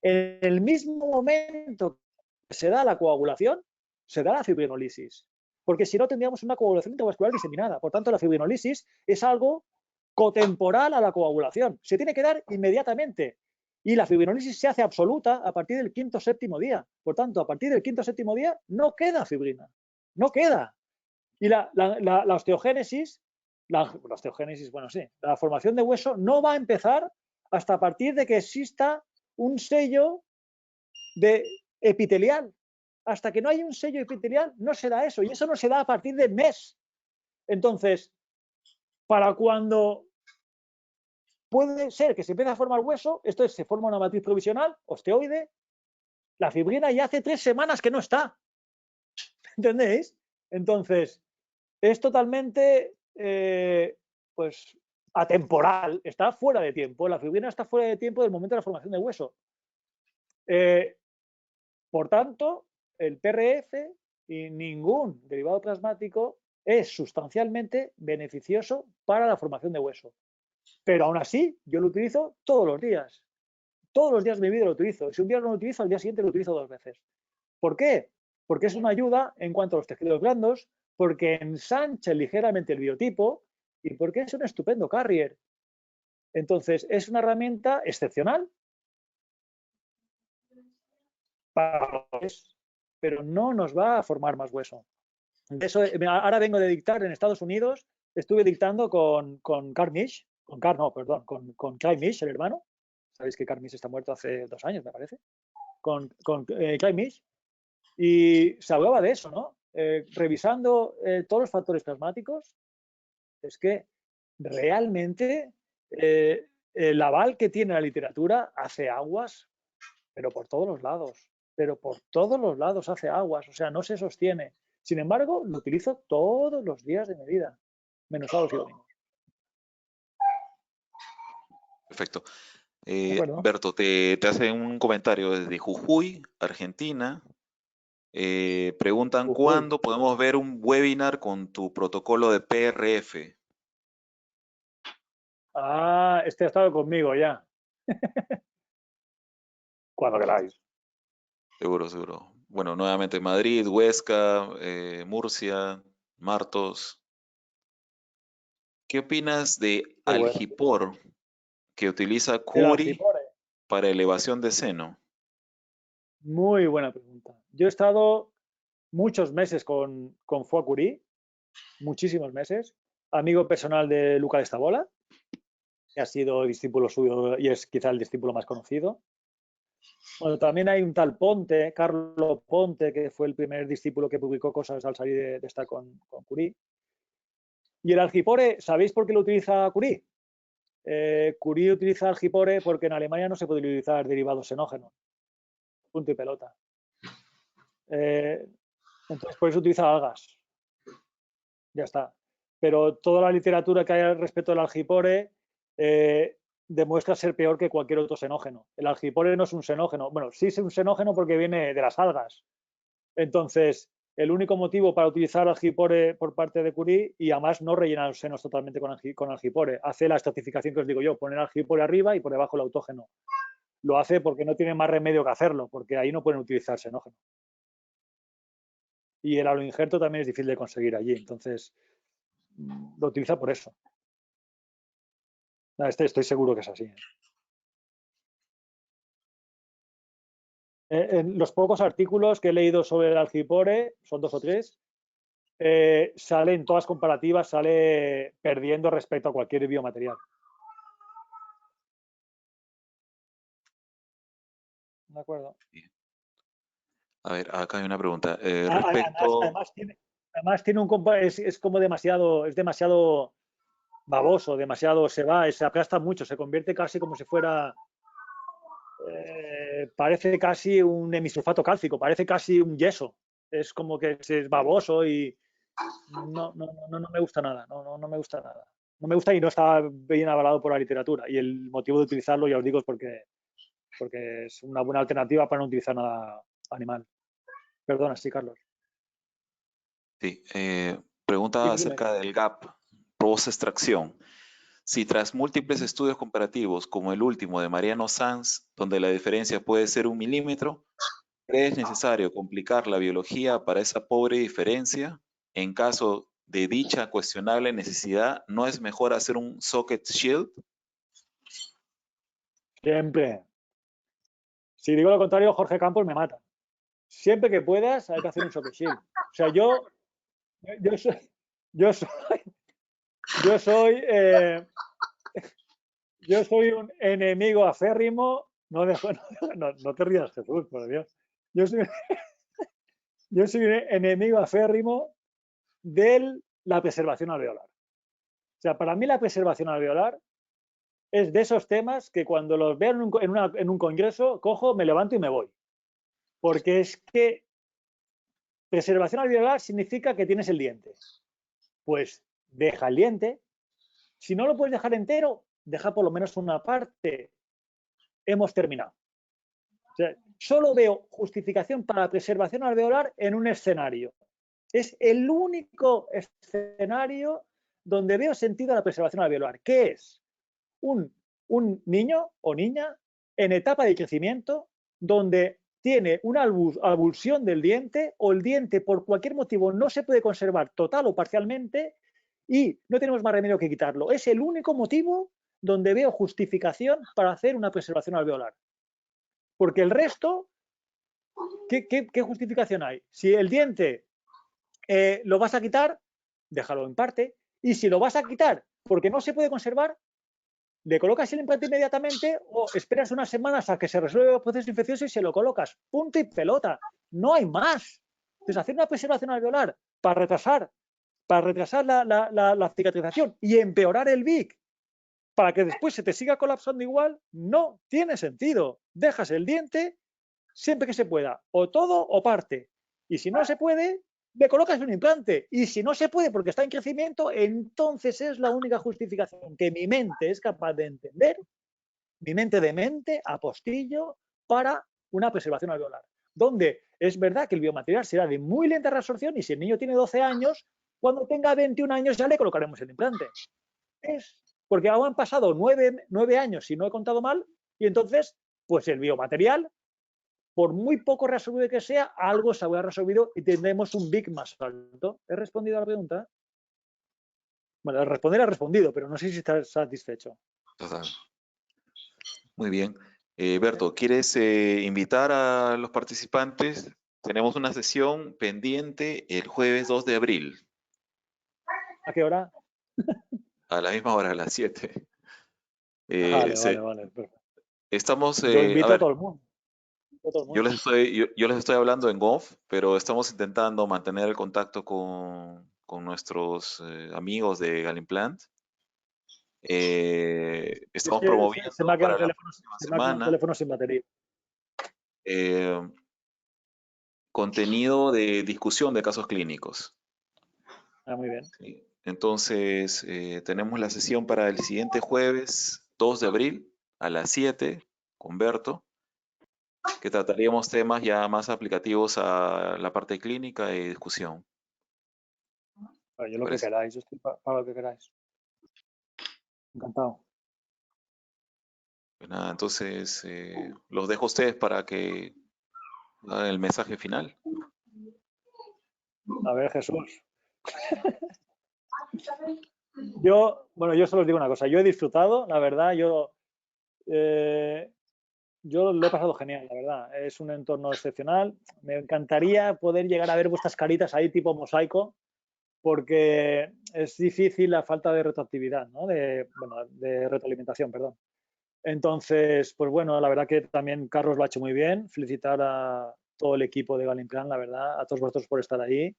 S1: En el mismo momento que se da la coagulación, se da la fibrinolisis, porque si no tendríamos una coagulación intravascular diseminada. Por tanto, la fibrinolisis es algo cotemporal a la coagulación. Se tiene que dar inmediatamente. Y la fibrinolisis se hace absoluta a partir del quinto o séptimo día. Por tanto, a partir del quinto o séptimo día no queda fibrina. No queda. Y la osteogénesis, bueno, sí, la formación de hueso no va a empezar hasta a partir de que exista un sello epitelial. Hasta que no hay un sello epitelial, no se da eso. Y eso no se da a partir del mes. Entonces, para cuando puede ser que se empiece a formar hueso, esto es, se forma una matriz provisional, osteoide, la fibrina ya hace 3 semanas que no está. ¿Entendéis? Entonces, es totalmente pues atemporal, está fuera de tiempo. La fibrina está fuera de tiempo del momento de la formación de hueso. Por tanto, el PRF y ningún derivado plasmático es sustancialmente beneficioso para la formación de hueso. Pero aún así, yo lo utilizo todos los días. Todos los días de mi vida lo utilizo. Si un día no lo utilizo, al día siguiente lo utilizo 2 veces. ¿Por qué? Porque es una ayuda en cuanto a los tejidos blandos, porque ensancha ligeramente el biotipo y porque es un estupendo carrier. Entonces, es una herramienta excepcional para pero no nos va a formar más hueso. Eso, ahora vengo de dictar en Estados Unidos, estuve dictando con Carl Misch, con Craig Misch, el hermano. Sabéis que Carl Misch está muerto hace 2 años, me parece. Con Craig Misch. Y se hablaba de eso, ¿no? Revisando todos los factores plasmáticos, es que realmente el aval que tiene la literatura hace aguas, pero por todos los lados. Pero por todos los lados hace aguas, o sea, no se sostiene. Sin embargo, lo utilizo todos los días de mi vida, menos sábados y domingos.
S2: Perfecto.
S1: Bueno,
S2: Berto, te hace un comentario desde Jujuy, Argentina. Preguntan cuándo podemos ver un webinar con tu protocolo de PRF.
S1: Este ha estado conmigo ya. Cuando queráis.
S2: Seguro. Bueno, nuevamente Madrid, Huesca, Murcia, Martos. ¿Qué opinas de Algipor, que utiliza Curie para elevación de seno?
S1: Muy buena pregunta. Yo he estado muchos meses con Foie Curie, muchísimos meses, amigo personal de Luca de Stavola, que ha sido discípulo suyo y es quizá el discípulo más conocido. Bueno, también hay un tal Ponte, Carlo Ponte, que fue el primer discípulo que publicó cosas al salir de estar con Curie. Y el Algipore, ¿sabéis por qué lo utiliza Curie? Curie utiliza Algipore porque en Alemania no se puede utilizar derivados xenógenos. Punto y pelota. Entonces, por eso utiliza algas. Ya está. Pero toda la literatura que hay al respecto del Algipore demuestra ser peor que cualquier otro xenógeno. El Algipore no es un xenógeno. Bueno, sí es un xenógeno porque viene de las algas. Entonces, el único motivo para utilizar Algipore por parte de Curie, y además no rellenar los senos totalmente con Algipore, hace la estratificación que os digo yo, poner Algipore arriba y por debajo el autógeno. Lo hace porque no tiene más remedio que hacerlo, porque ahí no pueden utilizar xenógeno. Y el aloinjerto también es difícil de conseguir allí, entonces lo utiliza por eso. Estoy seguro que es así. En los pocos artículos que he leído sobre el algipore, son 2 o 3, sale en todas comparativas, sale perdiendo respecto a cualquier biomaterial. De acuerdo.
S2: A ver, acá hay una pregunta. Respecto...
S1: Además tiene es como demasiado baboso, demasiado, se aplasta mucho, se convierte casi como si fuera, parece casi un hemisulfato cálcico, parece casi un yeso. Es como que es baboso y no me gusta nada, no me gusta nada. No me gusta y no está bien avalado por la literatura. Y el motivo de utilizarlo, ya os digo, es porque es una buena alternativa para no utilizar nada animal. Perdona, sí, Carlos.
S2: Sí, pregunta acerca del gap post-extracción. Si tras múltiples estudios comparativos, como el último de Mariano Sanz, donde la diferencia puede ser 1 milímetro, ¿es necesario complicar la biología para esa pobre diferencia? En caso de dicha cuestionable necesidad, ¿no es mejor hacer un socket shield?
S1: Siempre. Si digo lo contrario, Jorge Campos me mata. Siempre que puedas, hay que hacer un socket shield. O sea, yo soy un enemigo acérrimo. No te rías, Jesús, por Dios. Yo soy un enemigo acérrimo de la preservación alveolar. O sea, para mí la preservación alveolar es de esos temas que cuando los veo en un congreso, cojo, me levanto y me voy. Porque es que preservación alveolar significa que tienes el diente. Pues deja el diente. Si no lo puedes dejar entero, deja por lo menos una parte. Hemos terminado. O sea, solo veo justificación para la preservación alveolar en un escenario. Es el único escenario donde veo sentido a la preservación alveolar, que es un niño o niña en etapa de crecimiento donde tiene una avulsión del diente o el diente por cualquier motivo no se puede conservar total o parcialmente y no tenemos más remedio que quitarlo. Es el único motivo donde veo justificación para hacer una preservación alveolar. Porque el resto, ¿qué justificación hay? Si el diente lo vas a quitar, déjalo en parte. Y si lo vas a quitar porque no se puede conservar, le colocas el implante inmediatamente o esperas unas semanas a que se resuelva el proceso infeccioso y se lo colocas. Punto y pelota. No hay más. Entonces, hacer una preservación alveolar para retrasar la cicatrización y empeorar el VIC para que después se te siga colapsando igual, no tiene sentido. Dejas el diente siempre que se pueda, o todo o parte. Y si no se puede, le colocas un implante. Y si no se puede porque está en crecimiento, entonces es la única justificación que mi mente es capaz de entender, mi mente de mente, apostillo, para una preservación alveolar. Donde es verdad que el biomaterial será de muy lenta reabsorción y si el niño tiene 12 años, cuando tenga 21 años ya le colocaremos el implante. Porque ahora han pasado 9 años, si no he contado mal, y entonces, pues el biomaterial, por muy poco resolvido que sea, algo se habrá resolvido y tendremos un VIC más alto. ¿He respondido a la pregunta? Bueno, responder ha respondido, pero no sé si estás satisfecho.
S2: Total. Muy bien. Berto, ¿quieres invitar a los participantes? Tenemos una sesión pendiente el jueves 2 de abril.
S1: ¿A qué hora?
S2: A la misma hora, a las 7.
S1: Vale. Perfecto.
S2: Estamos,
S1: yo invito a todo el mundo.
S2: Yo les estoy hablando en off, pero estamos intentando mantener el contacto con nuestros amigos de Galimplant. Estamos promoviendo
S1: se me ha quedado
S2: para la próxima semana
S1: el teléfono sin batería.
S2: Contenido de discusión de casos clínicos.
S1: Muy bien.
S2: Sí. Entonces, tenemos la sesión para el siguiente jueves, 2 de abril, a las 7, con Berto, que trataríamos temas ya más aplicativos a la parte clínica y discusión.
S1: Bueno, yo lo que queráis, yo estoy para lo que queráis. Encantado.
S2: Pues nada, entonces los dejo a ustedes para que hagan el mensaje final.
S1: A ver, Jesús. Yo solo os digo una cosa. Yo he disfrutado, la verdad. Yo yo lo he pasado genial, la verdad. Es un entorno excepcional. Me encantaría poder llegar a ver vuestras caritas ahí tipo mosaico, porque es difícil la falta de retroactividad, ¿no? De retroalimentación, perdón. Entonces, pues bueno, la verdad que también Carlos lo ha hecho muy bien. Felicitar a todo el equipo de Galimplan, la verdad, a todos vosotros por estar ahí.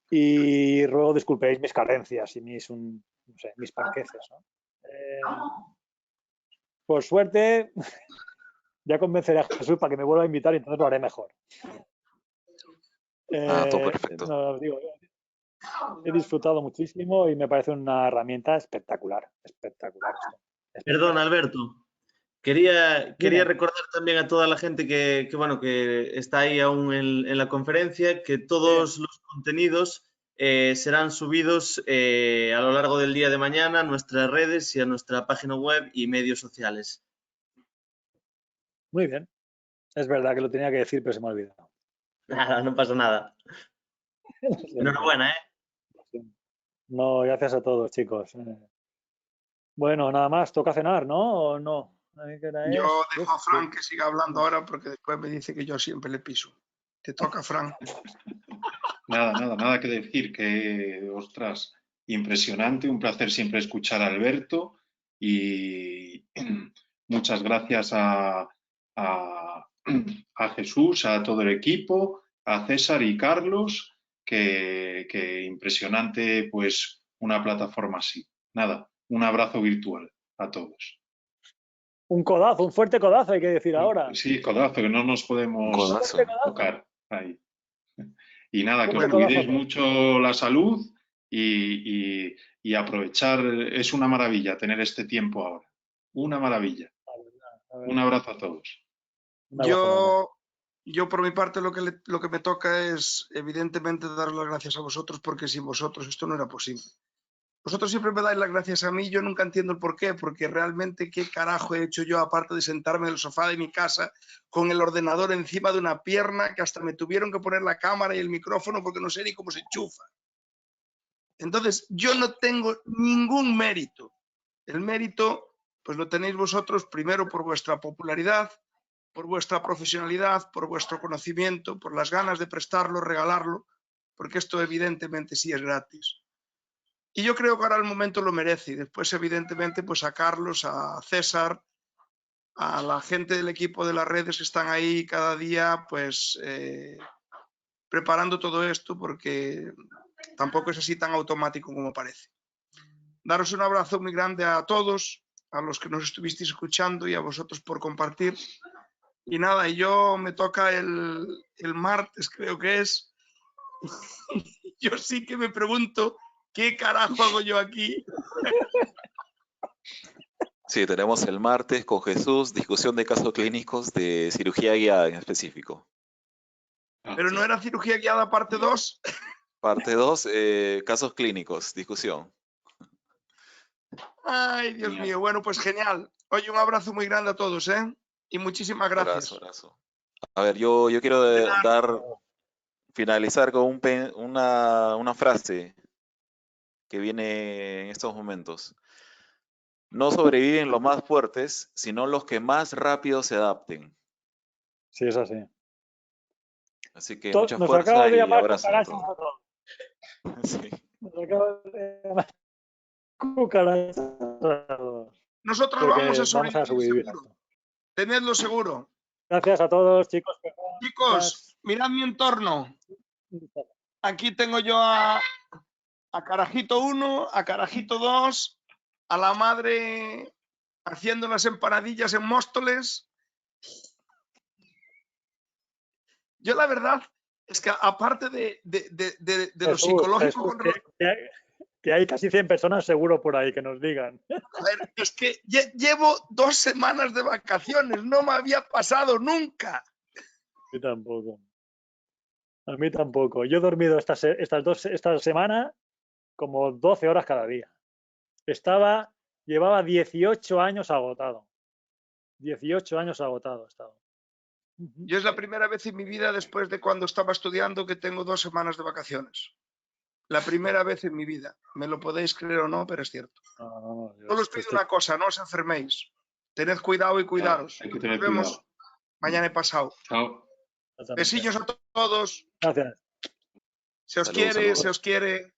S1: Y ruego disculpéis mis carencias y no sé, mis parqueces, ¿no? Por suerte, ya convenceré a Jesús para que me vuelva a invitar y entonces lo haré mejor.
S2: Todo perfecto.
S1: No, digo, he disfrutado muchísimo y me parece una herramienta espectacular, espectacular esto.
S5: Perdón, Alberto. Quería
S1: Dime.
S5: recordar también a toda la gente que está ahí aún en la conferencia que todos los contenidos serán subidos a lo largo del día de mañana a nuestras redes y a nuestra página web y medios sociales.
S1: Muy bien. Es verdad que lo tenía que decir, pero se me ha olvidado.
S5: Nada, no pasa nada. Enhorabuena, ¿eh?
S1: No, gracias a todos, chicos. Bueno, nada más, toca cenar, ¿no? ¿O no?
S3: Yo dejo a Fran que siga hablando ahora porque después me dice que yo siempre le piso. Te toca, Fran.
S4: Nada que decir, que, ostras, impresionante, un placer siempre escuchar a Alberto y muchas gracias a Jesús, a todo el equipo, a César y Carlos, que impresionante pues una plataforma así. Nada, un abrazo virtual a todos.
S1: Un codazo, un fuerte codazo hay que decir ahora.
S4: Sí, codazo, que no nos podemos tocar ahí. Y nada, que os cuidéis mucho la salud y aprovechar. Es una maravilla tener este tiempo ahora. Una maravilla. Un abrazo a todos.
S3: Yo por mi parte lo que me toca es evidentemente dar las gracias a vosotros porque sin vosotros esto no era posible. Vosotros siempre me dais las gracias a mí, yo nunca entiendo el por qué, porque realmente qué carajo he hecho yo aparte de sentarme en el sofá de mi casa con el ordenador encima de una pierna que hasta me tuvieron que poner la cámara y el micrófono porque no sé ni cómo se enchufa. Entonces, yo no tengo ningún mérito. El mérito, pues lo tenéis vosotros primero por vuestra popularidad, por vuestra profesionalidad, por vuestro conocimiento, por las ganas de prestarlo, regalarlo, porque esto evidentemente sí es gratis. Y yo creo que ahora el momento lo merece. Y después, evidentemente, pues a Carlos, a César, a la gente del equipo de las redes que están ahí cada día, pues preparando todo esto, porque tampoco es así tan automático como parece. Daros un abrazo muy grande a todos, a los que nos estuvisteis escuchando y a vosotros por compartir. Y nada, y yo me toca el martes, creo que es. Yo sí que me pregunto ¿qué carajo hago yo aquí?
S2: Sí, tenemos el martes con Jesús, discusión de casos clínicos de cirugía guiada en específico.
S3: ¿Pero no era cirugía guiada parte 2?
S2: Parte 2, casos clínicos, discusión.
S3: Ay, Dios mío. Bueno, pues genial. Oye, un abrazo muy grande a todos, ¿eh? Y muchísimas gracias.
S2: Abrazo. A ver, yo quiero finalizar con una frase que viene en estos momentos. No sobreviven los más fuertes, sino los que más rápido se adapten.
S1: Sí, es así.
S2: Así que mucha
S1: nos
S2: fuerza
S1: acaba de
S2: y
S1: llamar
S2: abrazo a
S1: cucarachas a todos.
S2: Sí.
S1: Nos acaba de llamar cucarachas a todos.
S3: Nosotros vamos a sobrevivir seguro. Tenedlo seguro.
S1: Gracias a todos, chicos.
S3: Chicos, mirad mi entorno. Aquí tengo yo a Carajito 1, a Carajito 2, a la madre haciendo las empanadillas en Móstoles. Yo la verdad es que aparte de lo psicológico...
S1: Que hay casi 100 personas seguro por ahí que nos digan.
S3: A ver, es que llevo 2 semanas de vacaciones, no me había pasado nunca.
S1: A mí tampoco. Yo he dormido esta semana como 12 horas cada día. Llevaba 18 años agotado. 18 años agotado estaba.
S3: Yo es la primera vez en mi vida después de cuando estaba estudiando que tengo 2 semanas de vacaciones. La primera vez en mi vida. Me lo podéis creer o no, pero es cierto. Solo os pido una cosa, no os enferméis. Tened cuidado y cuidaros.
S4: Hay que tener
S3: Nos vemos
S4: cuidado.
S3: mañana y pasado.
S4: Chao.
S3: Besillos a todos.
S1: Gracias.
S3: Se os
S2: Saludos,
S3: quiere,
S2: saludos.
S3: se os quiere.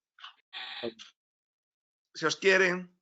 S3: Se os quieren.